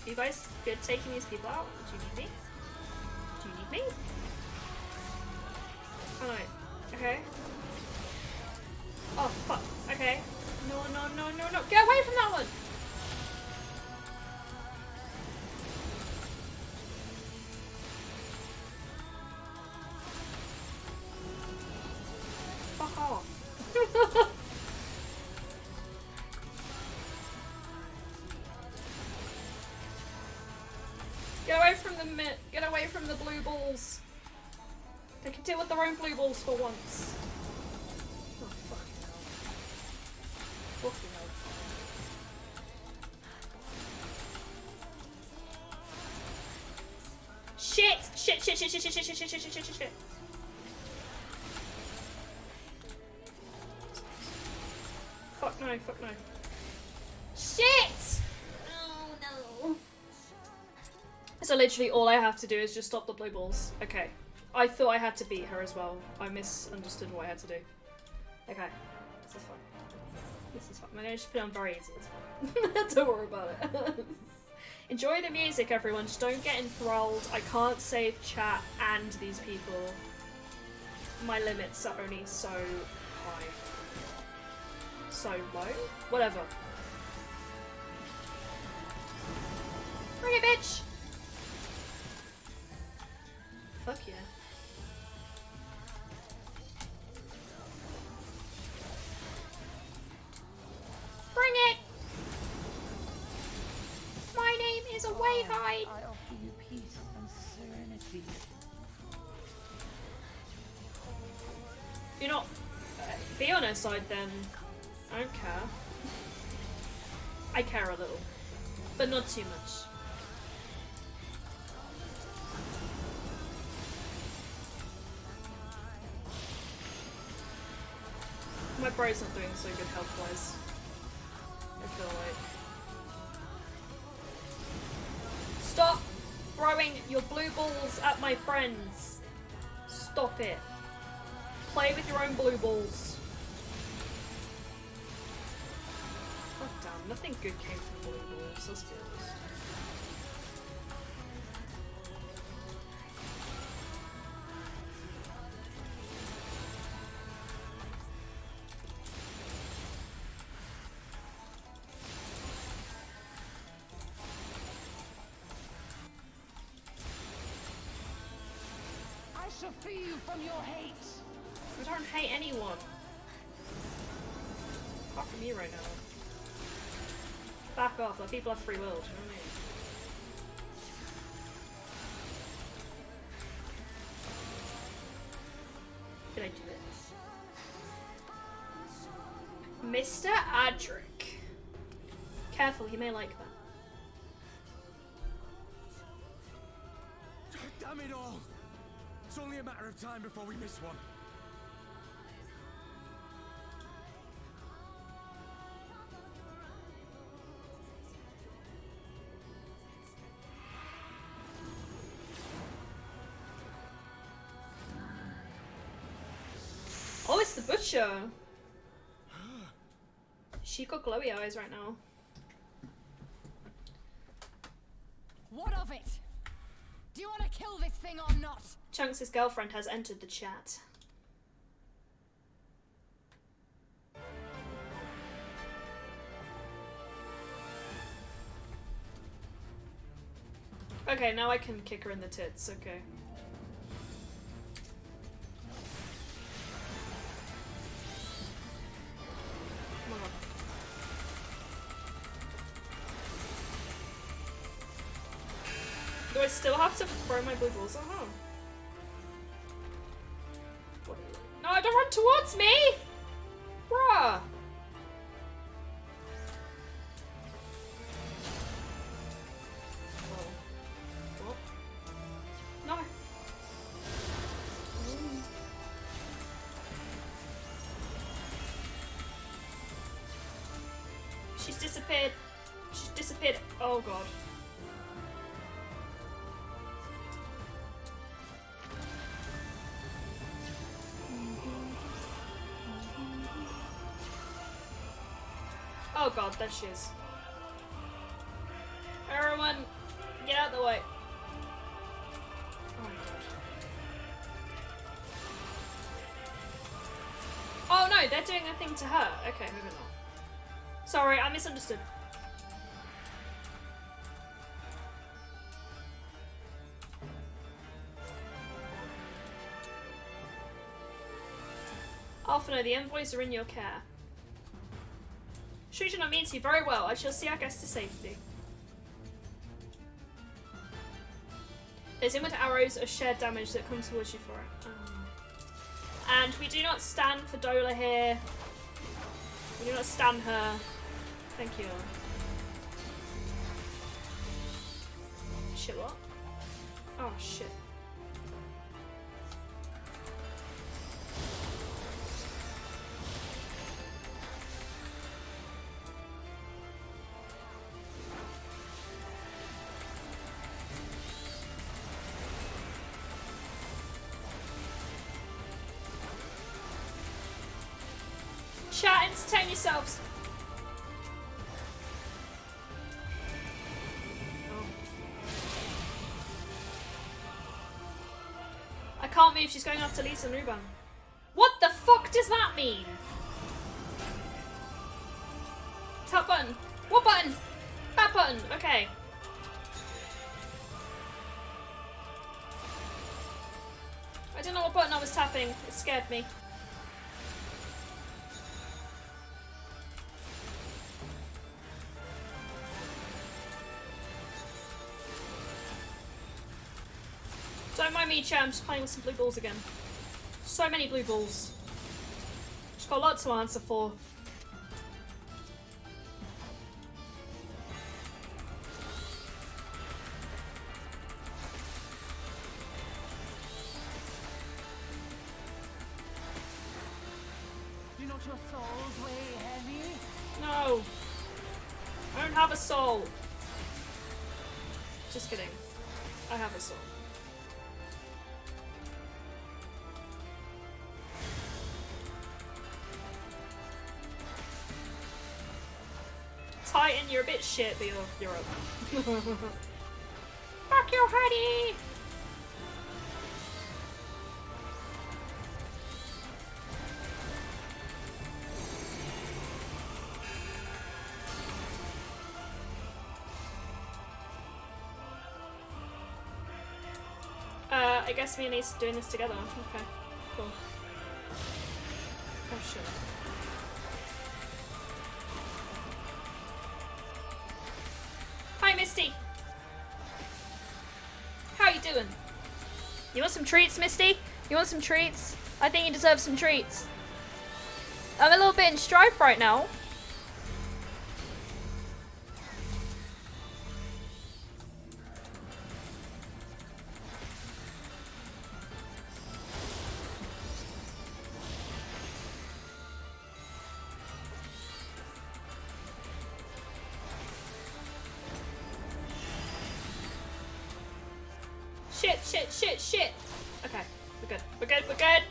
Are you guys good taking these people out? Do you need me? Do you need me? Oh no. Okay. Oh fuck. Okay. No, no, no, no, no. Get away from that one! Fuck off. Get away from the blue balls. They can deal with their own blue balls for once. Oh fucking hell. Fucking hell. Shit! Shit, shit, shit, shit, shit, shit, shit, shit, shit, shit, shit, shit. Fuck no, fuck no. Shit! Oh no. So literally all I have to do is just stop the blue balls. Okay. I thought I had to beat her as well. I misunderstood what I had to do. Okay. This is fine. This is fine. I'm gonna just put it on very easy. It's fine. Don't worry about it. Enjoy the music, everyone. Just don't get enthralled. I can't save chat and these people. My limits are only so high. So low? Whatever. Bring it, bitch! Fuck yeah. Bring it! My name is a Wayhide! I offer you peace You're not... be on her side then. I don't care. I care a little. But not too much. My bro's not doing so good health-wise. I feel like. Stop throwing your blue balls at my friends. Stop it. Play with your own blue balls. God damn, nothing good came from blue balls, let's be honest. I shall free you from your hate. I don't hate anyone. Apart from you right now. Back off, let people have free will, do you know what I mean? Did I do it? Mr. Adric. Careful, he may like that. Damn it all! It's only a matter of time before we miss one. Oh, it's the butcher! She got glowy eyes right now. What of it? Do you want to kill this thing or not? Chunks' girlfriend has entered the chat. Okay, now I can kick her in the tits, okay. Come on. Do I still have to throw my blue balls at her? No, don't run towards me! Bruh! Oh. No. She's disappeared. She's disappeared. Oh god. Oh god, there she is. Everyone, get out of the way. Oh my god. Oh no, they're doing a thing to her. Okay, maybe not. Sorry, I misunderstood. Alphino, the envoys are in your care. Shujin means you very well. I shall see our guest to safety. There's inward arrows of shared damage that come towards you for it. And we do not stand for Dola here. We do not stand her. Thank you. Shit, what? Oh, shit. Chat, entertain yourselves. Oh. I can't move, she's going after Lisa and Ruban. What the fuck does that mean? Tap button. What button? That button, okay. I don't know what button I was tapping, it scared me. Don't mind me, chat, I'm just playing with some blue balls again. So many blue balls. Got a lot to answer for. Do not your souls weigh heavy? No. I don't have a soul. Just kidding. I have a soul. Titan, you're a bit shit, but you're up. Fuck your hoodie! I guess me and Ace are doing this together. Okay, cool. Oh shit. Hi, Misty! How you doing? You want some treats, Misty? You want some treats? I think you deserve some treats. I'm a little bit in strife right now. Shit. Okay, we're good.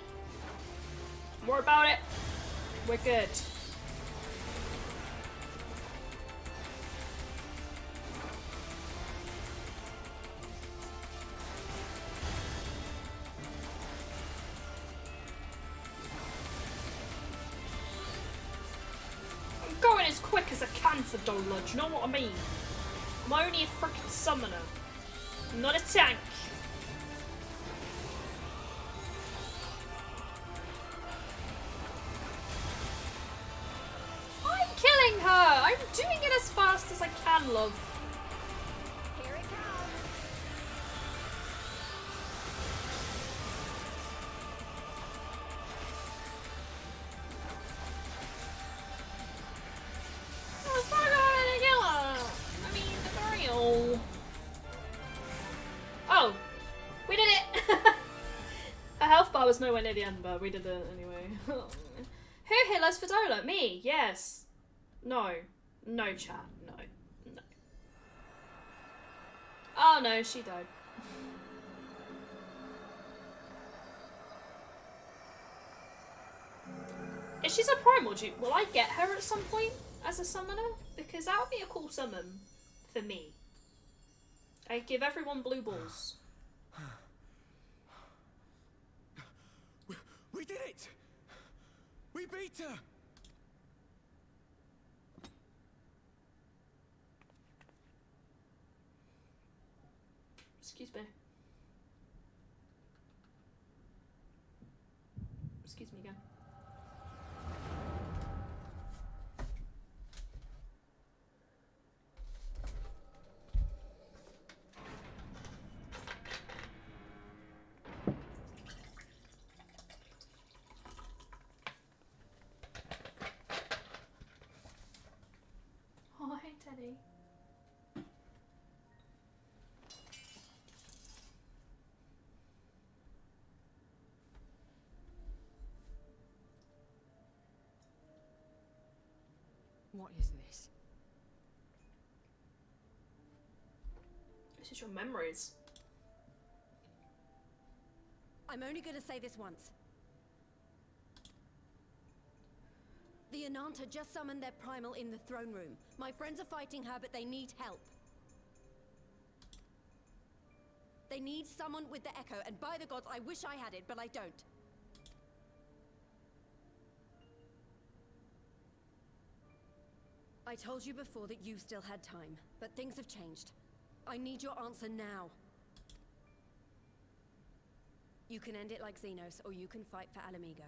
More about it. We're good. I'm going as quick as I can for Dola, do you know what I mean? I'm only a freaking summoner. I'm not a tank. I'm doing it as fast as I can, love. Here it comes. Oh, fuck on, kill her. I mean, the real. Oh, we did it. A health bar was nowhere near the end, but we did it anyway. Who hit us for Dola? Me? Yes. No. No, chat. No. Oh no, she died. If she's a primal, will I get her at some point as a summoner? Because that would be a cool summon for me. I give everyone blue balls. We did it! We beat her! Excuse me. Excuse me again. Oh, hey, Teddy. What is this? This is your memories. I'm only going to say this once. The Ananta just summoned their primal in the throne room. My friends are fighting her, but they need help. They need someone with the echo, and by the gods, I wish I had it, but I don't. I told you before that you still had time, but things have changed. I need your answer now. You can end it like Xenos, or you can fight for Alamigo.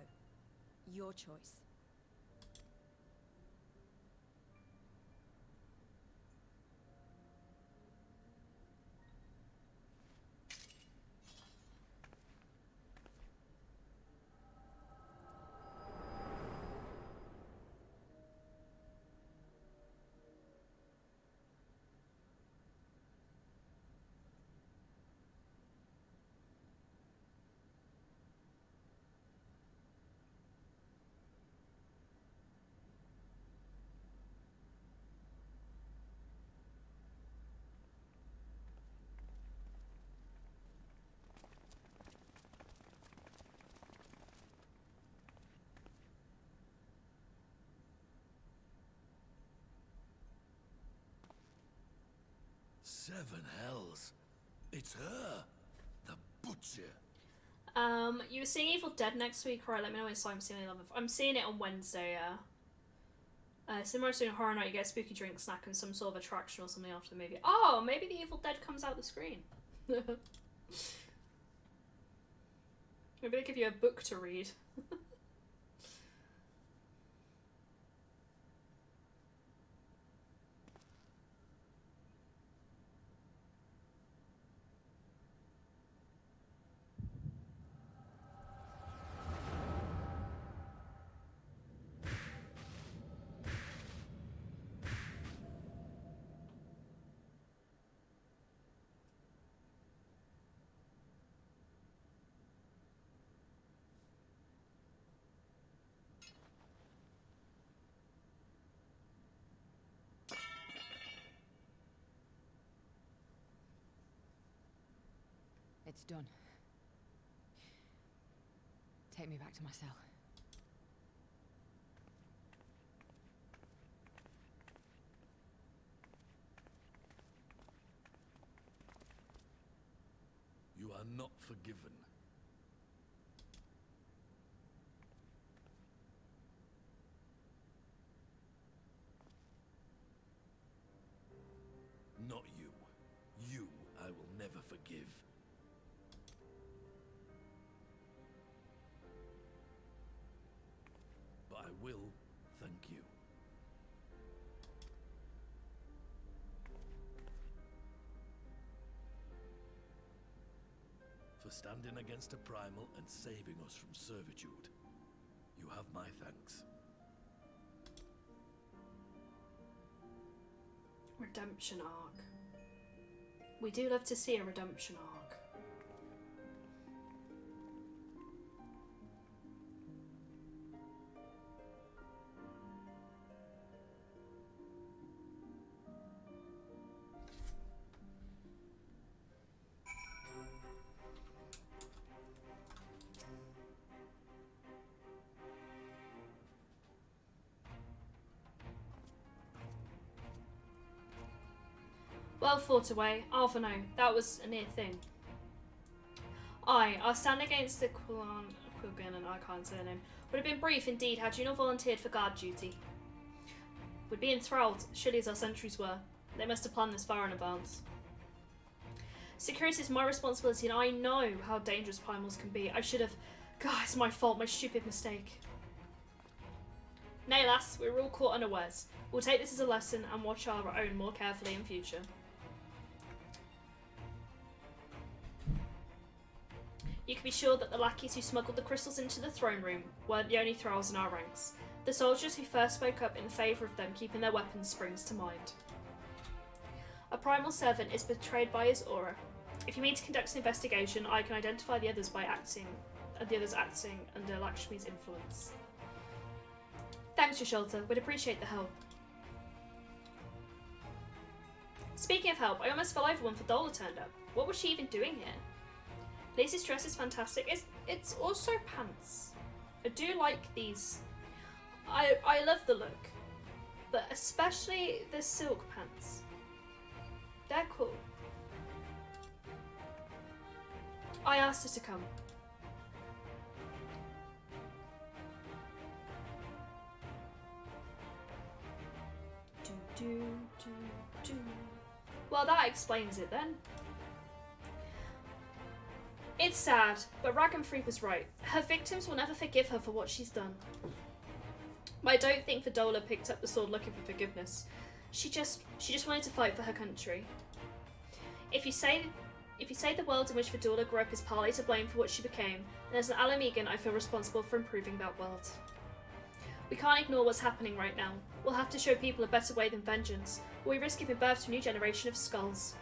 Your choice. Seven hells. It's her. The butcher. You were seeing Evil Dead next week, right? Let me know when I'm seeing it. I'm seeing it on Wednesday, yeah. Similar to a horror night, you get a spooky drink, snack, and some sort of attraction or something after the movie. Oh, maybe the Evil Dead comes out the screen. Maybe they give you a book to read. It's done. Take me back to my cell. You are not forgiven. Not you. You I will never forgive. But I will thank you. For standing against a primal and saving us from servitude. You have my thanks. Redemption arc. We do love to see a redemption arc. Well fought away. Arthur, no, that was a near thing. I'll stand against the Quilgan, and I can't say her name. Would have been brief indeed had you not volunteered for guard duty. We'd be enthralled, surely as our sentries were. They must have planned this far in advance. Security is my responsibility, and I know how dangerous primals can be. I should have... God, it's my fault, my stupid mistake. Nay, lass, we were all caught unawares. We'll take this as a lesson and watch our own more carefully in future. You can be sure that the lackeys who smuggled the crystals into the throne room weren't the only thralls in our ranks. The soldiers who first spoke up in favour of them keeping their weapons springs to mind. A primal servant is betrayed by his aura. If you mean to conduct an investigation, I can identify the others acting under Lakshmi's influence. Thanks, your shelter. We'd appreciate the help. Speaking of help, I almost fell over when Fadola turned up. What was she even doing here? Lisa's dress is fantastic. It's also pants. I do like these. I love the look, but especially the silk pants. They're cool. I asked her to come. Well, that explains it then. It's sad, but Ragnfrey was right. Her victims will never forgive her for what she's done. But I don't think Fadola picked up the sword looking for forgiveness. She just wanted to fight for her country. If you say the world in which Fadola grew up is partly to blame for what she became, then as an Alamegan I feel responsible for improving that world. We can't ignore what's happening right now. We'll have to show people a better way than vengeance, or we risk giving birth to a new generation of skulls.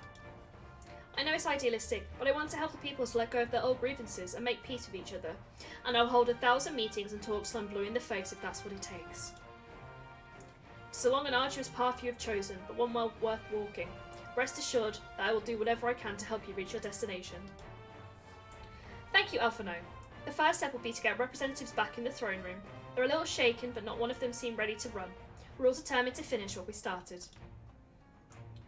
I know it's idealistic, but I want to help the people to let go of their old grievances and make peace with each other, and I'll hold 1,000 meetings and talks till I'm blue in the face if that's what it takes. It's a long and arduous path you have chosen, but one well worth walking. Rest assured that I will do whatever I can to help you reach your destination. Thank you, Alphano. The first step will be to get representatives back in the throne room. They're a little shaken, but not one of them seemed ready to run. We're all determined to finish what we started.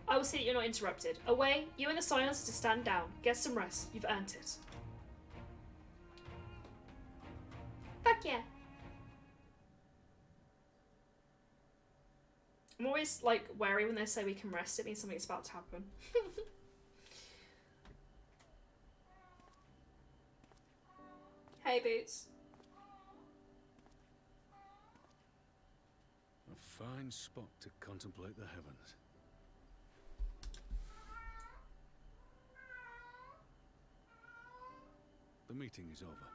I will see that you're not interrupted. Away, you and the Scions to stand down. Get some rest. You've earned it. Fuck yeah. I'm always, like, wary when they say we can rest. It means something's about to happen. Hey, Boots. A fine spot to contemplate the heavens. The meeting is over.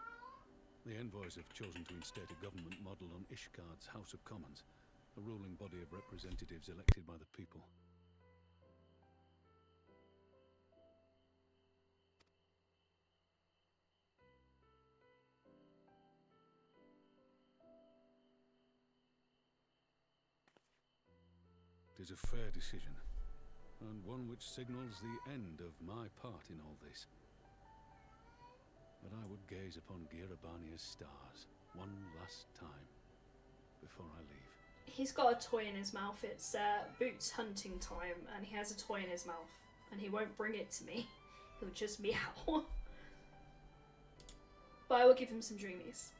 The envoys have chosen to instate a government model on Ishgard's House of Commons, a ruling body of representatives elected by the people. It is a fair decision, and one which signals the end of my part in all this. But I would gaze upon Girabania's stars one last time before I leave. He's got a toy in his mouth. It's Boots hunting time, and he has a toy in his mouth, and he won't bring it to me. He'll just meow. But I will give him some dreamies.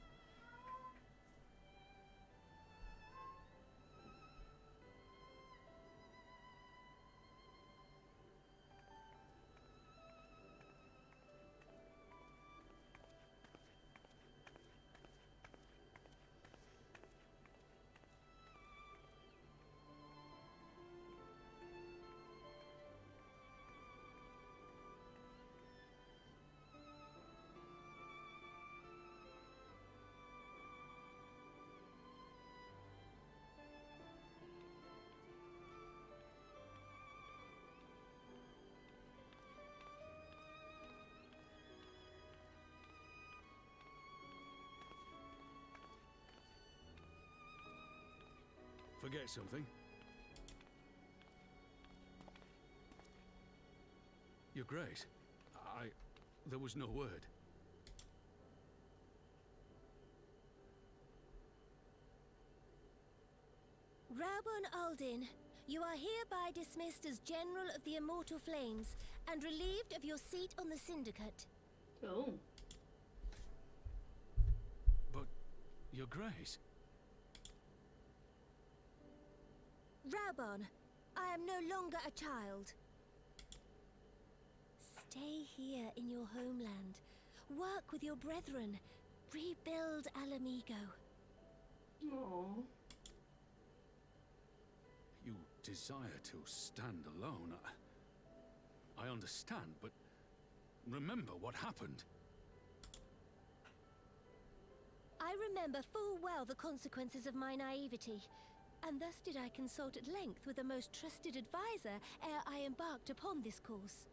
Forget something? Your Grace, there was no word. Raubon Aldin, you are hereby dismissed as General of the Immortal Flames and relieved of your seat on the Syndicate. Oh. But, Your Grace... Raubon, I am no longer a child. Stay here in your homeland. Work with your brethren. Rebuild Alamigo. Aww. You desire to stand alone. I understand, but remember what happened. I remember full well the consequences of my naivety. And thus did I consult at length with a most trusted advisor ere I embarked upon this course.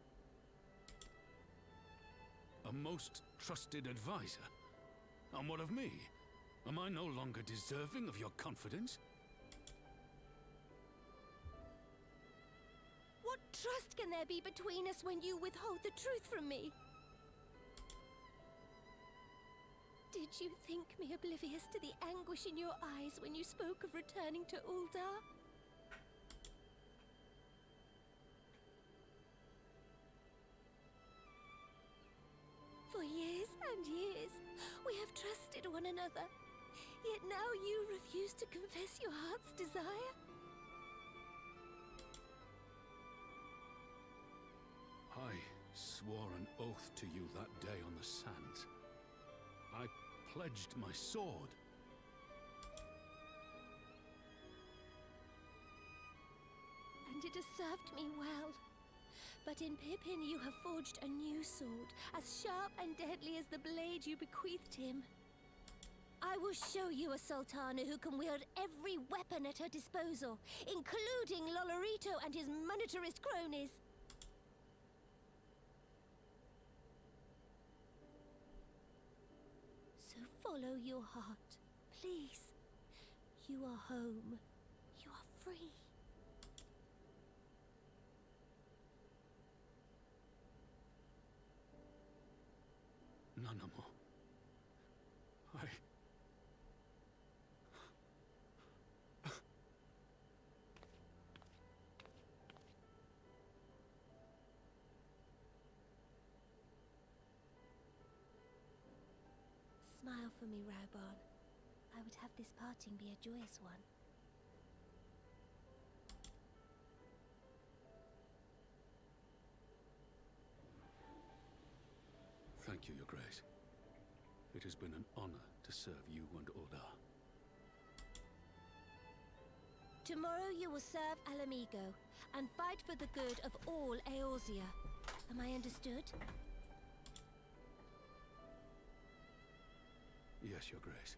A most trusted advisor? And what of me? Am I no longer deserving of your confidence? What trust can there be between us when you withhold the truth from me? Did you think me oblivious to the anguish in your eyes when you spoke of returning to Uldar? For years and years, we have trusted one another. Yet now you refuse to confess your heart's desire? I swore an oath to you that day on the sands. I pledged my sword. And it has served me well. But in Pippin you have forged a new sword, as sharp and deadly as the blade you bequeathed him. I will show you a Sultana who can wield every weapon at her disposal, including Lolorito and his monetarist cronies. So follow your heart, please. You are home. You are free. Nanamo. for me, Raubarn. I would have this parting be a joyous one. Thank you, Your Grace. It has been an honor to serve you and Oda. Tomorrow you will serve Alamigo and fight for the good of all Eorzea. Am I understood? Yes, Your Grace.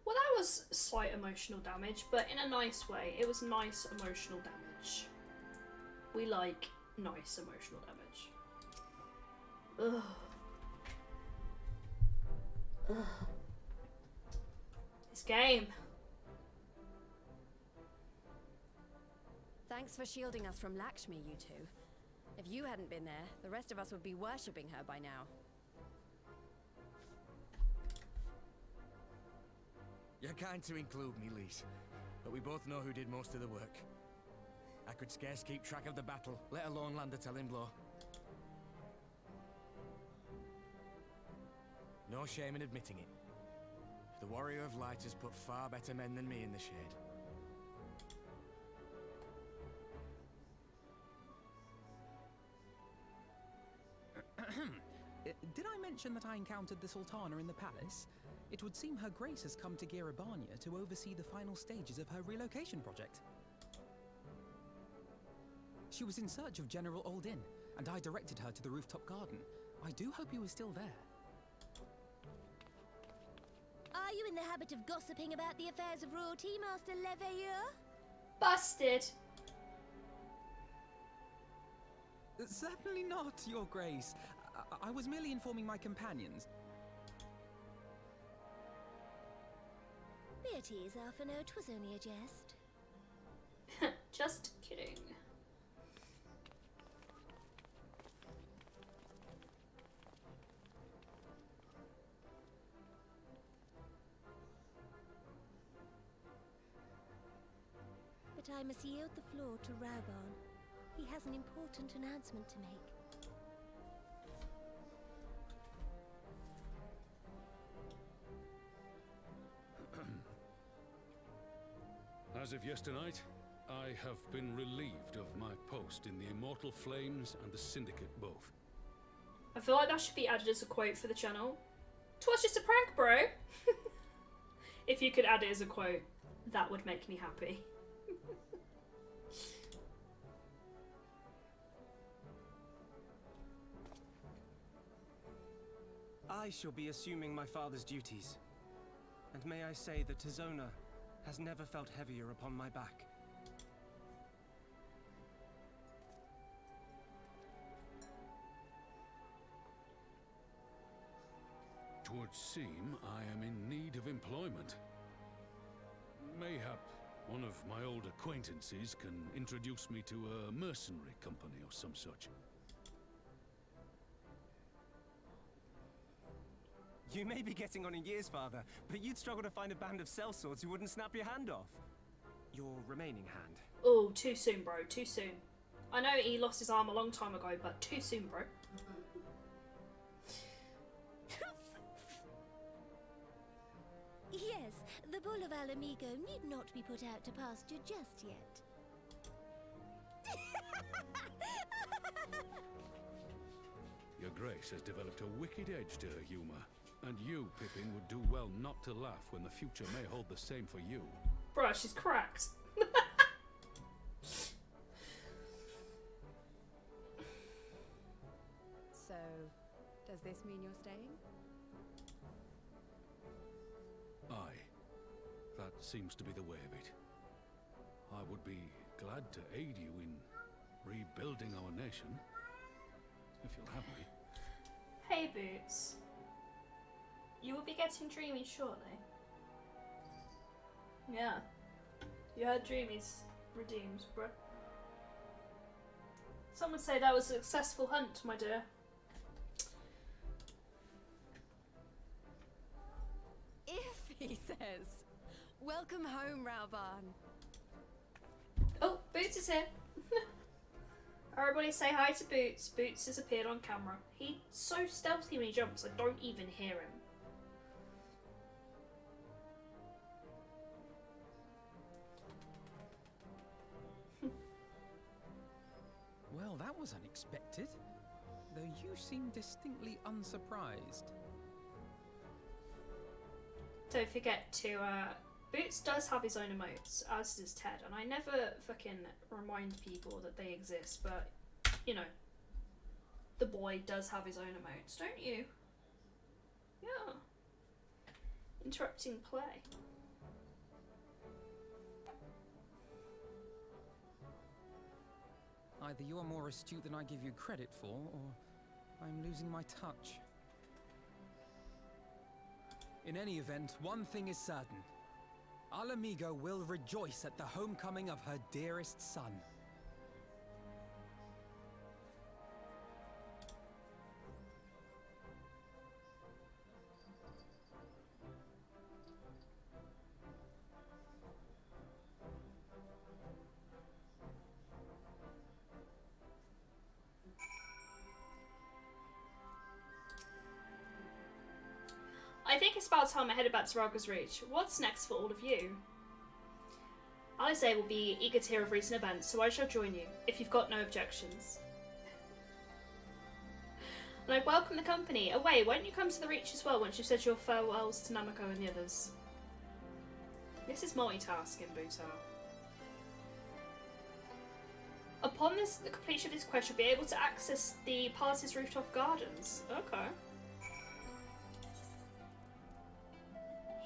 Well, that was slight emotional damage, but in a nice way. It was nice emotional damage. We like nice emotional damage. Ugh. Ugh. This game. Thanks for shielding us from Lakshmi, you two. If you hadn't been there, the rest of us would be worshipping her by now. You're kind to include me, Lise, but we both know who did most of the work. I could scarce keep track of the battle, let alone land a telling blow. No shame in admitting it. The Warrior of Light has put far better men than me in the shade. Did I mention that I encountered the Sultana in the palace? It would seem Her Grace has come to Girabania to oversee the final stages of her relocation project. She was in search of General Oldin, and I directed her to the rooftop garden. I do hope he was still there. Are you in the habit of gossiping about the affairs of royalty, Master Leveilleur? Busted. Certainly not, Your Grace. I was merely informing my companions. Be at ease, Alphino. 'Twas only a jest. Just kidding. But I must yield the floor to Raubarn. He has an important announcement to make. As of yesternight, I have been relieved of my post in the Immortal Flames and the Syndicate both. I feel like that should be added as a quote for the channel. 'Twas just a prank, bro. If you could add it as a quote, that would make me happy. I shall be assuming my father's duties. And may I say that Tizona has never felt heavier upon my back. Twould seem I am in need of employment. Mayhap one of my old acquaintances can introduce me to a mercenary company or some such. You may be getting on in years, father, but you'd struggle to find a band of sellswords who wouldn't snap your hand off. Your remaining hand. Oh, too soon, bro. Too soon. I know he lost his arm a long time ago, but too soon, bro. Yes, the bull of Alamigo need not be put out to pasture just yet. Your Grace has developed a wicked edge to her humour, and you, Pippin, would do well not to laugh when the future may hold the same for you. Bruh, she's cracked. So, does this mean you're staying? Aye. That seems to be the way of it. I would be glad to aid you in rebuilding our nation, if you'll have me. Hey, Boots. You will be getting Dreamy shortly. Yeah. You heard Dreamy's redeemed, bruh. Some would say that was a successful hunt, my dear. If he says, "Welcome home, Rauban." Oh, Boots is here. Everybody say hi to Boots. Boots has appeared on camera. He's so stealthy when he jumps, I don't even hear him. Well, that was unexpected. Though you seem distinctly unsurprised. Don't forget to, Boots does have his own emotes, as does Ted, and I never fucking remind people that they exist, but, you know, the boy does have his own emotes, don't you? Yeah. Interrupting play. Either you are more astute than I give you credit for, or I'm losing my touch. In any event, one thing is certain. Alamigo will rejoice at the homecoming of her dearest son. I think it's about time I headed back to Raga's Reach. What's next for all of you? Alice will be eager to hear of recent events, so I shall join you, if you've got no objections. And I welcome the company. Away, won't you come to the Reach as well once you've said your farewells to Namako and the others? This is multitasking, Buta. Upon the completion of this quest, you'll be able to access the palace's rooftop gardens. Okay.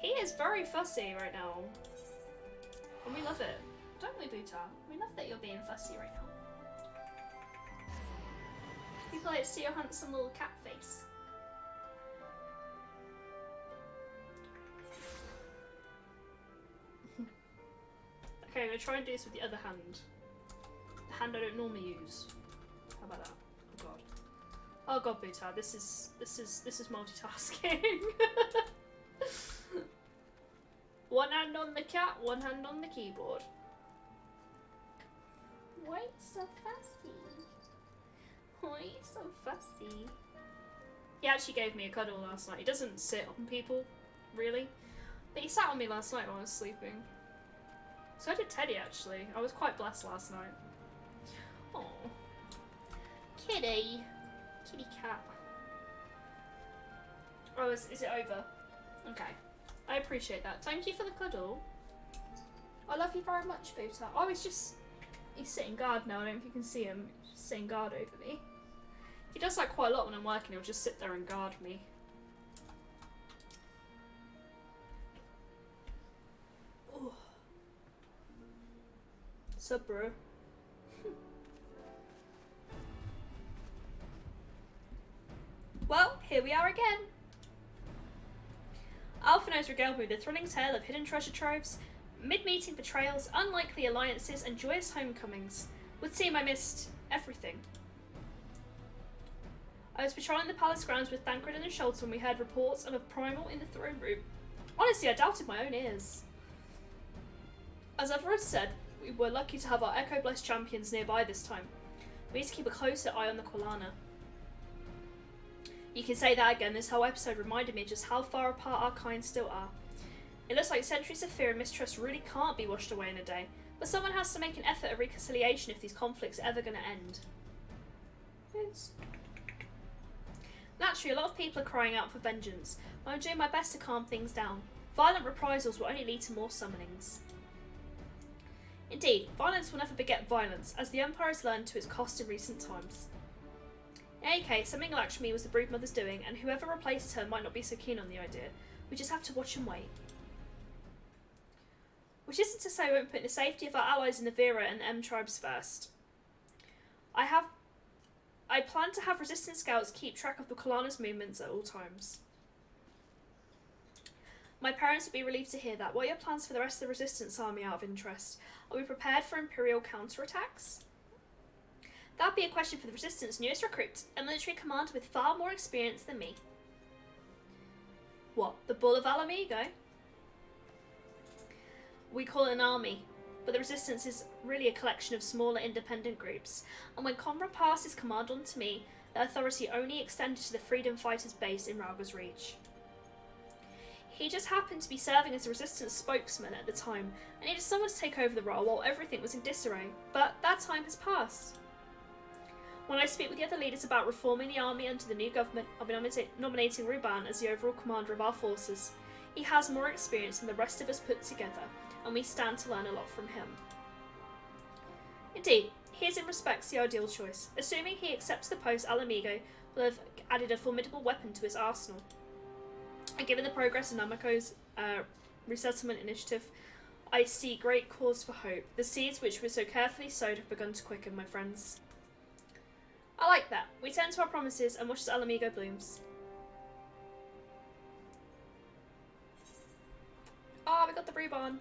He is very fussy right now. And we love it. Don't we, Buta? We love that you're being fussy right now. People like to see your handsome little cat face. Okay, I'm gonna try and do this with the other hand. The hand I don't normally use. How about that? Oh god. Oh god, Buta, this is multitasking. One hand on the cat, one hand on the keyboard. Why are you so fussy? Why are you so fussy? He actually gave me a cuddle last night. He doesn't sit on people, really. But he sat on me last night while I was sleeping. So did Teddy, actually. I was quite blessed last night. Oh, kitty. Kitty cat. Oh, is it over? Okay. I appreciate that. Thank you for the cuddle. I love you very much, Buta. Oh, he's sitting guard now. I don't know if you can see him. He's just sitting guard over me. He does that quite a lot when I'm working. He'll just sit there and guard me. Oh. Sup, bro? Well, here we are again. Alphino's regaled me with a thrilling tale of hidden treasure troves, mid-meeting betrayals, unlikely alliances, and joyous homecomings. Would seem I missed everything. I was patrolling the palace grounds with Thancred and Schultz when we heard reports of a primal in the throne room. Honestly, I doubted my own ears. As Everett said, we were lucky to have our Echo-blessed champions nearby this time. We need to keep a closer eye on the Quilana. You can say that again. This whole episode reminded me just how far apart our kinds still are. It looks like centuries of fear and mistrust really can't be washed away in a day, but someone has to make an effort at reconciliation if these conflicts are ever going to end. Yes. Naturally, a lot of people are crying out for vengeance, but I'm doing my best to calm things down. Violent reprisals will only lead to more summonings. Indeed, violence will never beget violence, as the Empire has learned to its cost in recent times. In any case, something Lakshmi was the broodmother's doing, and whoever replaces her might not be so keen on the idea. We just have to watch and wait. Which isn't to say we won't put the safety of our allies in the Vera and the M tribes first. I plan to have resistance scouts keep track of the Kalana's movements at all times. My parents would be relieved to hear that. What are your plans for the rest of the Resistance Army out of interest? Are we prepared for Imperial counterattacks? That'd be a question for the Resistance newest recruit, a military commander with far more experience than me. What, the Bull of Alamigo? We call it an army, but the Resistance is really a collection of smaller independent groups, and when Conrad passed his command on to me, the authority only extended to the Freedom Fighters base in Rauga's Reach. He just happened to be serving as a Resistance spokesman at the time, and needed someone to take over the role while everything was in disarray, but that time has passed. When I speak with the other leaders about reforming the army under the new government, I'll be nominating Ruban as the overall commander of our forces. He has more experience than the rest of us put together, and we stand to learn a lot from him. Indeed, he is in respects the ideal choice. Assuming he accepts the post, Alamigo will have added a formidable weapon to his arsenal. And given the progress of Namako's resettlement initiative, I see great cause for hope. The seeds which were so carefully sowed have begun to quicken, my friends. I like that. We turn to our promises and watch as Alamigo blooms. Ah, we got the Ruban.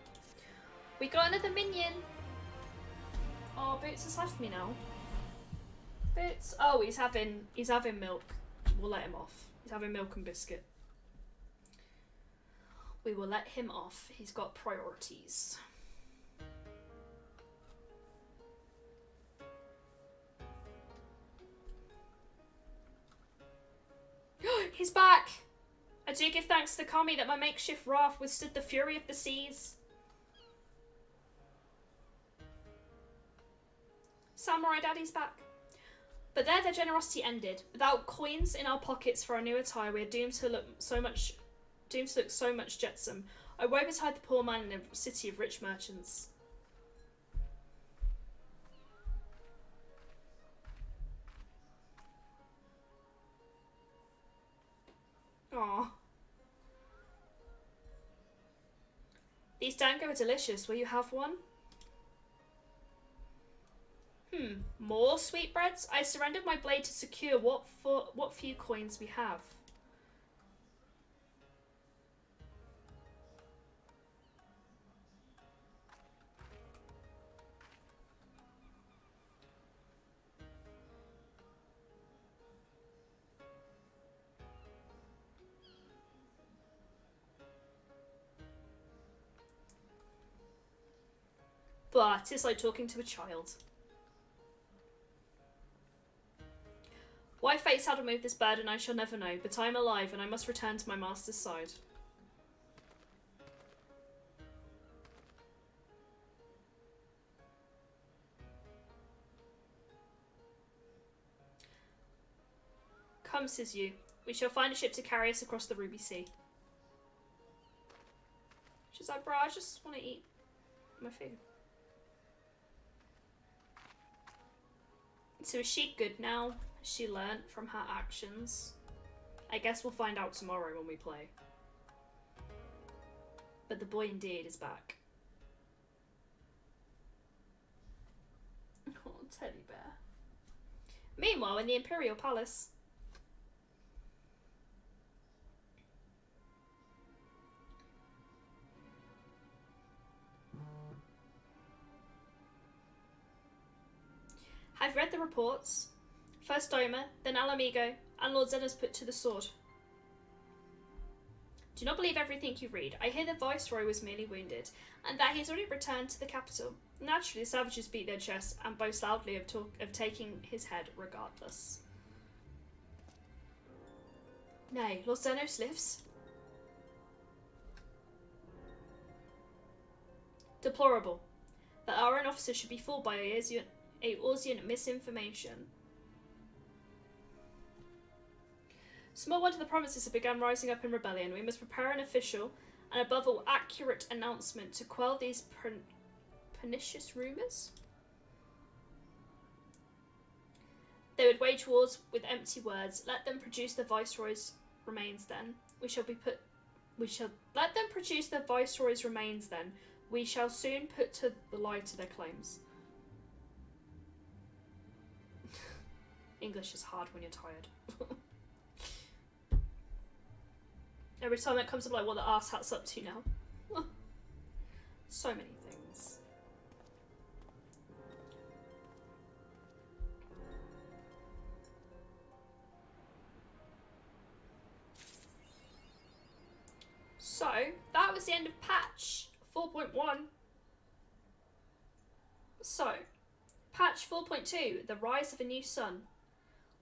We got another minion. Oh, Boots has left me now. Boots. Oh, he's having milk. We'll let him off. He's having milk and biscuit. We will let him off. He's got priorities. He's back! I do give thanks to the Kami that my makeshift raft withstood the fury of the seas. Samurai Daddy's back. But there their generosity ended. Without coins in our pockets for our new attire, we are doomed to look so much jetsam. I woe betide the poor man in a city of rich merchants. Aww. These dango are delicious. Will you have one? More sweetbreads? I surrendered my blade to secure what few coins we have. But it's like talking to a child. Why fate had removed this burden I shall never know, but I am alive and I must return to my master's side. Come, says you. We shall find a ship to carry us across the Ruby Sea. She's like, bro, I just want to eat my food. So is she good now? Has she learnt from her actions? I guess we'll find out tomorrow when we play. But the boy indeed is back. Oh, teddy bear. Meanwhile, in the Imperial Palace. I've read the reports. First Doma, then Alamigo, and Lord Zena's put to the sword. Do not believe everything you read. I hear the Viceroy was merely wounded, and that he has already returned to the capital. Naturally, the savages beat their chests and boast loudly of taking his head regardless. Nay, Lord Zenos lives. Deplorable. That our own officers should be fooled by Eorzean misinformation. Small wonder the provinces have begun rising up in rebellion. We must prepare an official and above all accurate announcement to quell these pernicious rumours. They would wage wars with empty words. Let them produce the Viceroy's remains then. We shall let them produce the Viceroy's remains then. We shall soon put to the lie to their claims. English is hard when you're tired. Every time it comes up, like, what the arse hat's up to now. So many things. So, that was the end of patch 4.1. So, patch 4.2, the rise of a new sun.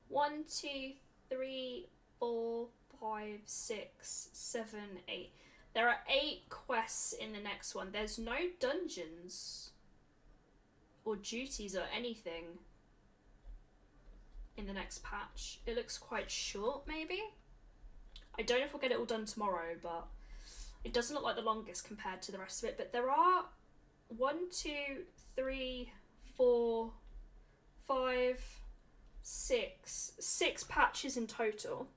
1, 2, 3, 4, 5, 6, 7, 8. There are 8 quests in the next one. There's no dungeons or duties or anything in the next patch. It looks quite short, maybe? I don't know if we'll get it all done tomorrow, but it doesn't look like the longest compared to the rest of it. But there are 1, 2, 3, 4, 5, 6 patches in total.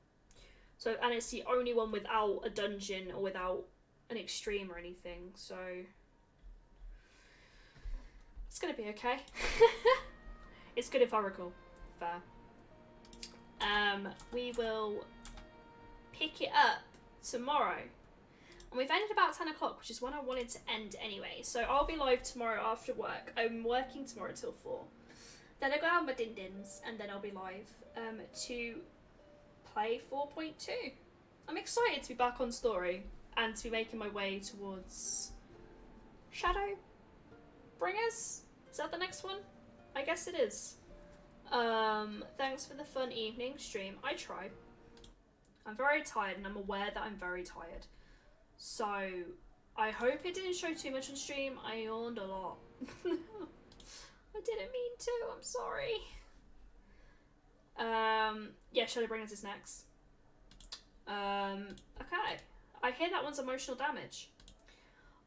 So, and it's the only one without a dungeon or without an extreme or anything, so it's gonna be okay. It's good if I recall. Fair. We will pick it up tomorrow. And we've ended about 10 o'clock, which is when I wanted to end anyway. So I'll be live tomorrow after work. I'm working tomorrow till 4. Then I'll go out my din-dins, and then I'll be live to play 4.2. I'm excited to be back on story and to be making my way towards Shadow Bringers. Is that the next one? I guess it is. Thanks for the fun evening stream. I tried. I'm very tired, and I'm aware that I'm very tired. So I hope it didn't show too much on stream. I yawned a lot. I didn't mean to. I'm sorry. Yeah, Shadowbringers is next. Okay. I hear that one's emotional damage.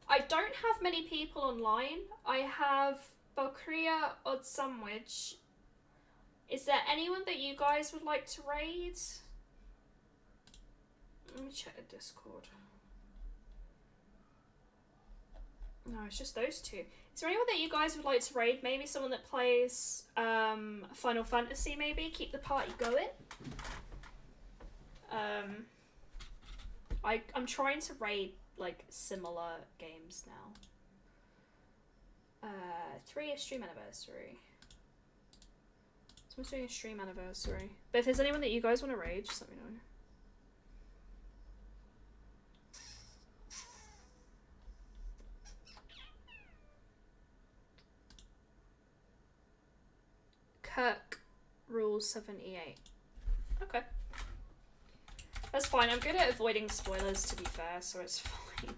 I don't have many people online. I have Valkyria, Odd Sandwich. Is there anyone that you guys would like to raid? Let me check the Discord. No, it's just those two. Is there anyone that you guys would like to raid? Maybe someone that plays Final Fantasy, maybe? Keep the party going. I'm trying to raid, like, similar games now. 3-year stream anniversary. Someone's doing a stream anniversary. But if there's anyone that you guys want to raid, just let me know. Kirk rules 78. Okay. That's fine. I'm good at avoiding spoilers, to be fair, so it's fine.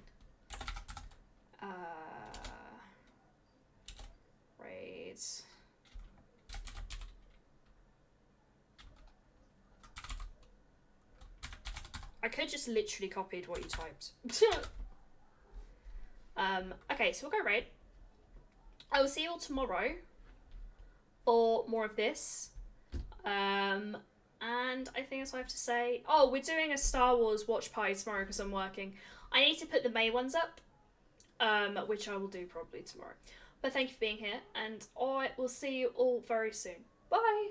Raids. I could just literally copied what you typed. Okay, so we'll go raid. I will see you all tomorrow for more of this. And I think that's all I have to say. Oh, we're doing a Star Wars watch party tomorrow because I'm working. I need to put the May ones up, which I will do probably tomorrow. But thank you for being here, and I will see you all very soon. Bye!